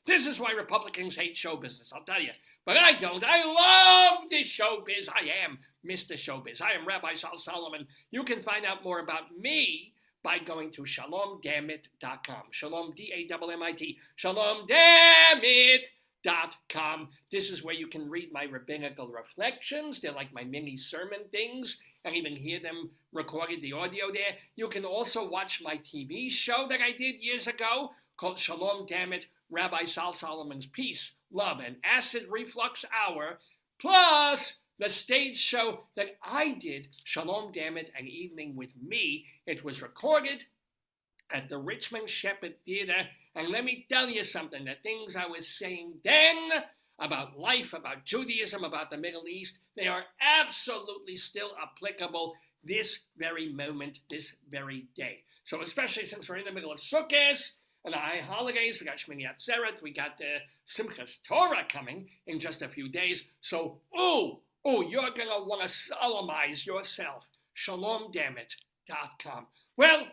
This is why Republicans hate show business, I'll tell you. But I don't. I love this show biz. I am Mr. Showbiz. I am Rabbi Sal Solomon. You can find out more about me by going to shalomdammit.com. Shalom, D-A-M-M-I-T. Shalomdammit.com. This is where you can read my rabbinical reflections. They're like my mini sermon things, and even hear them recorded, the audio there. You can also watch my TV show that I did years ago called Shalom Dammit, Rabbi Sal Solomon's Peace, Love, and Acid Reflux Hour, plus the stage show that I did, Shalom Dammit, An Evening with Me. It was recorded at the Richmond Shepherd Theater, and let me tell you something, the things I was saying then about life, about Judaism, about the Middle East, they are absolutely still applicable this very moment, this very day. So especially since we're in the middle of Sukkot and the high holidays, we got Shmini Atzeret, we got Simchas Torah coming in just a few days. So, you're going to want to solemnize yourself. ShalomDammit.com. Well,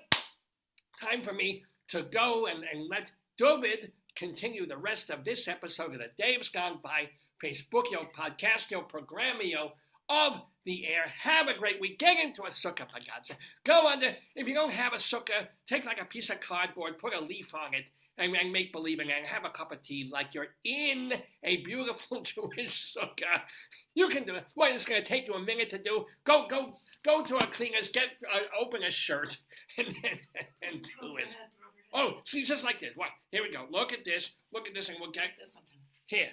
time for me to go and let David continue the rest of this episode of The Dave's Gone By, Facebookio, Podcastio, Programmio of the air. Have a great week. Get into a sukkah, for God's sake. Go under. If you don't have a sukkah, take like a piece of cardboard, put a leaf on it, and make believe and have a cup of tea like you're in a beautiful Jewish sukkah. You can do it. What, it's going to take you a minute to do? Go to a cleaner's, open a shirt, and do it. Oh, see, just like this. What? Here we go. Look at this, and we'll get this sometime. here.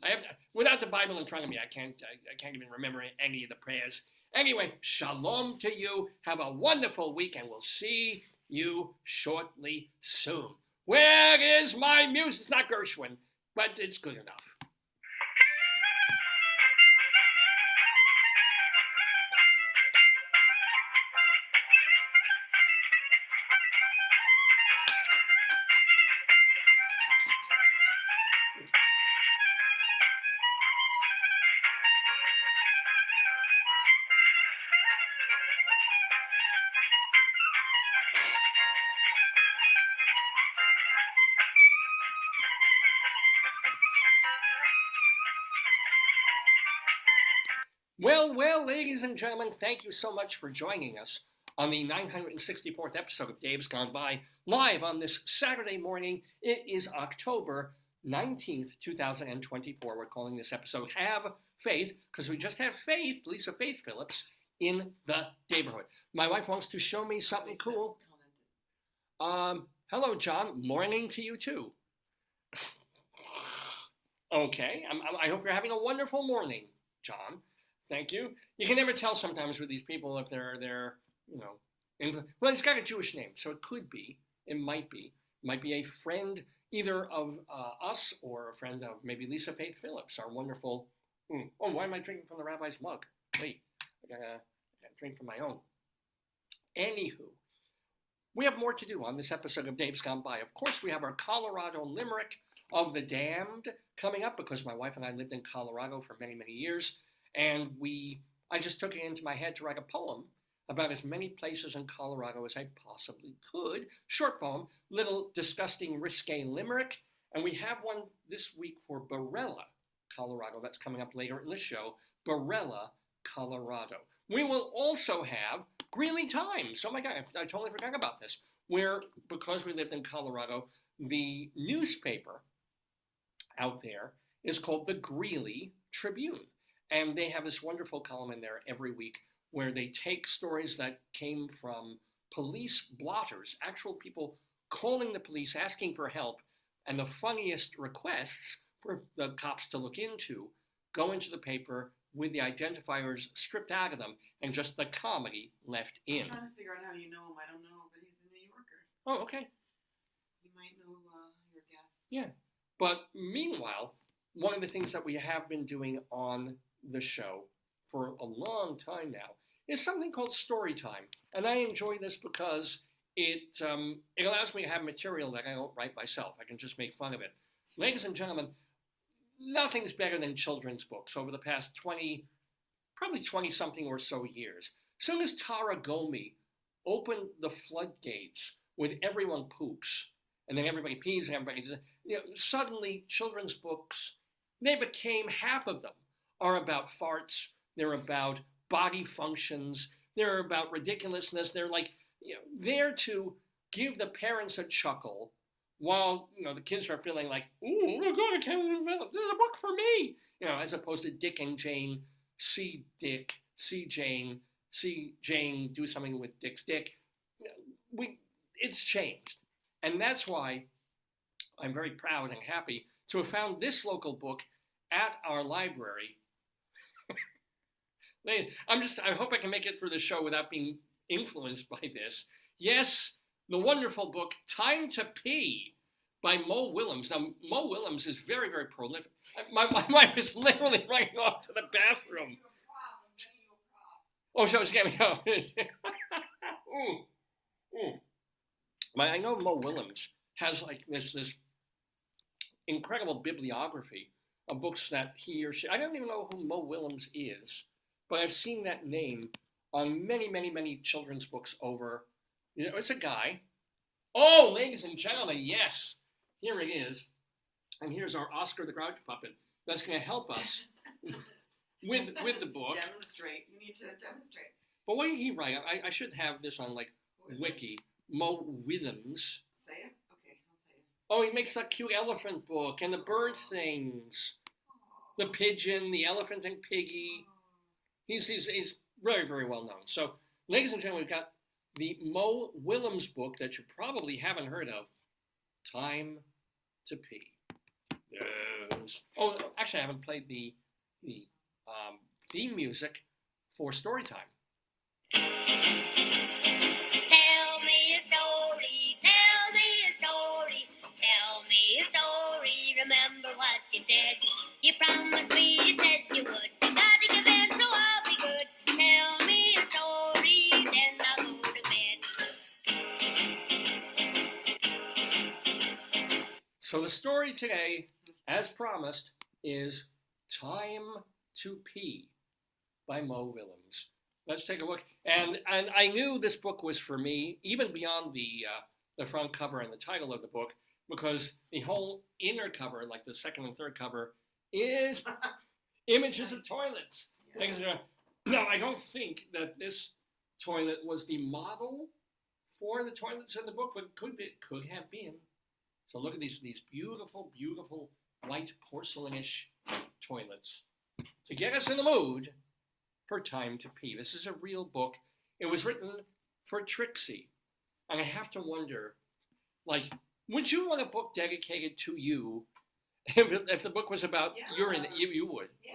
I have without the Bible in front of me, I can't even remember any of the prayers. Anyway, shalom to you. Have a wonderful week, and we'll see you shortly soon. Where is my music? It's not Gershwin, but it's good enough. Well, ladies and gentlemen, thank you so much for joining us on the 964th episode of Dave's Gone By, live on this Saturday morning. It is October 19th, 2024. We're calling this episode Have Faith, because we just have faith, Lisa Faith Phillips, in the Daverhood. My wife wants to show me something cool. Hello, John. Morning to you, too. Okay, I hope you're having a wonderful morning, John. Thank you. You can never tell sometimes with these people if they're well, he's got a Jewish name, so it might be a friend either of us or a friend of maybe Lisa Faith Phillips, our wonderful. Oh, why am I drinking from the rabbi's mug? Wait, I gotta drink from my own. Anywho, we have more to do on this episode of Dave's Gone By. Of course, we have our Colorado Limerick of the Damned coming up because my wife and I lived in Colorado for many, many years. And I just took it into my head to write a poem about as many places in Colorado as I possibly could. Short poem, little disgusting risque limerick. And we have one this week for Barella, Colorado. That's coming up later in the show. Barella, Colorado. We will also have Greeley Times. Oh my God, I totally forgot about this. Where, because we lived in Colorado, the newspaper out there is called the Greeley Tribune. And they have this wonderful column in there every week where they take stories that came from police blotters, actual people calling the police, asking for help, and the funniest requests for the cops to look into go into the paper with the identifiers stripped out of them and just the comedy left in. I'm trying to figure out how you know him. I don't know, but he's a New Yorker. Oh, okay. You might know your guest. Yeah. But meanwhile, one of the things that we have been doing on the show for a long time now is something called StoryTime. And I enjoy this because it allows me to have material that I don't write myself. I can just make fun of it. Ladies and gentlemen, nothing's better than children's books over the past 20-something or so years. As soon as Tara Gomi opened the floodgates with Everyone Poops, and then everybody pees and everybody, suddenly children's books, they became half of them are about farts, they're about body functions, they're about ridiculousness, they're like, there to give the parents a chuckle while, the kids are feeling like, ooh, my God, I can't believe this is a book for me, as opposed to Dick and Jane, see Dick, see Jane do something with Dick's dick. It's changed. And that's why I'm very proud and happy to have found this local book at our library. I hope I can make it through the show without being influenced by this. Yes, the wonderful book, Time to Pee by Mo Willems. Now, Mo Willems is very, very prolific. My wife is literally running off to the bathroom. Oh, so it's getting me. I know Mo Willems has like this incredible bibliography of books that he or she, I don't even know who Mo Willems is, but I've seen that name on many, many, many children's books over, it's a guy. Oh, ladies and gentlemen, yes, here it is. And here's our Oscar the Grouch puppet that's going to help us with the book. Demonstrate. You need to demonstrate. But what did he write? I should have this on like Who is it? Wiki. Mo Willems. Say it? Okay, I'll tell you. Oh, he makes that cute elephant book and the bird things. The pigeon, the elephant and piggy. He's very, very well known. So, ladies and gentlemen, we've got the Mo Willems book that you probably haven't heard of. Time to Pee. Yes. Oh, actually, I haven't played the theme music for StoryTime. Tell me a story, tell me a story, tell me a story. Remember what you said. You promised me, you said you would. You gotta give in, so I'll be good. Tell me a story, then I'll go to bed. So the story today, as promised, is Time to Pee by Mo Willems. Let's take a look. And I knew this book was for me, even beyond the front cover and the title of the book, because the whole inner cover, like the second and third cover, is images of toilets. Yeah. Now, I don't think that this toilet was the model for the toilets in the book, but could have been. So look at these beautiful, beautiful white porcelainish toilets to get us in the mood for Time to Pee. This is a real book. It was written for Trixie. And I have to wonder, like, would you want a book dedicated to you if the book was about urine? You would. Yeah,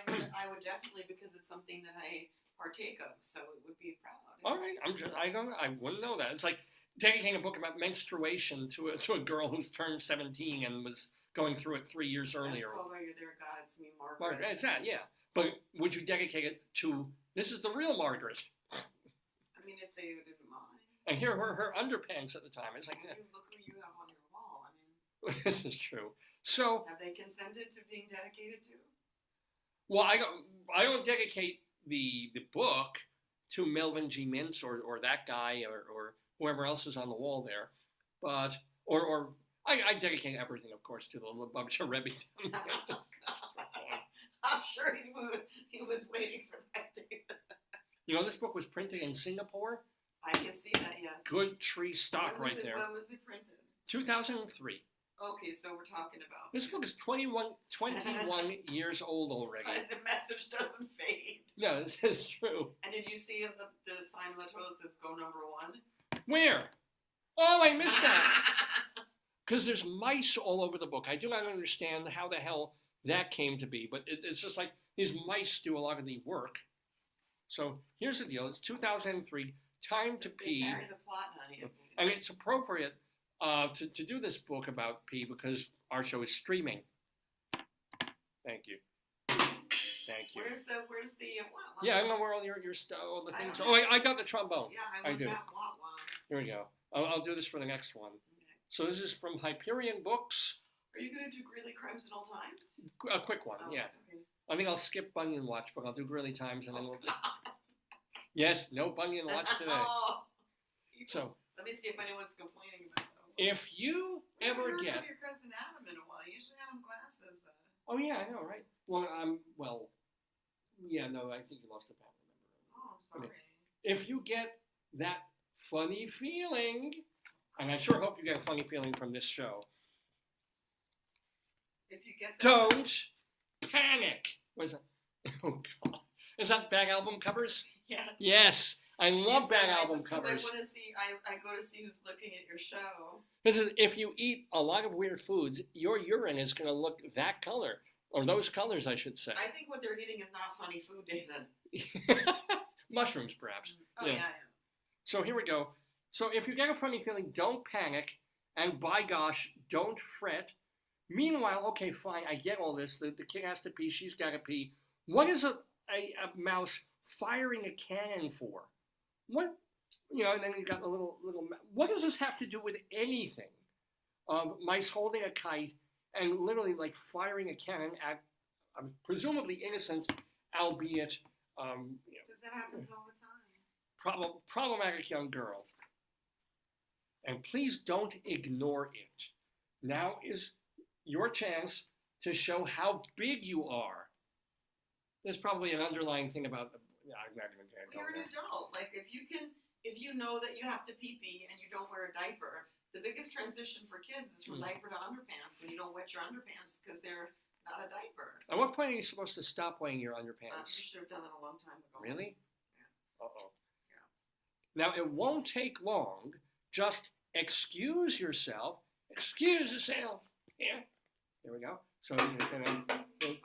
I would definitely, because it's something that I partake of, so it would be proud. All right, I wouldn't know that. It's like dedicating a book about menstruation to a girl who's turned 17 and was going through it 3 years earlier. That's called While You're There, God, It's Me, Margaret. Exactly, yeah. But would you dedicate it to, this is the real Margaret? I mean, if they didn't mind. And here were her underpants at the time. It's like, Look who you have on your wall. I mean, this is true. So, have they consented to being dedicated to? well, I don't dedicate the book to Melvin G. Mintz or that guy or whoever else is on the wall there, but or I dedicate everything, of course, to the Lubavitcher Rebbe. I'm sure he was waiting for that day. You know, this book was printed in Singapore. I can see that, yes. Good tree stock right there. When was it printed? 2003. Okay, so we're talking about. This book is 21 years old already. The message doesn't fade. No, this is true. And did you see the sign on the toilet says "Go number 1"? Where? Oh, I missed that. Because there's mice all over the book. I do not understand how the hell that came to be, but it's just like these mice do a lot of the work. So here's the deal. It's 2003, Time to Pee. They carry the plot, honey. And it's appropriate to do this book about pee because our show is streaming. Thank you. Thank you. Where's the what? Yeah, I don't know where all your all the things. I I got the trombone. Yeah, I do. That wah. Here we go. I'll do this for the next one. Okay. So this is from Hyperion Books. Are you going to do Greeley Crimes at all times? A quick one, yeah. Okay. I think I'll skip Bunyan Watch, but I'll do Greeley Times and then we'll. Yes, no Bunyan Watch today. So let me see if anyone's complaining about that. if you ever get your cousin Adam in a while. You should have him glasses. Oh yeah, I know, right? Well, yeah, no, I think you lost the family member. Oh, sorry. If you get that funny feeling, and I sure hope you get a funny feeling from this show, If you get that, don't panic. What is that? Oh God, is that bag album covers? Yes. Yes, I love bag album just covers. I want to see. I go to see who's looking at your show. This is if you eat a lot of weird foods, your urine is going to look that color, or those colors, I should say. I think what they're eating is not funny food, David. Mushrooms, perhaps. Oh yeah. So here we go. So if you get a funny feeling, don't panic, and by gosh, don't fret. Meanwhile, okay, fine, I get all this. The kid has to pee, she's got to pee. What is a mouse firing a cannon for? What, and then you got the little. What does this have to do with anything? Mice holding a kite and literally like firing a cannon at presumably innocent, albeit Because that happens all the time. problematic young girl. And please don't ignore it. Now is your chance to show how big you are. There's probably an underlying thing about I'm not even going to go Well, you're an there. adult. Like if you know that you have to pee and you don't wear a diaper, the biggest transition for kids is from diaper to underpants when you don't wet your underpants because they're not a diaper. At what point are you supposed to stop wearing your You underpants? should have done that a long time ago. Really? Yeah. Uh-oh. Yeah. Now, it won't take long. Just excuse yourself. Excuse yourself. Here. Here we go. So you're going to... Wait.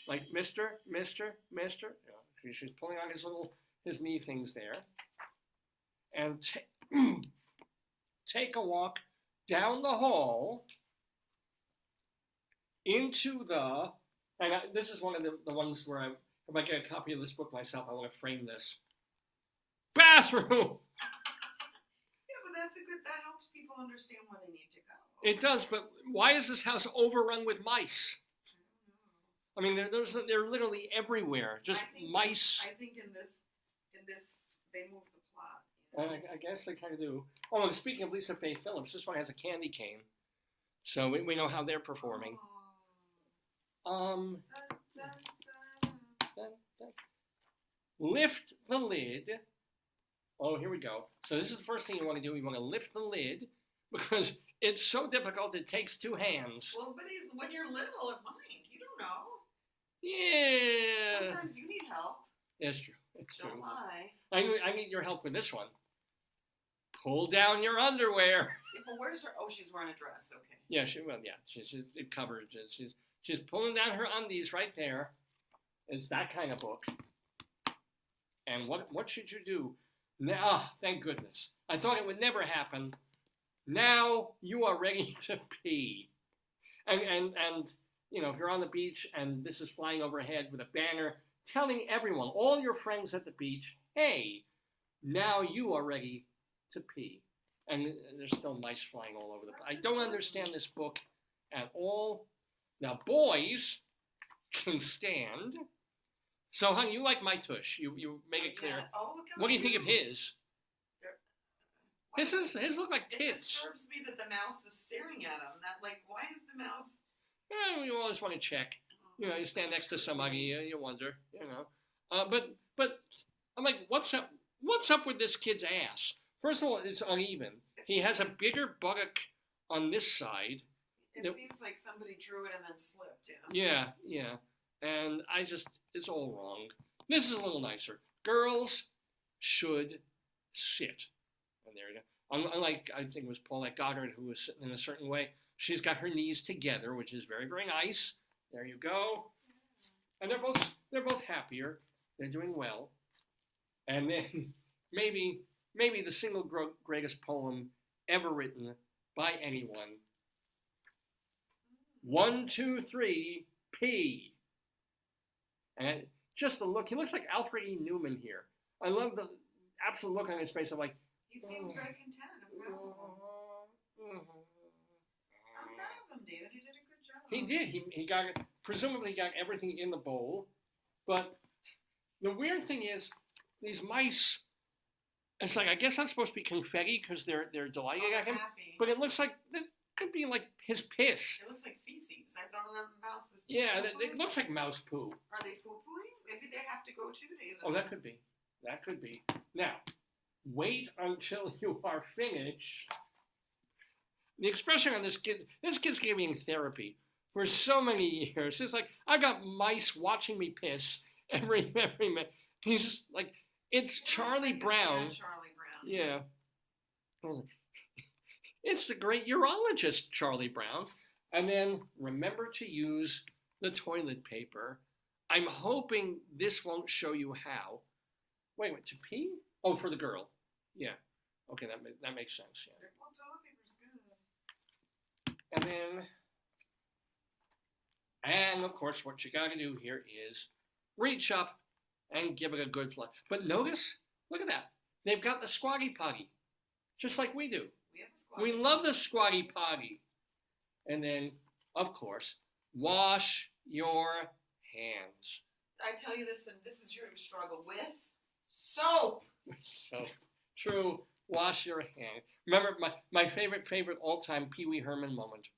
Like, Mister. Yeah, she's pulling on his knee things there. And take a walk down the hall into the... And this is one of the ones where if I get a copy of this book myself, I want to frame this. Bathroom! Yeah, but that helps people understand where they need to go. It does, but why is this house overrun with mice? I mean, they're literally everywhere. Just mice. I think in this, they move the plot. I guess they kind of do. Oh, and speaking of Lisa Faye Phillips, this one has a candy cane, so we know how they're performing. Lift the lid. Oh, here we go. So this is the first thing you want to do. You want to lift the lid because it's so difficult. It takes two hands. Well, but when you're little, it might. You don't know. Yeah. Sometimes you need help. That's true. It's true. Don't lie. I need your help with this one. Pull down your underwear. Yeah, but where's her? Oh, she's wearing a dress. Okay. Yeah, she's it covers it. She's pulling down her undies right there. It's that kind of book. And what should you do? Now, thank goodness. I thought it would never happen. Now you are ready to pee. And you know, if you're on the beach and this is flying overhead with a banner telling everyone, all your friends at the beach, hey, now you are ready to pee. And there's still mice flying all over the place. I don't understand this book at all. Now, boys can stand. So, honey, you like my tush. You make it clear. Yeah. Oh, look how What do you think of cute. his? His look like It tits. disturbs me that the mouse is staring at him. That why is the mouse? You always want to check. You know, you stand next to somebody, you wonder. You know, but I'm like, what's up? What's up with this kid's ass? First of all, it's uneven. He has a bigger buttock on this side. It seems like somebody drew it and then slipped. Yeah. Yeah. And it's all wrong. This is a little nicer. Girls should sit. And there you go. Unlike, I think it was Paulette Goddard who was sitting in a certain way. She's got her knees together, which is very, very nice. There you go. And they're both happier. They're doing well. And then maybe the single greatest poem ever written by anyone. 1, 2, 3, P. And just the look. He looks like Alfred E. Newman here. I love the absolute look on his face of like. He seems very content. I'm proud of him, David. He did a good job. He did. He got it. Presumably got everything in the bowl. But the weird thing is, these mice. It's like I guess that's supposed to be confetti because they're delighted at him. Happy. But it looks like it could be like his piss. It looks like feces. I thought of mouse. Yeah, it looks like mouse poo. Are they poo-pooing? Maybe they have to go too, David. Oh, that could be. That could be. Now, wait until you are finished. The expression on this kid's giving therapy for so many years. It's like, I got mice watching me piss every minute. He's just like, it's Charlie like Brown. Charlie Brown. Yeah. It's the great urologist, Charlie Brown. And then remember to use the toilet paper. I'm hoping this won't show you how. Wait, to pee? Oh, for the girl. Yeah. Okay, that makes sense. Yeah. Well, toilet paper's good. And then, of course, what you got to do here is reach up and give it a good flush. But notice, look at that. They've got the squatty potty, just like we do. We have a squatty. We love the squatty potty. And then, of course, wash your hands. I tell you this, and this is your struggle with soap. So true. Wash your hands. Remember, my favorite all-time Pee Wee Herman moment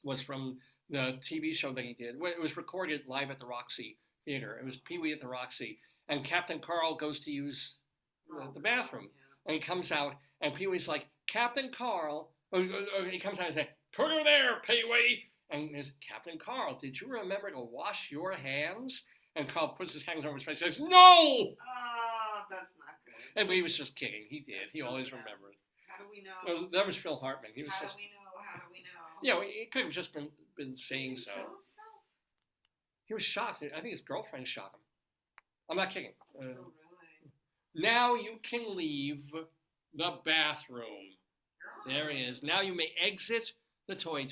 was from the TV show that he did. It was recorded live at the Roxy Theater. It was Pee-wee at the Roxy. And Captain Carl goes to use the bathroom. And he comes out, and Pee-wee's like, Captain Carl. Or he comes out and says, put her there, Pee-wee. And there's Captain Carl, did you remember to wash your hands? And Carl puts his hands over his face and says, no! Oh, that's not good. And he was just kidding. He did. He always bad. remembered. How do we know? That was Phil Hartman. He was How just, do we know? How do we know? Yeah, he could have just been saying so. Phillips? He was shot. I think his girlfriend shot him. I'm not kidding. Oh, really? Now you can leave the bathroom. There he is. Now you may exit the toy.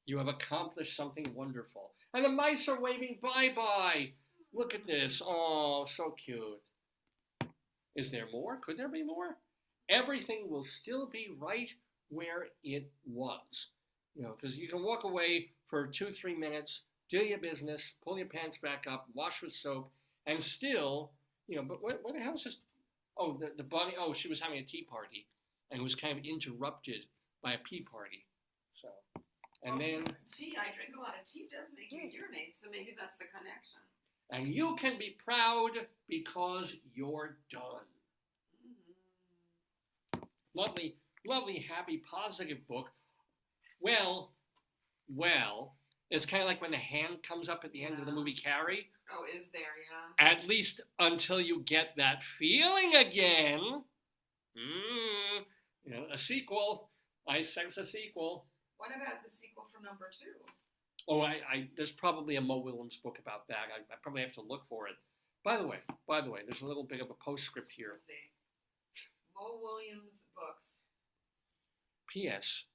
You have accomplished something wonderful. And the mice are waving bye-bye. Look at this. Oh, so cute. Is there more? Could there be more? Everything will still be right where it was. You know, because you can walk away for 2-3 minutes, do your business, pull your pants back up, wash with soap, and still, you know, but what the hell is this? Oh, the bunny, she was having a tea party and was kind of interrupted by a pee party. So, and then... Tea, I drink a lot of tea. It does make you urinate, so maybe that's the connection. And you can be proud because you're done. Mm-hmm. Lovely, lovely, happy, positive book. Well, it's kind of like when the hand comes up at the end of the movie Carrie. Oh, is there, yeah? At least until you get that feeling again. You know, a sequel. I sense a sequel. What about the sequel for number 2? Oh, there's probably a Mo Willems book about that. I probably have to look for it. By the way, there's a little bit of a postscript here. Let's see. Mo Willems books. P.S.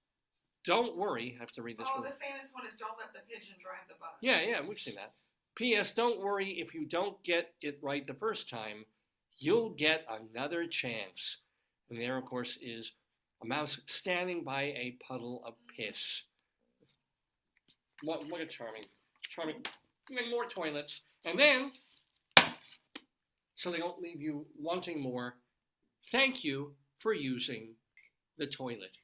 Don't worry. I have to read this one. Oh, the famous one is Don't Let the Pigeon Drive the Bus. Yeah, we've seen that. P.S. Don't worry if you don't get it right the first time. You'll get another chance. And there, of course, is a mouse standing by a puddle of piss. What a charming. Even more toilets. And then, so they don't leave you wanting more, thank you for using the toilet.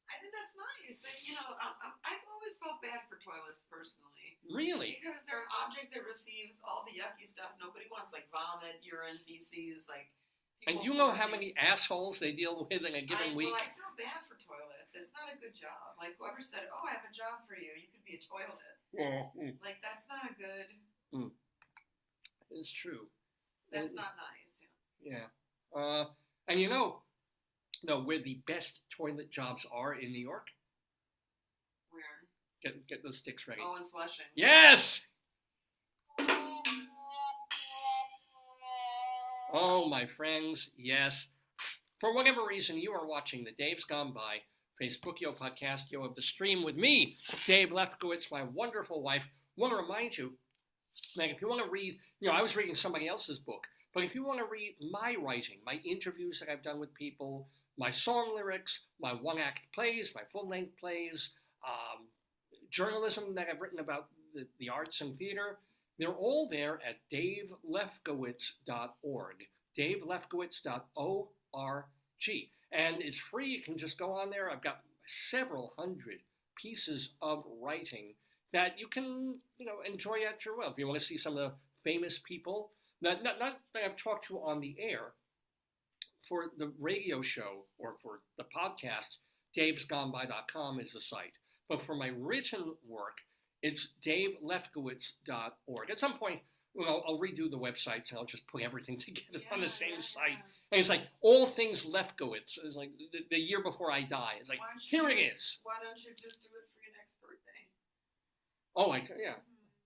I think that's nice. And, you know, I've always felt bad for toilets personally. Really? Because they're an object that receives all the yucky stuff nobody wants, like vomit, urine, feces, like... And do you know how many assholes they deal with in a given week? Well, I feel bad for toilets. It's not a good job. Like, whoever said, I have a job for you. You could be a toilet. Yeah. Like, that's not a good... It's true. That's not nice. Yeah. And you know where the best toilet jobs are in New York? Where? Get those sticks ready. Oh, in Flushing. Yes! Oh, my friends, yes. For whatever reason, you are watching the Dave's Gone By Facebook podcast of the stream with me, Dave Lefkowitz, my wonderful wife. I want to remind you, that if you want to read, I was reading somebody else's book, but if you want to read my writing, my interviews that I've done with people, my song lyrics, my one-act plays, my full-length plays, journalism that I've written about the arts and theater, they're all there at davelefkowitz.org, davelefkowitz.org. And it's free. You can just go on there. I've got several hundred pieces of writing that you can, enjoy at your will. If you want to see some of the famous people, not that I've talked to on the air, for the radio show or for the podcast, davesgoneby.com is the site. But for my written work, it's davelefkowitz.org. At some point, I'll redo the websites and I'll just put everything together on the same site. And it's like all things Lefkowitz. It's like the year before I die. It's like, here it is. Why don't you just do it for your next birthday? Oh, yeah.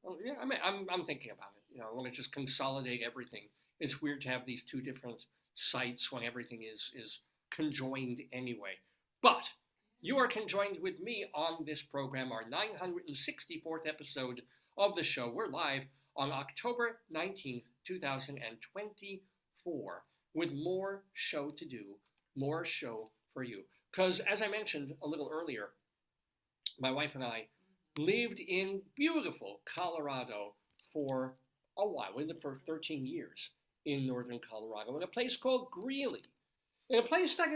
Well, yeah, I'm thinking about it. I want to just consolidate everything. It's weird to have these two different sites when everything is conjoined anyway. But you are conjoined with me on this program, our 964th episode of the show. We're live on October 19th, 2024, with more show to do, more show for you. Because as I mentioned a little earlier, my wife and I lived in beautiful Colorado for a while. We lived for 13 years in northern Colorado in a place called Greeley, in a place that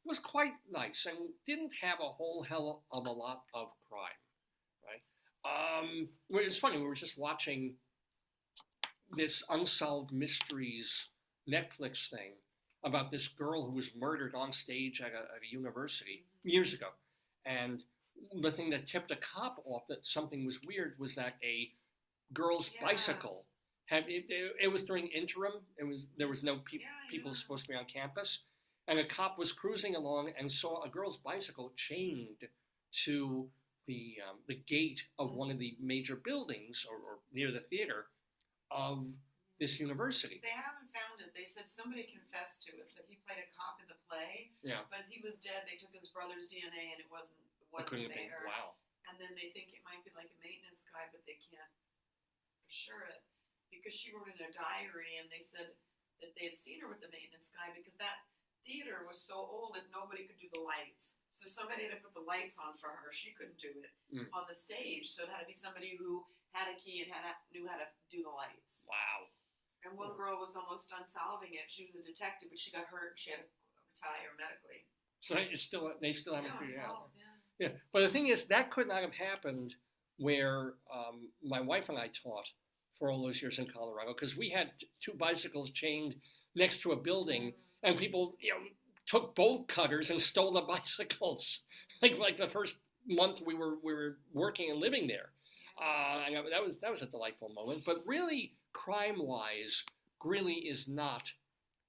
was quite nice and didn't have a whole hell of a lot of crime, right? It's funny, we were just watching this Unsolved Mysteries Netflix thing about this girl who was murdered on stage at a university years ago. And the thing that tipped a cop off that something was weird was that a girl's bicycle had it was during interim. There was no people supposed to be on campus, and a cop was cruising along and saw a girl's bicycle chained to the gate of one of the major buildings or near the theater of this university. They haven't found it. They said somebody confessed to it, that he played a cop in the play. Yeah. But he was dead. They took his brother's DNA and it wasn't there. Wow. And then they think it might be like a maintenance guy, but they can't assure it because she wrote in her diary and they said that they had seen her with the maintenance guy because that theater was so old that nobody could do the lights. So somebody had to put the lights on for her. She couldn't do it on the stage. So it had to be somebody who had a key and knew how to do the lights. Wow. And one girl was almost done solving it. She was a detective, but she got hurt and she had to retire medically. So they still haven't figured it out. Yeah. But the thing is, that could not have happened where my wife and I taught for all those years in Colorado, because we had two bicycles chained next to a building, and people, took bolt cutters and stole the bicycles. like the first month we were working and living there. And that was a delightful moment. But really, crime-wise, Greeley is not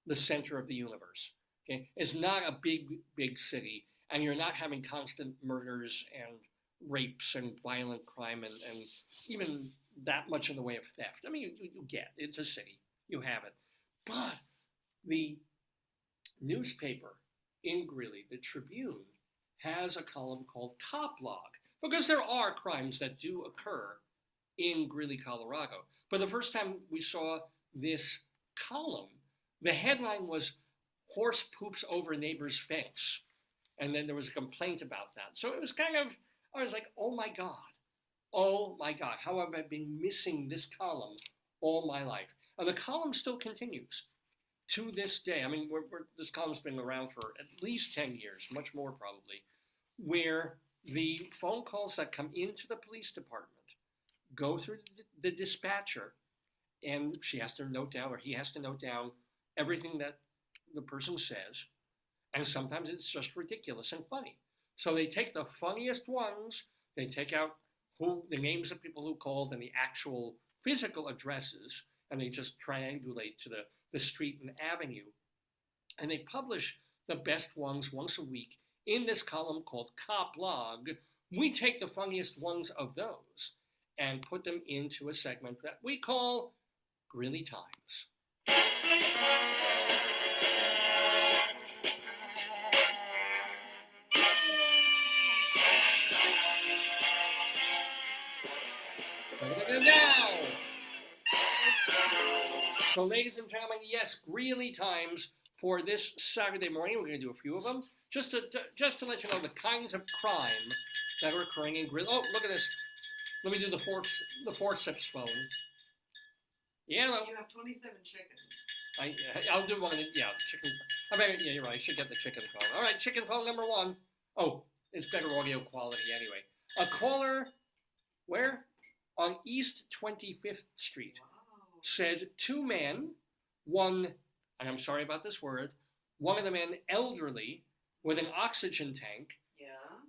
the center of the universe. Okay, it's not a big city, and you're not having constant murders and rapes and violent crime and even that much in the way of theft. I mean, you get it's a city, you have it, but the newspaper in Greeley, the Tribune, has a column called Top Log, because there are crimes that do occur in Greeley, Colorado. But the first time we saw this column, the headline was "Horse Poops Over Neighbor's Fence." And then there was a complaint about that. So it was I was like, oh my God, how have I been missing this column all my life? And the column still continues to this day. I mean, this column's been around for at least 10 years, much more probably, where the phone calls that come into the police department go through the dispatcher, and she has to note down, or he has to note down everything that the person says, and sometimes it's just ridiculous and funny. So they take the funniest ones, they take out the names of people who called and the actual physical addresses, and they just triangulate to the street and avenue, and they publish the best ones once a week in this column called Cop Log. We take the funniest ones of those and put them into a segment that we call Greeley Times. So, ladies and gentlemen, yes, Greeley Times for this Saturday morning. We're going to do a few of them, just to let you know the kinds of crime that are occurring in Greeley. Oh, look at this. Let me do the forceps phone. Yeah, no. You have 27 chickens. I'll do one. Chicken. Yeah, you're right. I should get the chicken phone. All right, chicken phone number one. Oh, it's better audio quality anyway. A caller, where? On East 25th Street. Said two men, one, and I'm sorry about this word, one of the men elderly with an oxygen tank,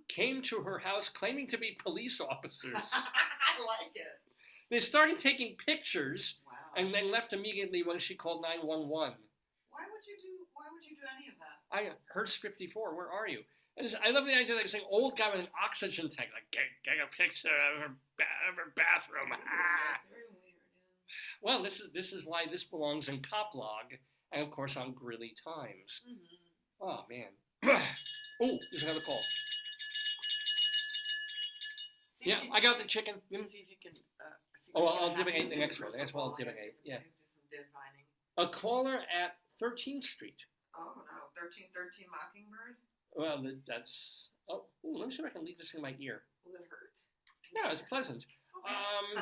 came to her house claiming to be police officers. I like it. They started taking pictures and then left immediately when she called 911. Why would you do any of that? Hertz 54, where are you? And I love the idea that saying old guy with an oxygen tank, like get a picture of her bathroom. That's very weird. Well, this is why this belongs in Cop Log and of course on Greeley Times. Mm-hmm. Oh man. Oh, there's another call. Yeah, I got the chicken. See if you can. I'll divinate the next one. That's why I'll divinate. Yeah. A caller at 13th Street. Oh no, 1313 Mockingbird. Well, that's. Let me see if I can leave this in my ear. Will it hurt? Yeah, it's pleasant. Okay.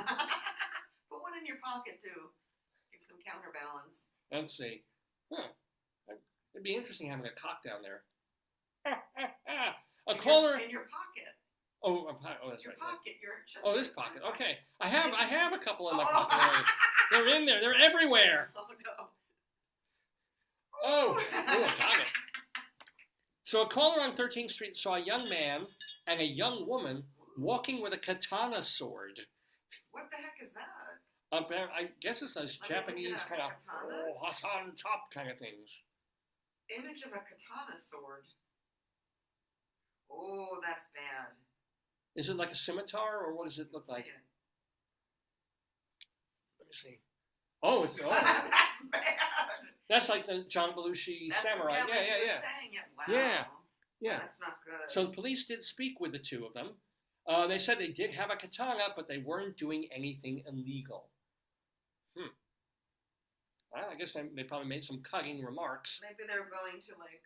Put one in your pocket too. Give some counterbalance. Let's see. It'd be interesting having a cock down there. A caller in your pocket. Oh, that's your right. Pocket. This pocket. Okay, I have a couple in my pocket. They're in there. They're everywhere. Oh no. Oh, got it. So a caller on 13th Street saw a young man and a young woman walking with a katana sword. What the heck is that? I guess it's those Let me look it Japanese up. kind of Katana? Hassan chop kind of things. Image of a katana sword. Oh, that's bad. Is it like a scimitar, or what does it look Let's like? see it. Let me see. Oh, it's That's bad. that's like the John Belushi That's, samurai. Yeah, like you were Yeah. saying it. Wow. Yeah. That's not good. So the police did speak with the two of them. They said they did have a katana, but they weren't doing anything illegal. Well, I guess they probably made some cutting remarks. Maybe they're going to like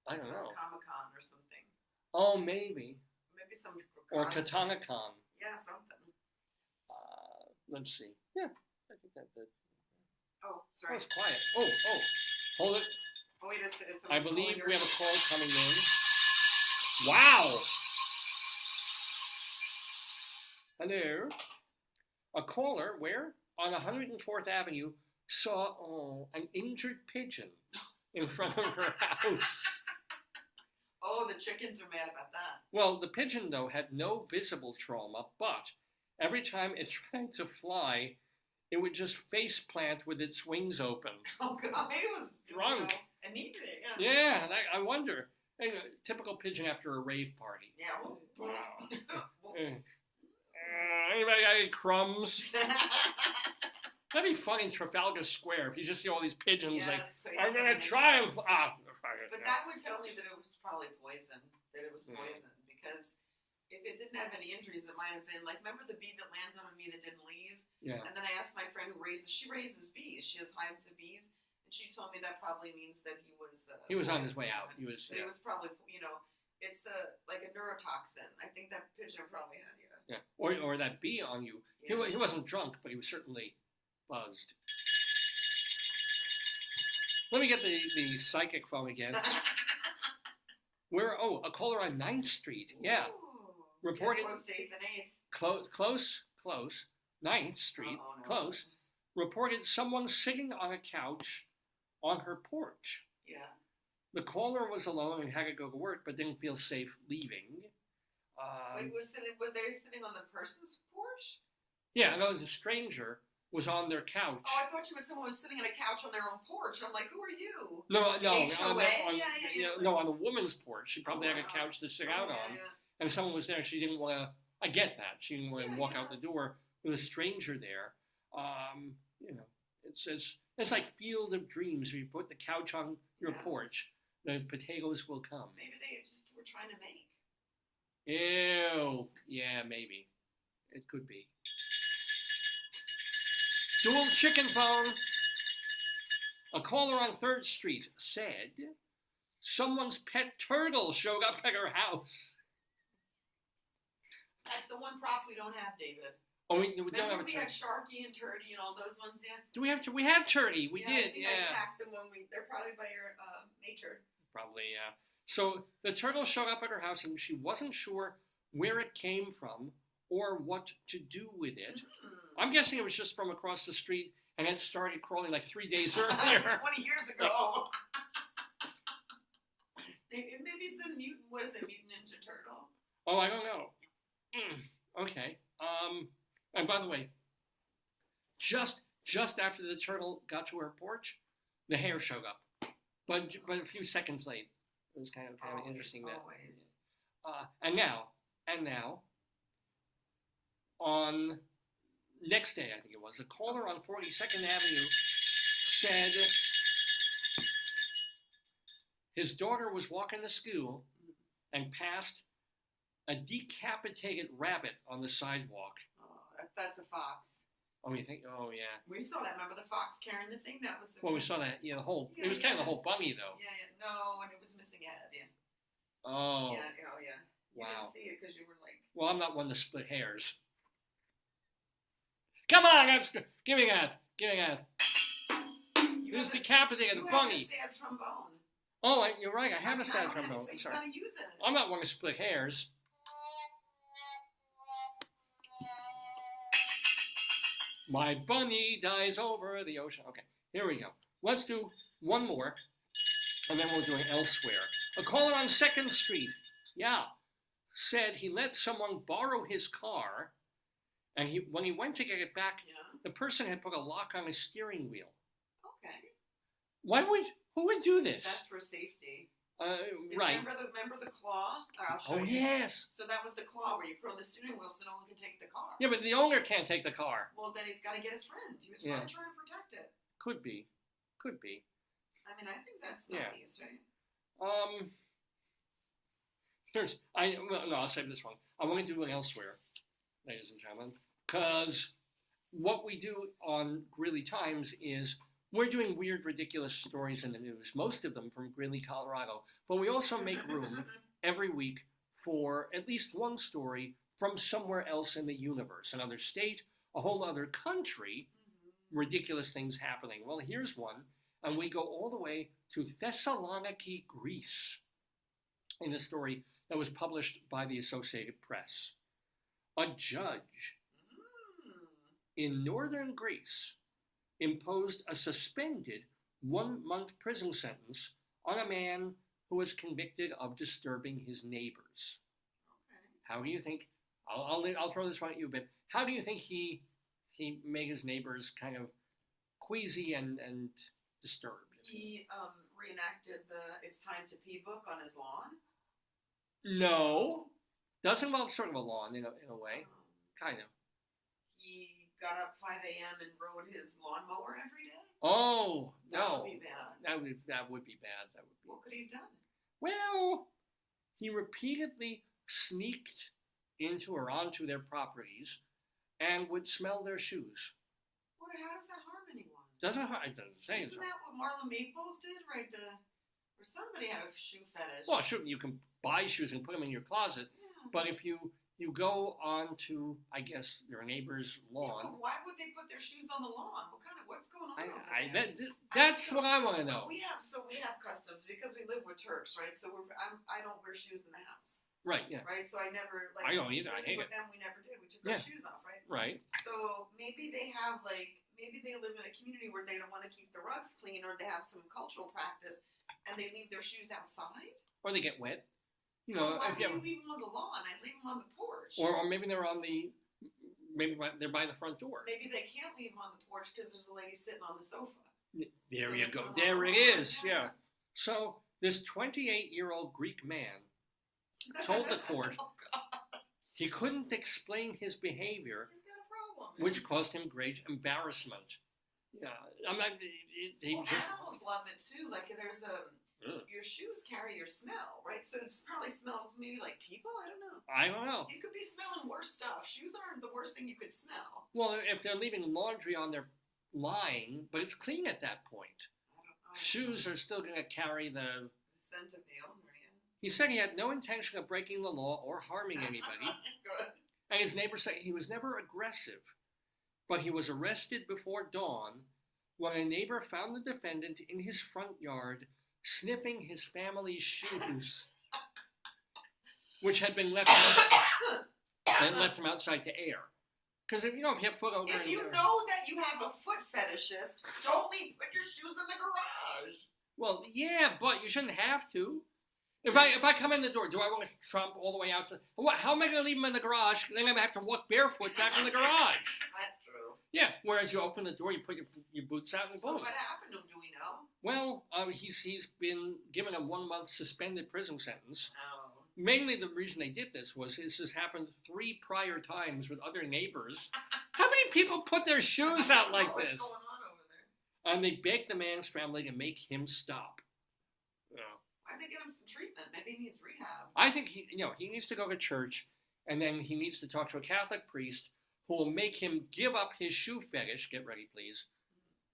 I don't know. Comic-Con or something. Oh, maybe. Maybe some Or cosplay. Katana-Con. Yeah, something. Let's see. Yeah, I think that. Oh, Oh, sorry. it's quiet. Oh, hold it. Oh wait, it's I believe calling we have a yours. call coming in. Wow. Hello. A caller where? On 104th Avenue saw an injured pigeon in front of her house. Oh, the chickens are mad about that. Well, the pigeon, though, had no visible trauma, but every time it tried to fly, it would just face plant with its wings open. Oh God, maybe it was Drunk. And needed it. Yeah. Yeah, I wonder. Hey, typical pigeon after a rave party. Yeah. Anybody got any crumbs? That'd be fun in Trafalgar Square if you just see all these pigeons like, I'm gonna try and But that would tell me that it was probably poison. That it was poison because if it didn't have any injuries, it might have been like. Remember the bee that landed on me that didn't leave? Yeah. And then I asked my friend who raises. She raises bees. She has hives of bees, and she told me that probably means that he was. He was on his way out. He was. But it was probably it's like a neurotoxin. I think that pigeon probably had you. Yeah. Or that bee on you. Yeah. He wasn't drunk, but he was certainly buzzed. Let me get the psychic phone again. A caller on 9th Street. Yeah. Ooh. Reported Close to 8th and 8th. close. 9th Street. No. Close. Reported someone sitting on a couch on her porch. Yeah. The caller was alone and had to go to work, but didn't feel safe leaving. Wait, was they sitting on the person's porch? Yeah, and a stranger was on their couch. Oh, I thought you meant someone was sitting on a couch on their own porch. I'm like, who are you? No, HOA? No, on a woman's porch. She probably had a wow. couch to sit out on, Yeah. and someone was there. She didn't want to. I get that. She didn't want to walk out the door with a stranger there. It's like Field of Dreams. If you put the couch on your porch, the potatoes will come. Maybe they just were trying to make. Ew. Yeah, maybe. It could be. Dual chicken phone. A caller on 3rd Street said someone's pet turtle showed up at her house. That's the one prop we don't have, David. Oh, we don't have Remember a we turtle. had Sharky and Turdy and all those ones, yeah? Do we have to? We have turdy. We I did, think yeah. I packed them they're probably by your nature. Probably, yeah. So the turtle showed up at her house and she wasn't sure where it came from or what to do with it. I'm guessing it was just from across the street and it started crawling like 3 days earlier. 20 years ago. Maybe it's a mutant. What is it? Mutant Ninja Turtle. Oh, I don't know. Okay. And by the way, just after the turtle got to her porch, the hare showed up, but a few seconds late. It was kind of interesting that. And now, on next day, I think it was, a caller on 42nd Avenue said his daughter was walking to school and passed a decapitated rabbit on the sidewalk. Oh, that's a fox. Oh, you think? Oh, yeah. We saw that. Remember the fox carrying the thing? That was. Well, we saw that. Yeah, it was kind of the whole bunny, though. Yeah. No, and it was missing a head. Yeah. Oh. Yeah. Oh, yeah. You Wow. didn't see it because you were like. Well, I'm not one to split hairs. Come on, give me that. It was decapitated, the bunny. You have a sad trombone. Oh, you're right. I have a sad trombone. So I'm you sorry. gotta use it. I'm not one to split hairs. My bunny dies over the ocean. Okay, here we go. Let's do one more, and then we'll do it elsewhere. A caller on 2nd Street, said he let someone borrow his car, and when he went to get it back, the person had put a lock on his steering wheel. Okay. Who would do this? That's for safety. Right. Remember the claw? I'll show you. Yes. So that was the claw where you put on the steering wheel so no one can take the car. Yeah, but the owner can't take the car. Well, then he's got to get his friend. He was probably trying to protect it. Could be. I mean, I think that's nice, right? I'll save this one. I want to do it elsewhere, ladies and gentlemen, because what we do on Greeley Times is we're doing weird, ridiculous stories in the news, most of them from Greeley, Colorado, but we also make room every week for at least one story from somewhere else in the universe, another state, a whole other country, ridiculous things happening. Well, here's one, and we go all the way to Thessaloniki, Greece, in a story that was published by the Associated Press. A judge in northern Greece imposed a suspended 1-month prison sentence on a man who was convicted of disturbing his neighbors. Okay. How do you think? I'll throw this one at you a bit. How do you think he made his neighbors kind of queasy and disturbed? He reenacted the "It's Time to Pee" book on his lawn. No, does involve sort of a lawn in a way, kind of. He got up 5 a.m. and rode his lawnmower every day. Oh That no, would be bad. that would be bad. What could he have done? Well, he repeatedly sneaked into or onto their properties and would smell their shoes. How does that harm anyone? It doesn't say Isn't that what Marla Maples did, right? Or somebody had a shoe fetish. Well, sure, you can buy shoes and put them in your closet, but if you go onto, I guess, your neighbor's lawn. Yeah, but why would they put their shoes on the lawn? What's going on over there? That's what I want to know. We have customs because we live with Turks, right? So I don't wear shoes in the house. Right. Yeah. Right. So I never I don't either. I hate it. With them, we never did. We took our shoes off, right? Right. So maybe they have maybe they live in a community where they don't want to keep the rugs clean, or they have some cultural practice, and they leave their shoes outside. Or they get wet. Why would you leave them on the lawn? I'd leave them on the porch. Or maybe they're maybe they're by the front door. Maybe they can't leave them on the porch because there's a lady sitting on the sofa. There you go. There it is. Yeah. So this 28-year-old Greek man told the court he couldn't explain his behavior, He's got a problem. which caused him great embarrassment. Yeah, animals love it too. Like there's your shoes carry your smell, right? So it probably smells maybe like people. I don't know. You could be smelling worse stuff. Shoes aren't the worst thing you could smell. Well, if they're leaving laundry on their line, but it's clean at that point. Shoes are still going to carry the scent of the owner. Yeah. He said he had no intention of breaking the law or harming anybody. Good. And his neighbors say he was never aggressive, but he was arrested before dawn when a neighbor found the defendant in his front yard sniffing his family's shoes, which had been left him outside to air. Because if you have foot odor, if you know that you have a foot fetishist, don't put your shoes in the garage. Well, yeah, but you shouldn't have to. If I come in the door, do I want to tromp all the way out to? How am I going to leave them in the garage? Then I'm going to have to walk barefoot back in the garage. That's true. Yeah. Whereas you open the door, you put your boots out, and boom. So what happened to him? Do we know? Well, he's been given a 1-month suspended prison sentence. Oh. Mainly the reason they did this was this has happened 3 prior times with other neighbors. How many people put their shoes out like this? What's going on over there? And they begged the man's family to make him stop. Why'd they get him some treatment? Maybe he needs rehab. I think he needs to go to church, and then he needs to talk to a Catholic priest who will make him give up his shoe fetish. Get ready, please,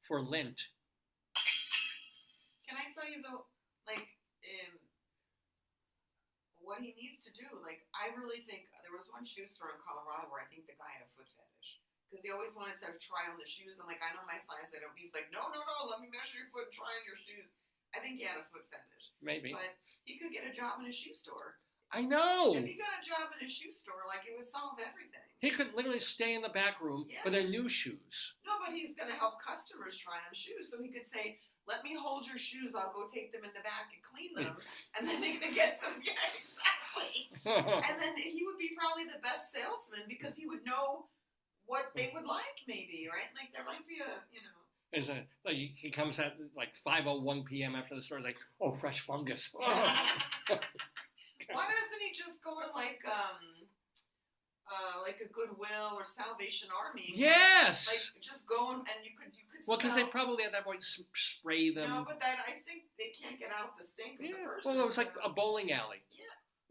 for Lent. Can I tell you though, what he needs to do? I really think there was one shoe store in Colorado where I think the guy had a foot fetish because he always wanted to try on the shoes. And I know my size. He's like, no, let me measure your foot and try on your shoes. I think he had a foot fetish. Maybe. But he could get a job in a shoe store. I know. If he got a job in a shoe store, like, it would solve everything. He could literally stay in the back room with their new shoes. No, but he's going to help customers try on shoes. So he could say, let me hold your shoes. I'll go take them in the back and clean them. And then they could get some, yeah, exactly. And then he would be probably the best salesman because he would know what they would like, maybe, right? Like, there might be a, you know. Like he comes at like 5:01 p.m. after the store. He's like, oh, fresh fungus. Why doesn't he just go to like a Goodwill or Salvation Army? Yes. Like just go and you could. Well, because they probably at that point spray them. No, but I think they can't get out the stink of the person. Well, it was like a bowling alley.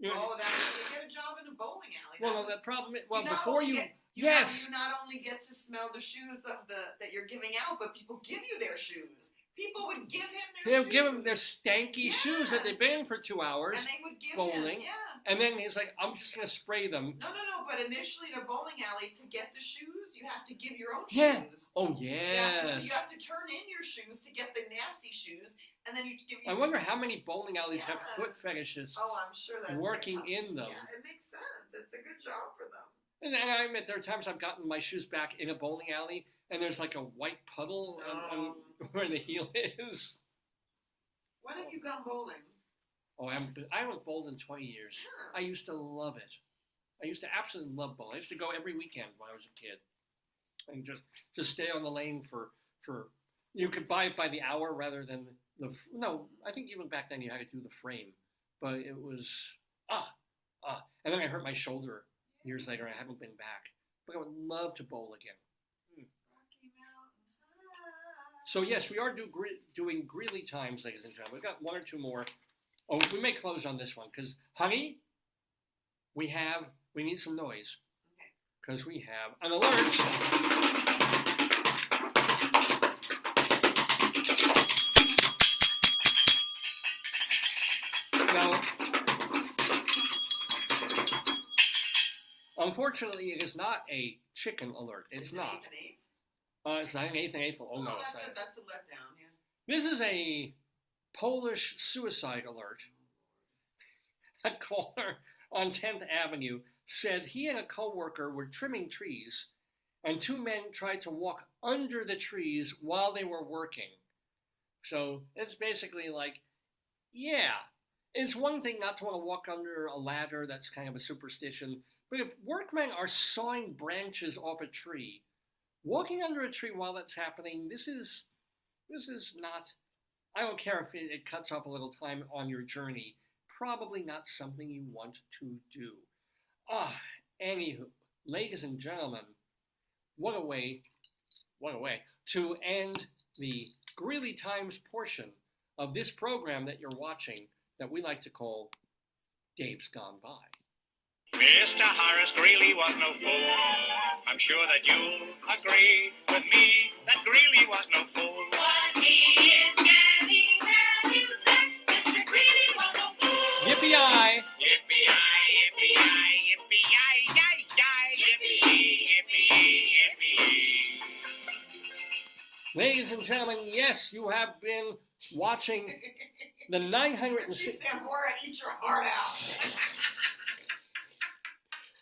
Yeah. Oh, you get a job in a bowling alley. Well, the problem is, you not only get to smell the shoes that you're giving out, but people give you their shoes. People would give him their shoes. They'll give him their stanky shoes that they've been in for 2 hours. And they would give bowling. him, And then he's like, I'm just going to spray them. No, but initially in a bowling alley, to get the shoes, you have to give your own Yeah. shoes. Oh, yes. You have to turn in your shoes to get the nasty shoes, and then you give I wonder how many bowling alleys have foot fetishists I'm sure that's working in them. Yeah, it makes sense. It's a good job for them. And I admit, there are times I've gotten my shoes back in a bowling alley, and there's like a white puddle on where the heel is. When have you gone bowling? Oh, I haven't bowled in 20 years. Sure. I used to love it. I used to absolutely love bowling. I used to go every weekend when I was a kid, and just stay on the lane for. You could buy it by the hour rather than no. I think even back then you had to do the frame, but it was and then I hurt my shoulder years later. And I haven't been back, but I would love to bowl again. Rocky Mountain High. So yes, we are doing Greeley times, ladies and gentlemen. We've got one or two more. Oh, we may close on this one because, honey, we need some noise because we have an alert. Now, unfortunately, it is not a chicken alert. It's not. It's not an eighth and eighth. Oh no, that's a letdown. Yeah. This is a Polish suicide alert. A caller on 10th Avenue said he and a coworker were trimming trees, and two men tried to walk under the trees while they were working. So it's basically like, it's one thing not to want to walk under a ladder. That's kind of a superstition. But if workmen are sawing branches off a tree, walking under a tree while that's happening, this is not. I don't care if it cuts off a little time on your journey. Probably not something you want to do. Anywho, ladies and gentlemen, what a way to end the Greeley Times portion of this program that you're watching that we like to call Dave's Gone By. Mr. Horace Greeley was no fool. I'm sure that you'll agree with me that Greeley was no fool. What he is getting at is that Mr. Greeley was no fool. Yippee-yi! Yippee-yi, yippee-yi, yippee-yi, yi-yi, yippee, yippee, yippee. Ladies and gentlemen, yes, you have been watching the 960. She said, "Maura, eat your heart out."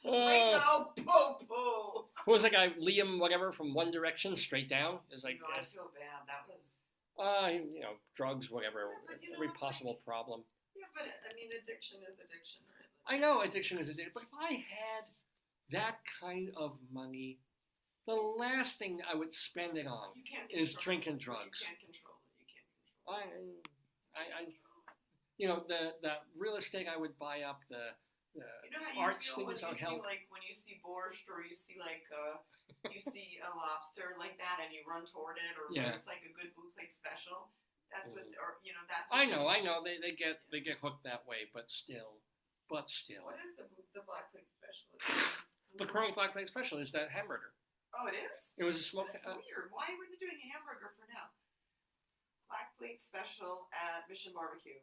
Poo-poo. Who was that guy, Liam whatever, from One Direction, Straight Down? It's like, I feel bad. That was... drugs, whatever, Yeah, every possible problem. Yeah, but I mean, addiction is addiction, right? I know addiction is addiction, but if I had that kind of money, the last thing I would spend it on is drinking drugs. You can't control it. The real estate I would buy up, the arts things I would help. Like when you see borscht or you see like you see a lobster like that and you run toward it, or it's like a good blue plate special. That's what, or that's. What I know. They get hooked that way, but still. What is the black plate special? The current black plate special is that hamburger. Oh, it is. It was a smoked. That's weird. Why were they doing a hamburger for now? Black plate special at Mission Barbecue.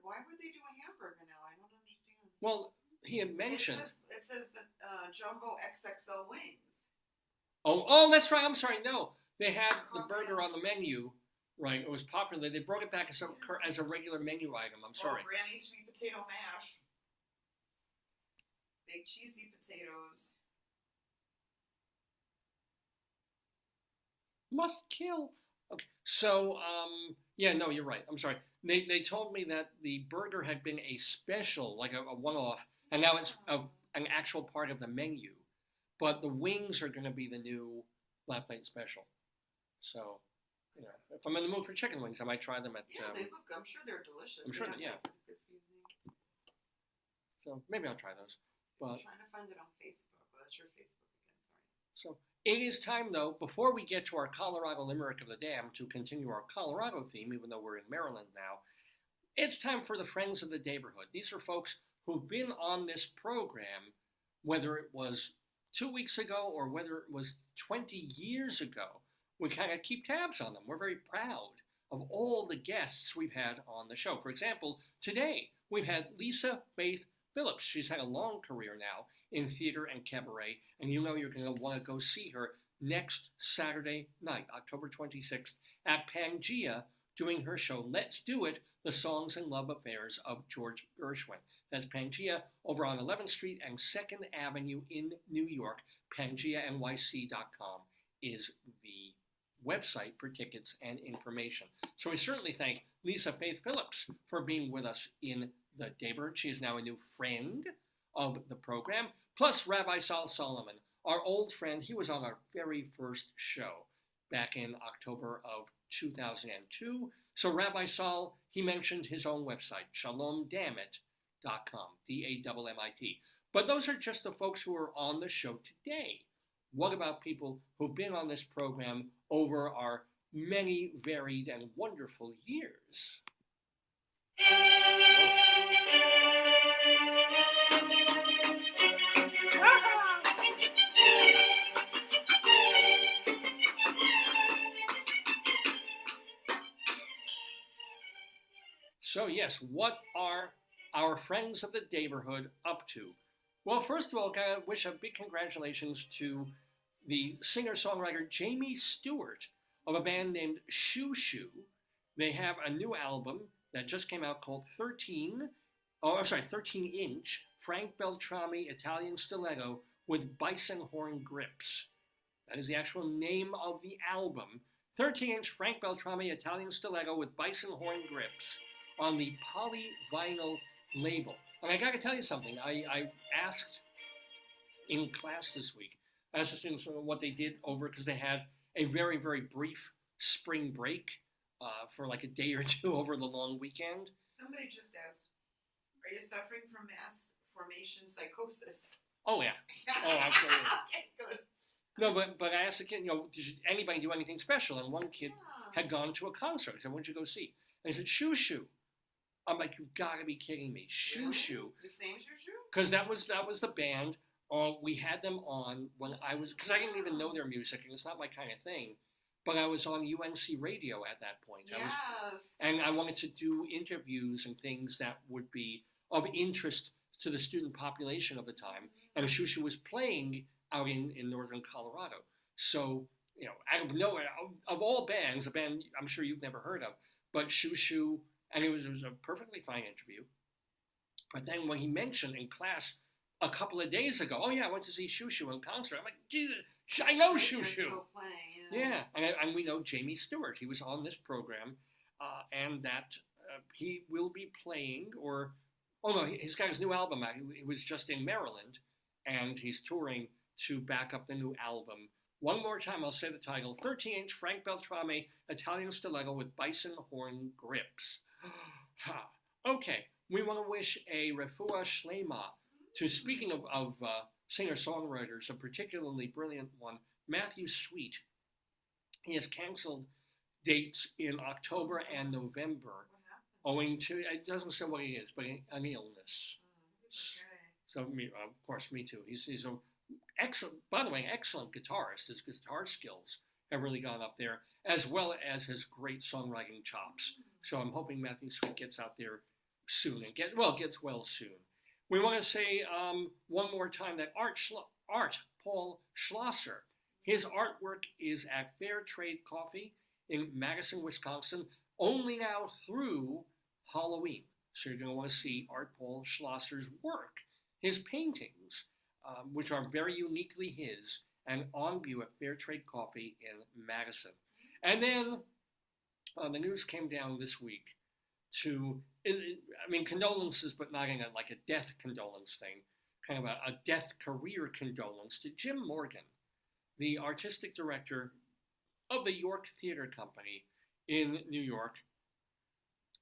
Why would they do a hamburger now? I don't understand. Well, he had mentioned. It says that jumbo XXL wings. Oh, that's right. I'm sorry. No, they had the burger on the menu, Right, it was popular. They brought it back as a regular menu item. I'm sorry. Or Granny sweet potato mash. Big cheesy potatoes. Must kill. Okay, so yeah, no, you're right. I'm sorry. They told me that the burger had been a special, like a one-off, and now it's an actual part of the menu. But the wings are going to be the new flat plate special. So, you know, if I'm in the mood for chicken wings, I might try them at. Yeah, they look. I'm sure they're delicious. I'm sure they that yeah. have good seasoning. So maybe I'll try those. But I'm trying to find it on Facebook. Well, that's your Facebook again. so Sorry. it is time, though, before we get to our Colorado Limerick of the Dam, to continue our Colorado theme, even though we're in Maryland now. It's time for the Friends of the Daverhood. These are folks who've been on this program, whether it was 2 weeks ago or whether it was 20 years ago. We kind of keep tabs on them. We're very proud of all the guests we've had on the show. For example, today we've had Lisa Faith Phillips. She's had a long career now in theater and cabaret, and you know you're going to want to go see her next Saturday night, October 26th, at Pangea, doing her show Let's Do It, The Songs and Love Affairs of George Gershwin. That's Pangea over on 11th Street and 2nd Avenue in New York. PangeaNYC.com is the website for tickets and information. So we certainly thank Lisa Faith Phillips for being with us in the Daverhood. She is now a new friend of the program. Plus Rabbi Saul Solomon, our old friend. He was on our very first show back in October of 2002. So Rabbi Saul, he mentioned his own website, shalomdammit.com, DAMMIT. But those are just the folks who are on the show today. What about people who've been on this program over our many varied and wonderful years? So yes, what are our friends of the Daverhood up to? Well, first of all, gotta wish a big congratulations to the singer-songwriter Jamie Stewart of a band named Shoo Shoo. They have a new album that just came out called 13-inch Frank Beltrami Italian Stiletto with Bison Horn Grips. That is the actual name of the album. 13-inch Frank Beltrami Italian Stiletto with Bison Horn Grips on the Polyvinyl label. And I got to tell you something. I asked in class this week, I asked the students what they did over, because they had a very, very brief spring break for like a day or two over the long weekend. Somebody just asked, are you suffering from mass formation psychosis? Oh, yeah. Oh, absolutely. Okay, good. No, but I asked the kid, did anybody do anything special? And one kid had gone to a concert. I said, what'd you go see? And he said, Shoo Shoo. I'm like, you've got to be kidding me. Shoo Shoo. The same Shoo Shoo? Because that was the band. We had them on when I was, because I didn't even know their music, and it's not my kind of thing. But I was on UNC radio at that point. Yes. And I wanted to do interviews and things that would be of interest to the student population of the time. And Shoo Shoo was playing out in northern Colorado. So, out of nowhere, of all bands, a band I'm sure you've never heard of, but Shoo Shoo, and it was a perfectly fine interview. But then when he mentioned in class a couple of days ago, oh yeah, I went to see Shoo Shoo in concert. I'm like, Jesus, I know Shoo Shoo. Still playing, yeah, and we know Jamie Stewart. He was on this program, and that he will be playing, he's got his new album out. He was just in Maryland, and he's touring to back up the new album. One more time, I'll say the title, 13-inch Frank Beltrami Italian Stiletto with Bison Horn Grips. Okay, we want to wish a refuah shlema to, speaking of singer-songwriters, a particularly brilliant one, Matthew Sweet. He has canceled dates in October and November owing to, it doesn't say what it is, but an illness. So, of course, me too. He's an excellent, by the way, excellent guitarist. His guitar skills have really gone up there, as well as his great songwriting chops. So I'm hoping Matthew Sweet gets out there soon and gets well soon. We want to say one more time that Art Paul Schlosser, his artwork is at Fair Trade Coffee in Madison, Wisconsin, only now through Halloween. So you're going to want to see Art Paul Schlosser's work, his paintings, which are very uniquely his, and on view at Fair Trade Coffee in Madison. And then the news came down this week condolences, but not in like a death condolence thing, kind of a death career condolence to Jim Morgan, the artistic director of the York Theater Company in New York,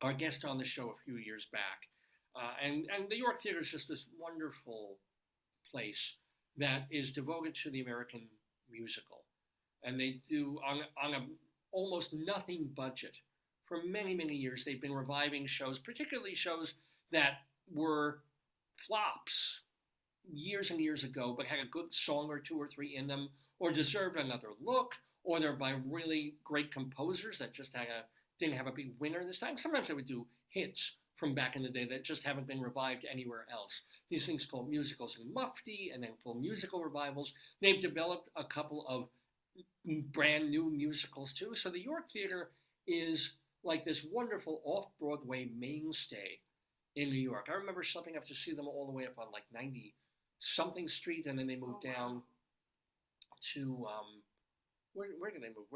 our guest on the show a few years back. And the York Theater is just this wonderful place that is devoted to the American musical. And they do, on a almost nothing budget, for many, many years, they've been reviving shows, particularly shows that were flops years and years ago, but had a good song or two or three in them, or deserved another look, or they're by really great composers that just didn't have a big winner this time. Sometimes they would do hits from back in the day that just haven't been revived anywhere else. These things called musicals in mufti, and then full musical revivals. They've developed a couple of brand new musicals too. So the York Theater is like this wonderful off-Broadway mainstay in New York. I remember stepping up to see them all the way up on like 90-something Street, and then they moved down to, where did they move?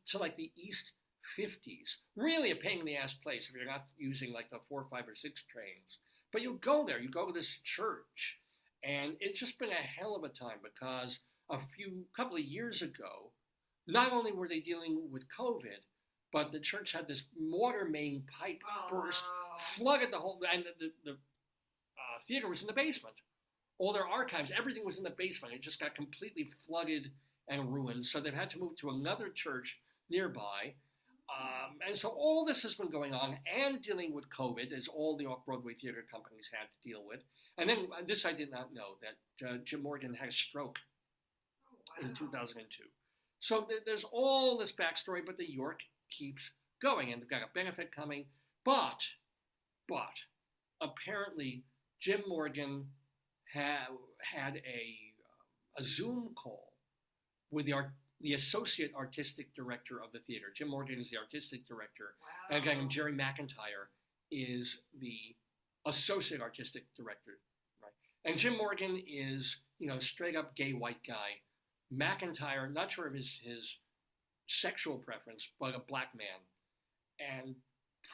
To like the East 50s. Really a pain in the ass place if you're not using like the 4, 5, or 6 trains. But you go there, you go to this church, and it's just been a hell of a time because couple of years ago, not only were they dealing with COVID, but the church had this water main pipe burst, flooded the whole, and the theater was in the basement. All their archives, everything was in the basement. It just got completely flooded and ruined. So they've had to move to another church nearby. And so all this has been going on and dealing with COVID, as all the off-Broadway theater companies had to deal with. And then this I did not know, that Jim Morgan had a stroke in 2002. So there's all this backstory, but the York keeps going, and they've got a benefit coming. But apparently Jim Morgan had a Zoom call with the associate artistic director of the theater. Jim Morgan is the artistic director, and a guy named Jerry McIntyre is the associate artistic director, right? And Jim Morgan is, straight up gay white guy. McIntyre, not sure of his sexual preference, but a black man. And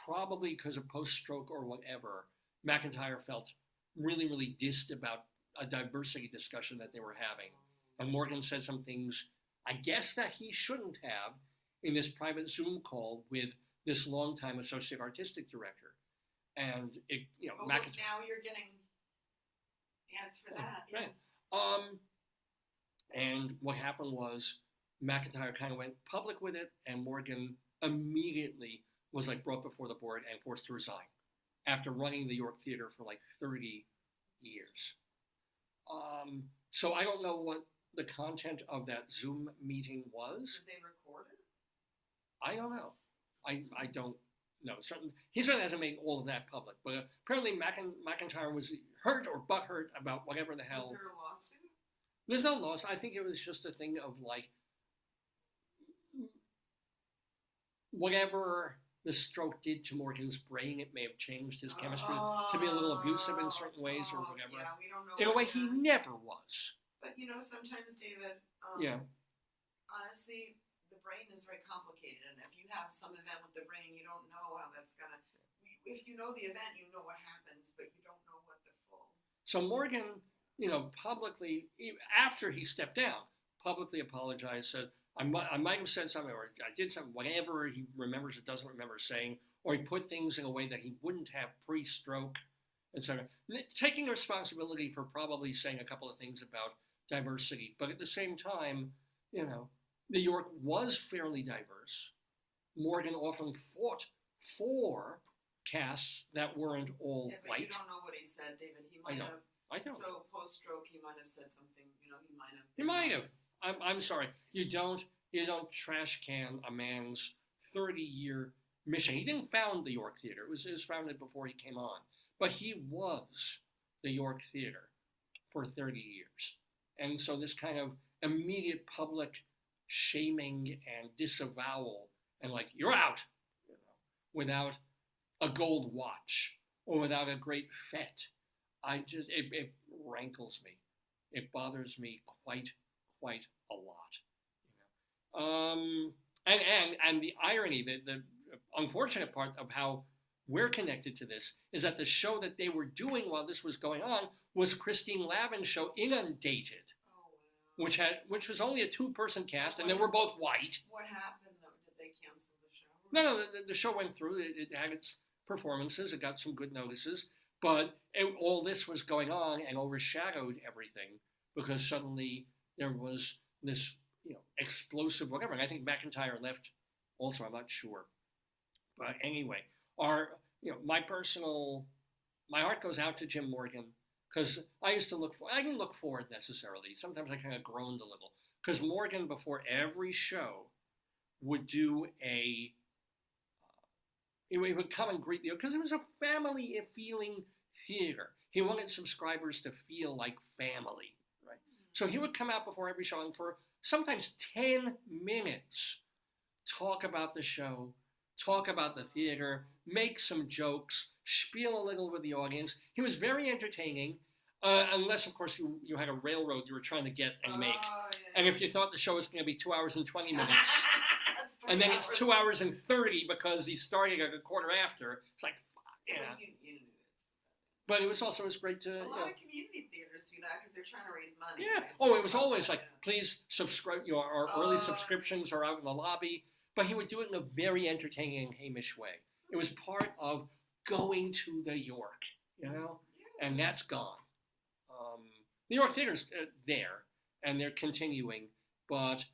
probably because of post-stroke or whatever, McIntyre felt really, really dissed about a diversity discussion that they were having. And Morgan said some things, I guess, that he shouldn't have in this private Zoom call with this longtime associate artistic director. And McIntyre. Now you're getting ads for that. Yeah. Right. And what happened was McIntyre kind of went public with it, and Morgan immediately was brought before the board and forced to resign after running the York Theater for 30 years. So I don't know what the content of that Zoom meeting was. Did they record it? I don't know. I don't know. He certainly hasn't made all of that public, but apparently McIntyre was hurt or butthurt about whatever the hell. Was there a lawsuit? There's no loss. I think it was just a thing of whatever the stroke did to Morgan's brain, it may have changed his chemistry to be a little abusive in certain ways or whatever. Yeah, we don't know. In a way he never was. But sometimes, David, honestly, the brain is very complicated. And if you have some event with the brain, you don't know how that's going to, if you know the event, you know what happens, but you don't know what the full. So Morgan, publicly, after he stepped down, publicly apologized, said, I might have said something, or I did something, whatever he remembers or doesn't remember saying, or he put things in a way that he wouldn't have pre-stroke, etc. Taking responsibility for probably saying a couple of things about diversity, but at the same time, New York was fairly diverse. Morgan often fought for casts that weren't all white. You don't know what he said, David. He might have. I don't. So post-stroke, he might have said something. He might have. He might have. I'm sorry. You don't trash can a man's 30-year mission. He didn't found the York Theater. It was founded before he came on. But he was the York Theater for 30 years. And so this kind of immediate public shaming and disavowal and like, you're out, without a gold watch or without a great fete. It rankles me. It bothers me quite a lot. And the irony, the unfortunate part of how we're connected to this is that the show that they were doing while this was going on was Christine Lavin's show Inundated, Oh, wow. which was only a 2-person cast, and they were both white. What happened though? Did they cancel the show? No, the show went through. It had its performances. It got some good notices, but all this was going on and overshadowed everything because suddenly there was this, explosive whatever. And I think McIntyre left also. I'm not sure, but anyway, my heart goes out to Jim Morgan because I didn't look forward necessarily. Sometimes I kind of groaned a little because Morgan before every show would do he would come and greet you because it was a family feeling theater. He wanted subscribers to feel like family, right? So he would come out before every show and for sometimes 10 minutes talk about the show, talk about the theater, make some jokes, spiel a little with the audience. He was very entertaining, unless, of course, you had a railroad you were trying to get and make. Yeah. And if you thought the show was going to be 2 hours and 20 minutes, and then it's 2 hours and 30 because he's starting at a quarter after, it's like, fuck, yeah. But it was great to... A lot of community theaters do that because they're trying to raise money. Yeah. Right? Oh, it was always like, please subscribe. Our early subscriptions are out in the lobby. But he would do it in a very entertaining and Hamish way. It was part of going to the York, and that's gone. The York Theater's there, and they're continuing. But,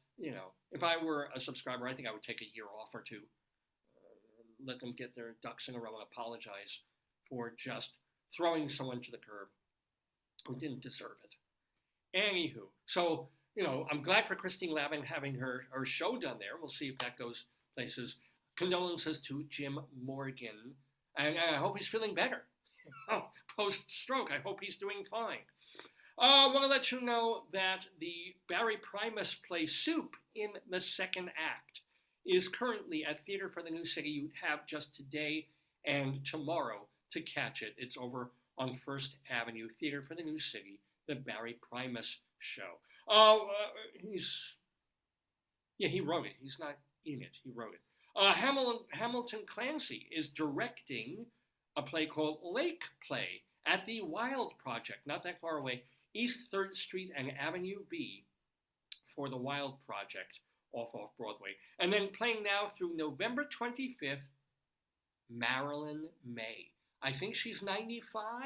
if I were a subscriber, I think I would take a year off or two. Let them get their ducks in a row and apologize for just throwing someone to the curb who didn't deserve it. Anywho, so, I'm glad for Christine Lavin having her show done there. We'll see if that goes places. Condolences to Jim Morgan. And I hope he's feeling better. Post-stroke, I hope he's doing fine. I want to let you know that the Barry Primus play Soup in the second act is currently at Theater for the New City. You have just today and tomorrow to catch it. It's over on First Avenue, Theater for the New City, the Barry Primus show. He wrote it. He's not in it. He wrote it. Hamilton Clancy is directing a play called Lake Play at the Wild Project, not that far away, East 3rd Street and Avenue B for the Wild Project off Broadway. And then playing now through November 25th, Marilyn May. I think she's 95,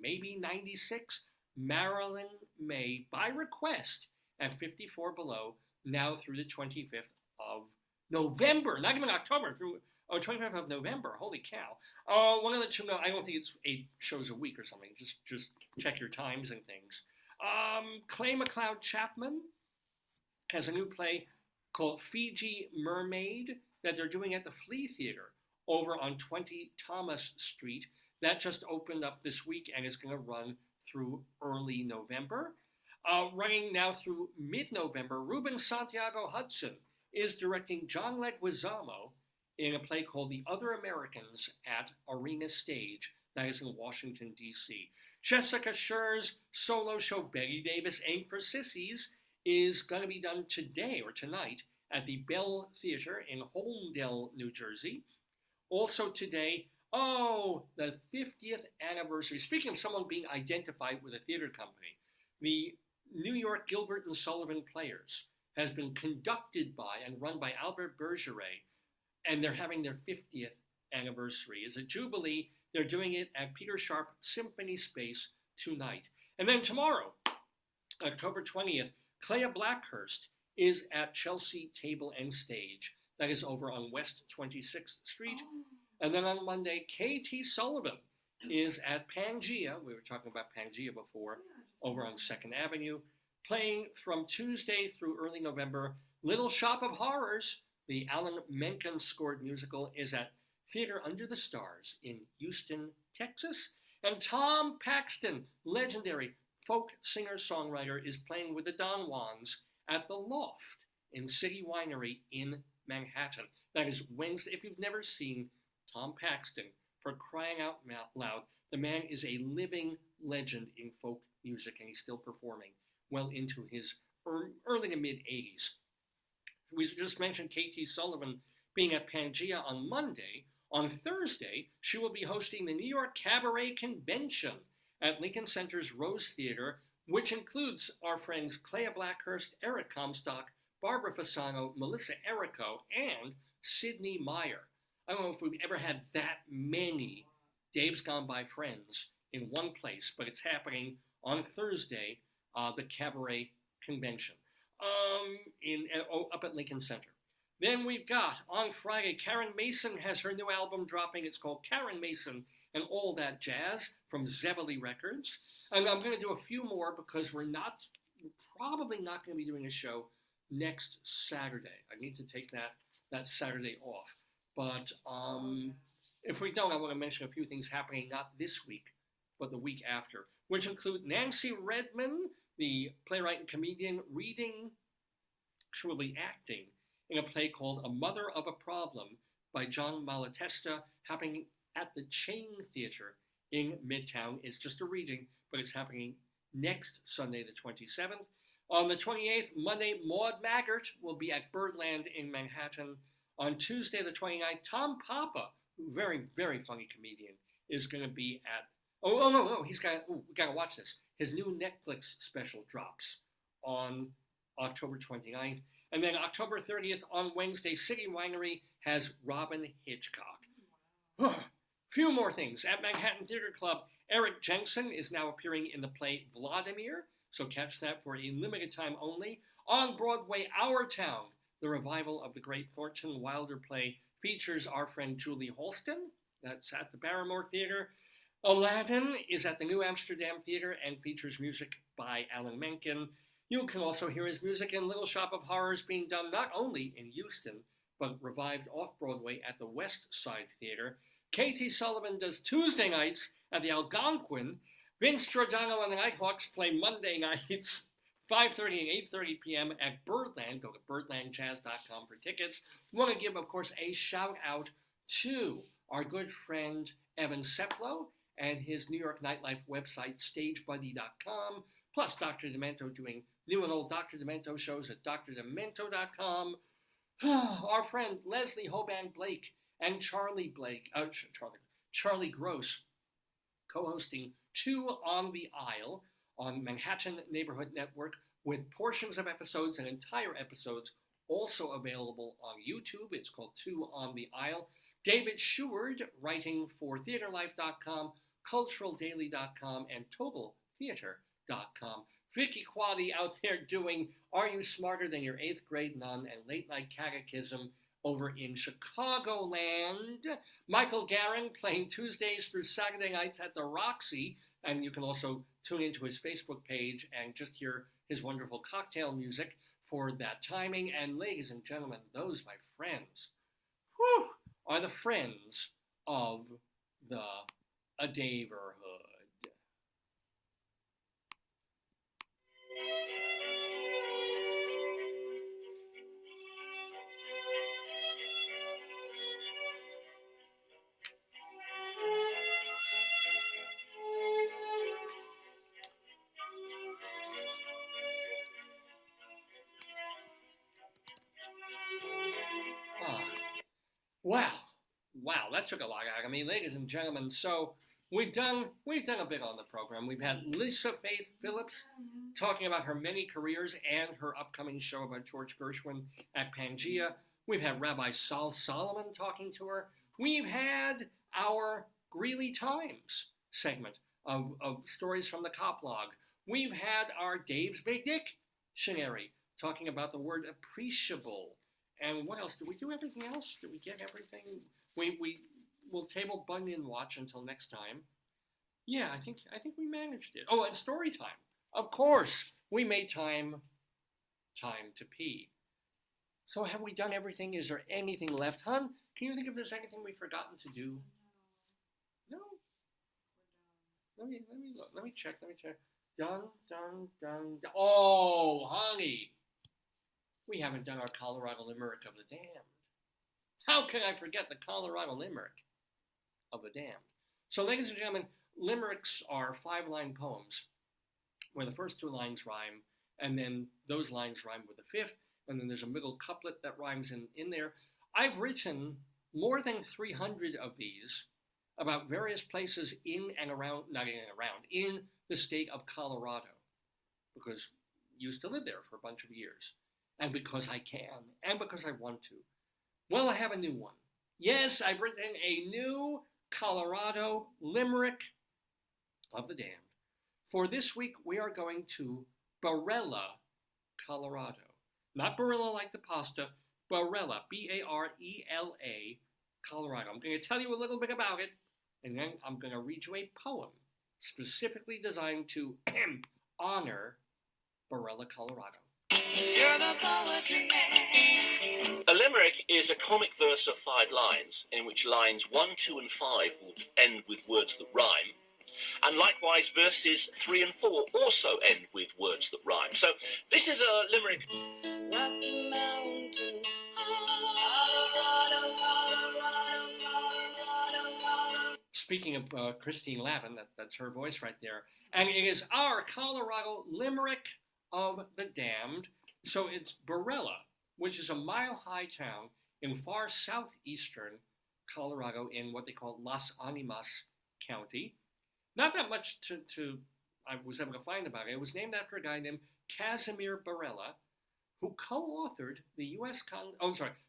maybe 96. Marilyn May, by request, at 54 Below, now through the 25th of November, not even October, through 25th of November. Holy cow. Want to let you know, I don't think it's 8 shows a week or something. Just check your times and things. Clay McLeod Chapman has a new play called Fiji Mermaid that they're doing at the Flea Theater over on 20 Thomas Street. That just opened up this week and is going to run through early November. Running now through mid-November, Ruben Santiago Hudson is directing John Leguizamo in a play called The Other Americans at Arena Stage. That is in Washington, D.C. Jessica Scher's solo show Betty Davis Ain't for Sissies is going to be done today or tonight at the Bell Theater in Holmdel, New Jersey. Also today, the 50th anniversary. Speaking of someone being identified with a theater company, the New York Gilbert and Sullivan Players has been conducted by and run by Albert Bergeret, and they're having their 50th anniversary. It's a jubilee. They're doing it at Peter Sharp Symphony Space tonight. And then tomorrow, October 20th, Clea Blackhurst is at Chelsea Table and Stage. That is over on West 26th Street. And then on Monday, K.T. Sullivan is at Pangea. We were talking about Pangea before, over on 2nd Avenue. Playing from Tuesday through early November, Little Shop of Horrors, the Alan Menken scored musical, is at Theater Under the Stars in Houston, Texas. And Tom Paxton, legendary folk singer-songwriter, is playing with the Don Juans at the Loft in City Winery in Manhattan. That is Wednesday. If you've never seen Tom Paxton, for crying out loud, the man is a living legend in folk music, and he's still performing well into his early to mid 80s. We just mentioned Katie Sullivan being at Pangea on Monday. On Thursday, she will be hosting the New York Cabaret Convention at Lincoln Center's Rose Theater, which includes our friends Clea Blackhurst, Eric Comstock, Barbara Fasano, Melissa Errico, and Sidney Meyer. I don't know if we've ever had that many Dave's Gone By friends in one place, but it's happening on Thursday, the Cabaret Convention, up at Lincoln Center. Then we've got, on Friday, Karen Mason has her new album dropping. It's called Karen Mason and All That Jazz from Zebeli Records. And I'm going to do a few more because we're probably not going to be doing a show next Saturday. I need to take that Saturday off. But if we don't, I want to mention a few things happening not this week, but the week after, which include Nancy Redman, the playwright and comedian, she will be acting in a play called A Mother of a Problem by John Malatesta, happening at the Chain Theater in Midtown. It's just a reading, but it's happening next Sunday, the 27th. On the 28th, Monday, Maud Maggart will be at Birdland in Manhattan. On Tuesday, the 29th, Tom Papa, very, very funny comedian, is going to be at... we got to watch this. His new Netflix special drops on October 29th. And then October 30th, on Wednesday, City Winery has Robin Hitchcock. Few more things. At Manhattan Theater Club, Eric Jensen is now appearing in the play Vladimir, so catch that for a limited time only. On Broadway, Our Town, the revival of the great Thornton Wilder play, features our friend Julie Holston. That's at the Barrymore Theater. Aladdin is at the New Amsterdam Theater and features music by Alan Menken. You can also hear his music in Little Shop of Horrors being done not only in Houston, but revived off-Broadway at the West Side Theater. Katie Sullivan does Tuesday nights at the Algonquin. Vince Giordano and the Nighthawks play Monday nights, 5:30 and 8:30 p.m. at Birdland. Go to birdlandjazz.com for tickets. I want to give, of course, a shout-out to our good friend Evan Seplow and his New York nightlife website, stagebuddy.com, plus Dr. Demento doing new and old Dr. Demento shows at drdemento.com. Our friend Leslie Hoban Blake and Charlie Gross co-hosting Two on the Aisle on Manhattan Neighborhood Network, with portions of episodes and entire episodes also available on YouTube. It's called Two on the Aisle. David Sheward, writing for TheaterLife.com, CulturalDaily.com, and TotalTheater.com. Vicky Quaddy out there doing Are You Smarter Than Your 8th Grade Nun and Late Night Catechism over in Chicagoland. Michael Garin playing Tuesdays through Saturday nights at the Roxy, and you can also tune into his Facebook page and just hear his wonderful cocktail music for that timing. And ladies and gentlemen, those, my friends, are the friends of the Daverhood. Wow, that took a lot out of me, ladies and gentlemen. So we've done a bit on the program. We've had Lisa Faith Phillips talking about her many careers and her upcoming show about George Gershwin at Pangea. We've had Rabbi Sol Solomon talking to her. We've had our Greeley Times segment of stories from the cop log. We've had our Dave's Big Dictionary talking about the word appreciable. And what else? Did we do everything else? Did we get everything? We'll table Bunyan Watch until next time. Yeah, I think we managed it. Oh, and story time. Of course, we made time to pee. So have we done everything? Is there anything left, hon? Can you think if there's anything we've forgotten to do? No. Let me look. Let me check. Done. Oh, honey. we haven't done our Colorado Limerick of the Damned. How can I forget the Colorado Limerick of the Damned? So, ladies and gentlemen, limericks are 5-line poems where the first 2 lines rhyme, and then those lines rhyme with the 5th, and then there's a middle couplet that rhymes in there. I've written more than 300 of these about various places in and around, not in and around, in the state of Colorado, because I used to live there for a bunch of years, and because I can, and because I want to. Well, I have a new one. Yes, I've written a new Colorado Limerick of the Damned. For this week, we are going to Barela, Colorado. Not Barilla like the pasta, Barela, B-A-R-E-L-A, Colorado. I'm going to tell you a little bit about it, and then I'm going to read you a poem specifically designed to honor Barela, Colorado. You're the poetry man. A limerick is a comic verse of 5 lines, in which lines 1, 2, and 5 will end with words that rhyme. And likewise, verses 3 and 4 also end with words that rhyme. So this is a limerick. Rocky Mountain, Colorado, Colorado, Colorado, Colorado. Speaking of Christine Lavin, that's her voice right there. And it is our Colorado Limerick of the Damned. So it's Barella, which is a mile-high town in far southeastern Colorado in what they call Las Animas County. Not that much to I was able to find about it. It was named after a guy named Casimir Barella, who co-authored the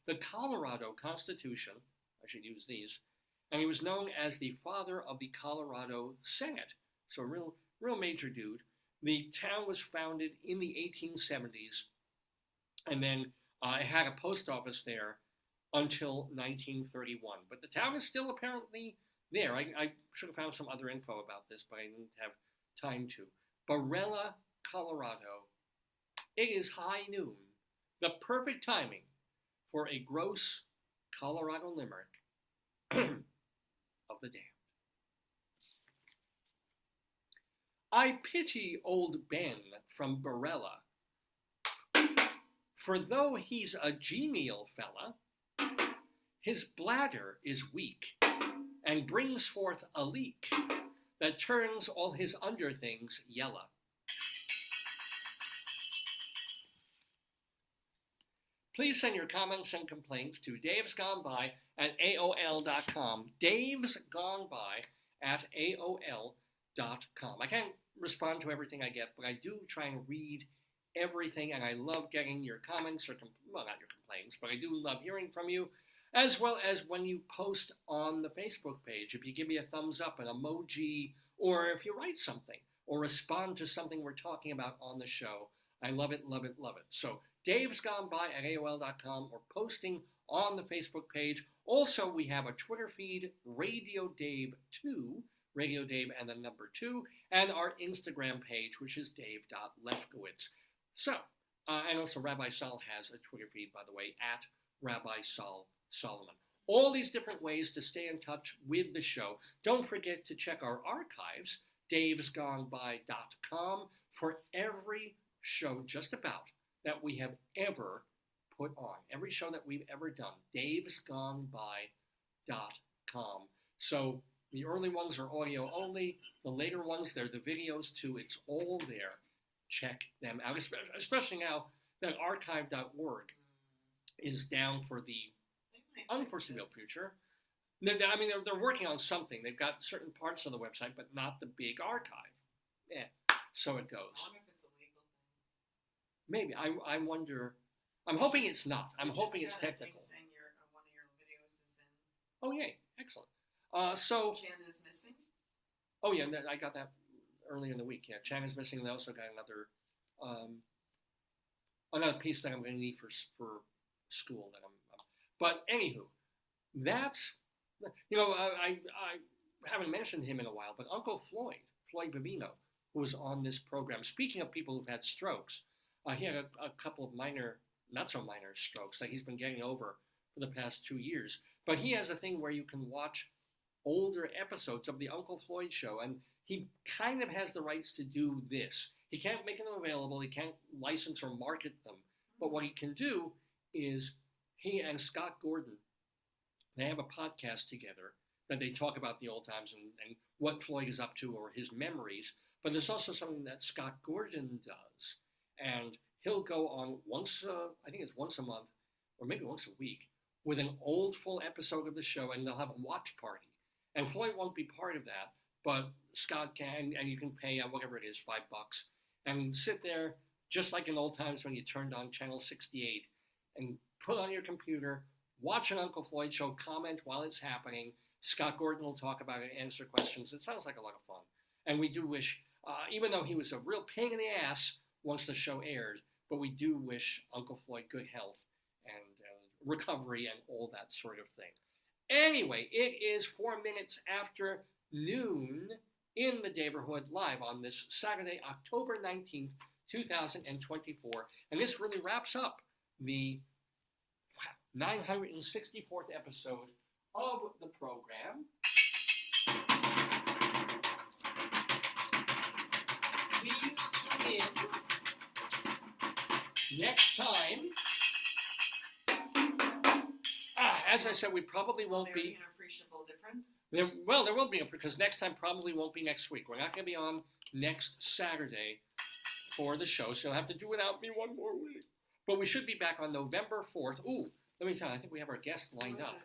the Colorado Constitution. I should use these. And he was known as the father of the Colorado Senate. So a real major dude. The town was founded in the 1870s, and then it had a post office there until 1931. But the town is still apparently there. I should have found some other info about this, but I didn't have time to. Barela, Colorado. It is high noon, the perfect timing for a gross Colorado limerick of the damned. I pity old Ben from Barella, for though he's a genial fella, his bladder is weak and brings forth a leak that turns all his underthings yellow. Please send your comments and complaints to davesgoneby@aol.com. davesgoneby@aol.com. I can't respond to everything I get, but I do try and read everything, and I love getting your comments, or well, not your complaints, but I do love hearing from you, as well as when you post on the Facebook page. If you give me a thumbs up, an emoji, or if you write something, or respond to something we're talking about on the show, I love it, love it, love it. So davesgoneby@aol.com, or posting on the Facebook page. Also, we have a Twitter feed, Radio Dave 2, Radio Dave and the number 2, and our Instagram page, which is dave.lefkowitz. So, and also Rabbi Sol has a Twitter feed, by the way, at Rabbi Sol Solomon. All these different ways to stay in touch with the show. Don't forget to check our archives, davesgoneby.com, for every show just about that we have ever put on. Every show that we've ever done, davesgoneby.com. So the early ones are audio only. The later ones, they're the videos too. It's all there. Check them out, especially now that archive.org is down for the unforeseeable future. I mean, they're working on something. They've got certain parts of the website, but not the big archive. Yeah, so it goes. I wonder if it's a legal thing. Maybe. I wonder. I'm hoping it's not. I'm hoping it's technical. Saying one of your videos is in. Oh, yay. Excellent. So. Jen is missing? Oh, yeah. I got that early in the week. Yeah, Chan is missing. And I also got another piece that I'm going to need for school. But anywho, that's, I haven't mentioned him in a while, but Uncle Floyd Bavino, who was on this program. Speaking of people who've had strokes, he had a couple of minor, not so minor strokes that he's been getting over for the past 2 years. But he has a thing where you can watch older episodes of the Uncle Floyd show, and he kind of has the rights to do this. He can't make them available. He can't license or market them, But what he can do is he and Scott Gordon, they have a podcast together that they talk about the old times and what Floyd is up to or his memories. But there's also something that Scott Gordon does. And he'll go on I think it's once a month, or maybe once a week, with an old full episode of the show, and they'll have a watch party. And Floyd won't be part of that, but Scott can, and you can pay whatever it is, $5, and sit there just like in old times when you turned on channel 68 and put on your computer, watch an Uncle Floyd show, comment while it's happening. Scott Gordon will talk about it, answer questions. It sounds like a lot of fun. And we do wish, even though he was a real pain in the ass once the show aired, but we do wish Uncle Floyd good health and recovery and all that sort of thing. Anyway, it is 4 minutes after noon in the Daverhood live on this Saturday, October 19th, 2024. And this really wraps up the 964th episode of the program. Please tune in next time. As I said, we probably won't be. An appreciable difference. There will be, because next time probably won't be next week. We're not going to be on next Saturday for the show, so you'll have to do without me one more week. But we should be back on November 4th. Ooh, let me tell you, I think we have our guest lined up.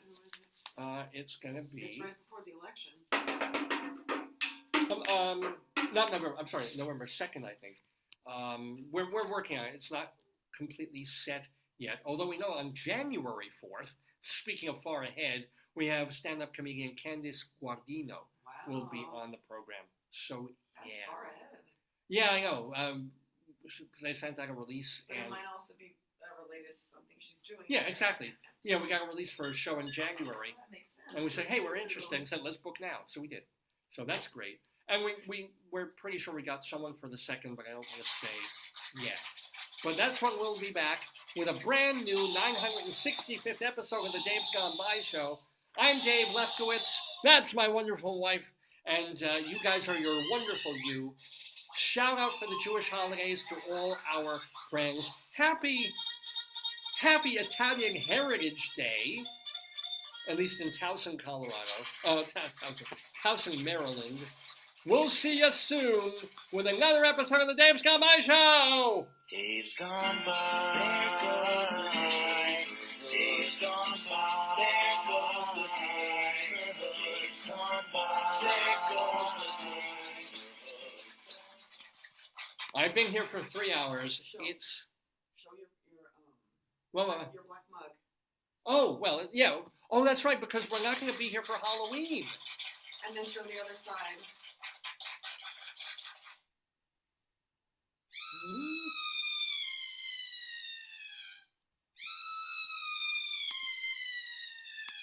It's going to be. It's right before the election. Not November. I'm sorry, November 2nd, I think. We're working on it. It's not completely set yet. Although we know on January 4th. Speaking of far ahead, we have stand-up comedian Candice Guardino will be on the program. So, That's yeah. far ahead. Yeah, I know. They sent out a release. But and it might also be related to something she's doing. Yeah, exactly. Yeah, we got a release for a show in January. That makes sense. And we said, hey, we're interested. And said, let's book now. So we did. So that's great. And we're pretty sure we got someone for the second, but I don't want to say yet. But that's when we'll be back with a brand new 965th episode of the Dave's Gone By Show. I'm Dave Lefkowitz. That's my wonderful wife. And you guys are your wonderful you. Shout out for the Jewish holidays to all our friends. Happy Italian Heritage Day. At least in Towson, Colorado. Towson, Maryland. We'll see you soon with another episode of the Dave's Gone By Show. Dave's gone by. Dave's gone by. Dave's gone by. I've been here for 3 hours. Show your black mug. Oh, well, yeah. Oh, that's right, because we're not going to be here for Halloween. And then show the other side.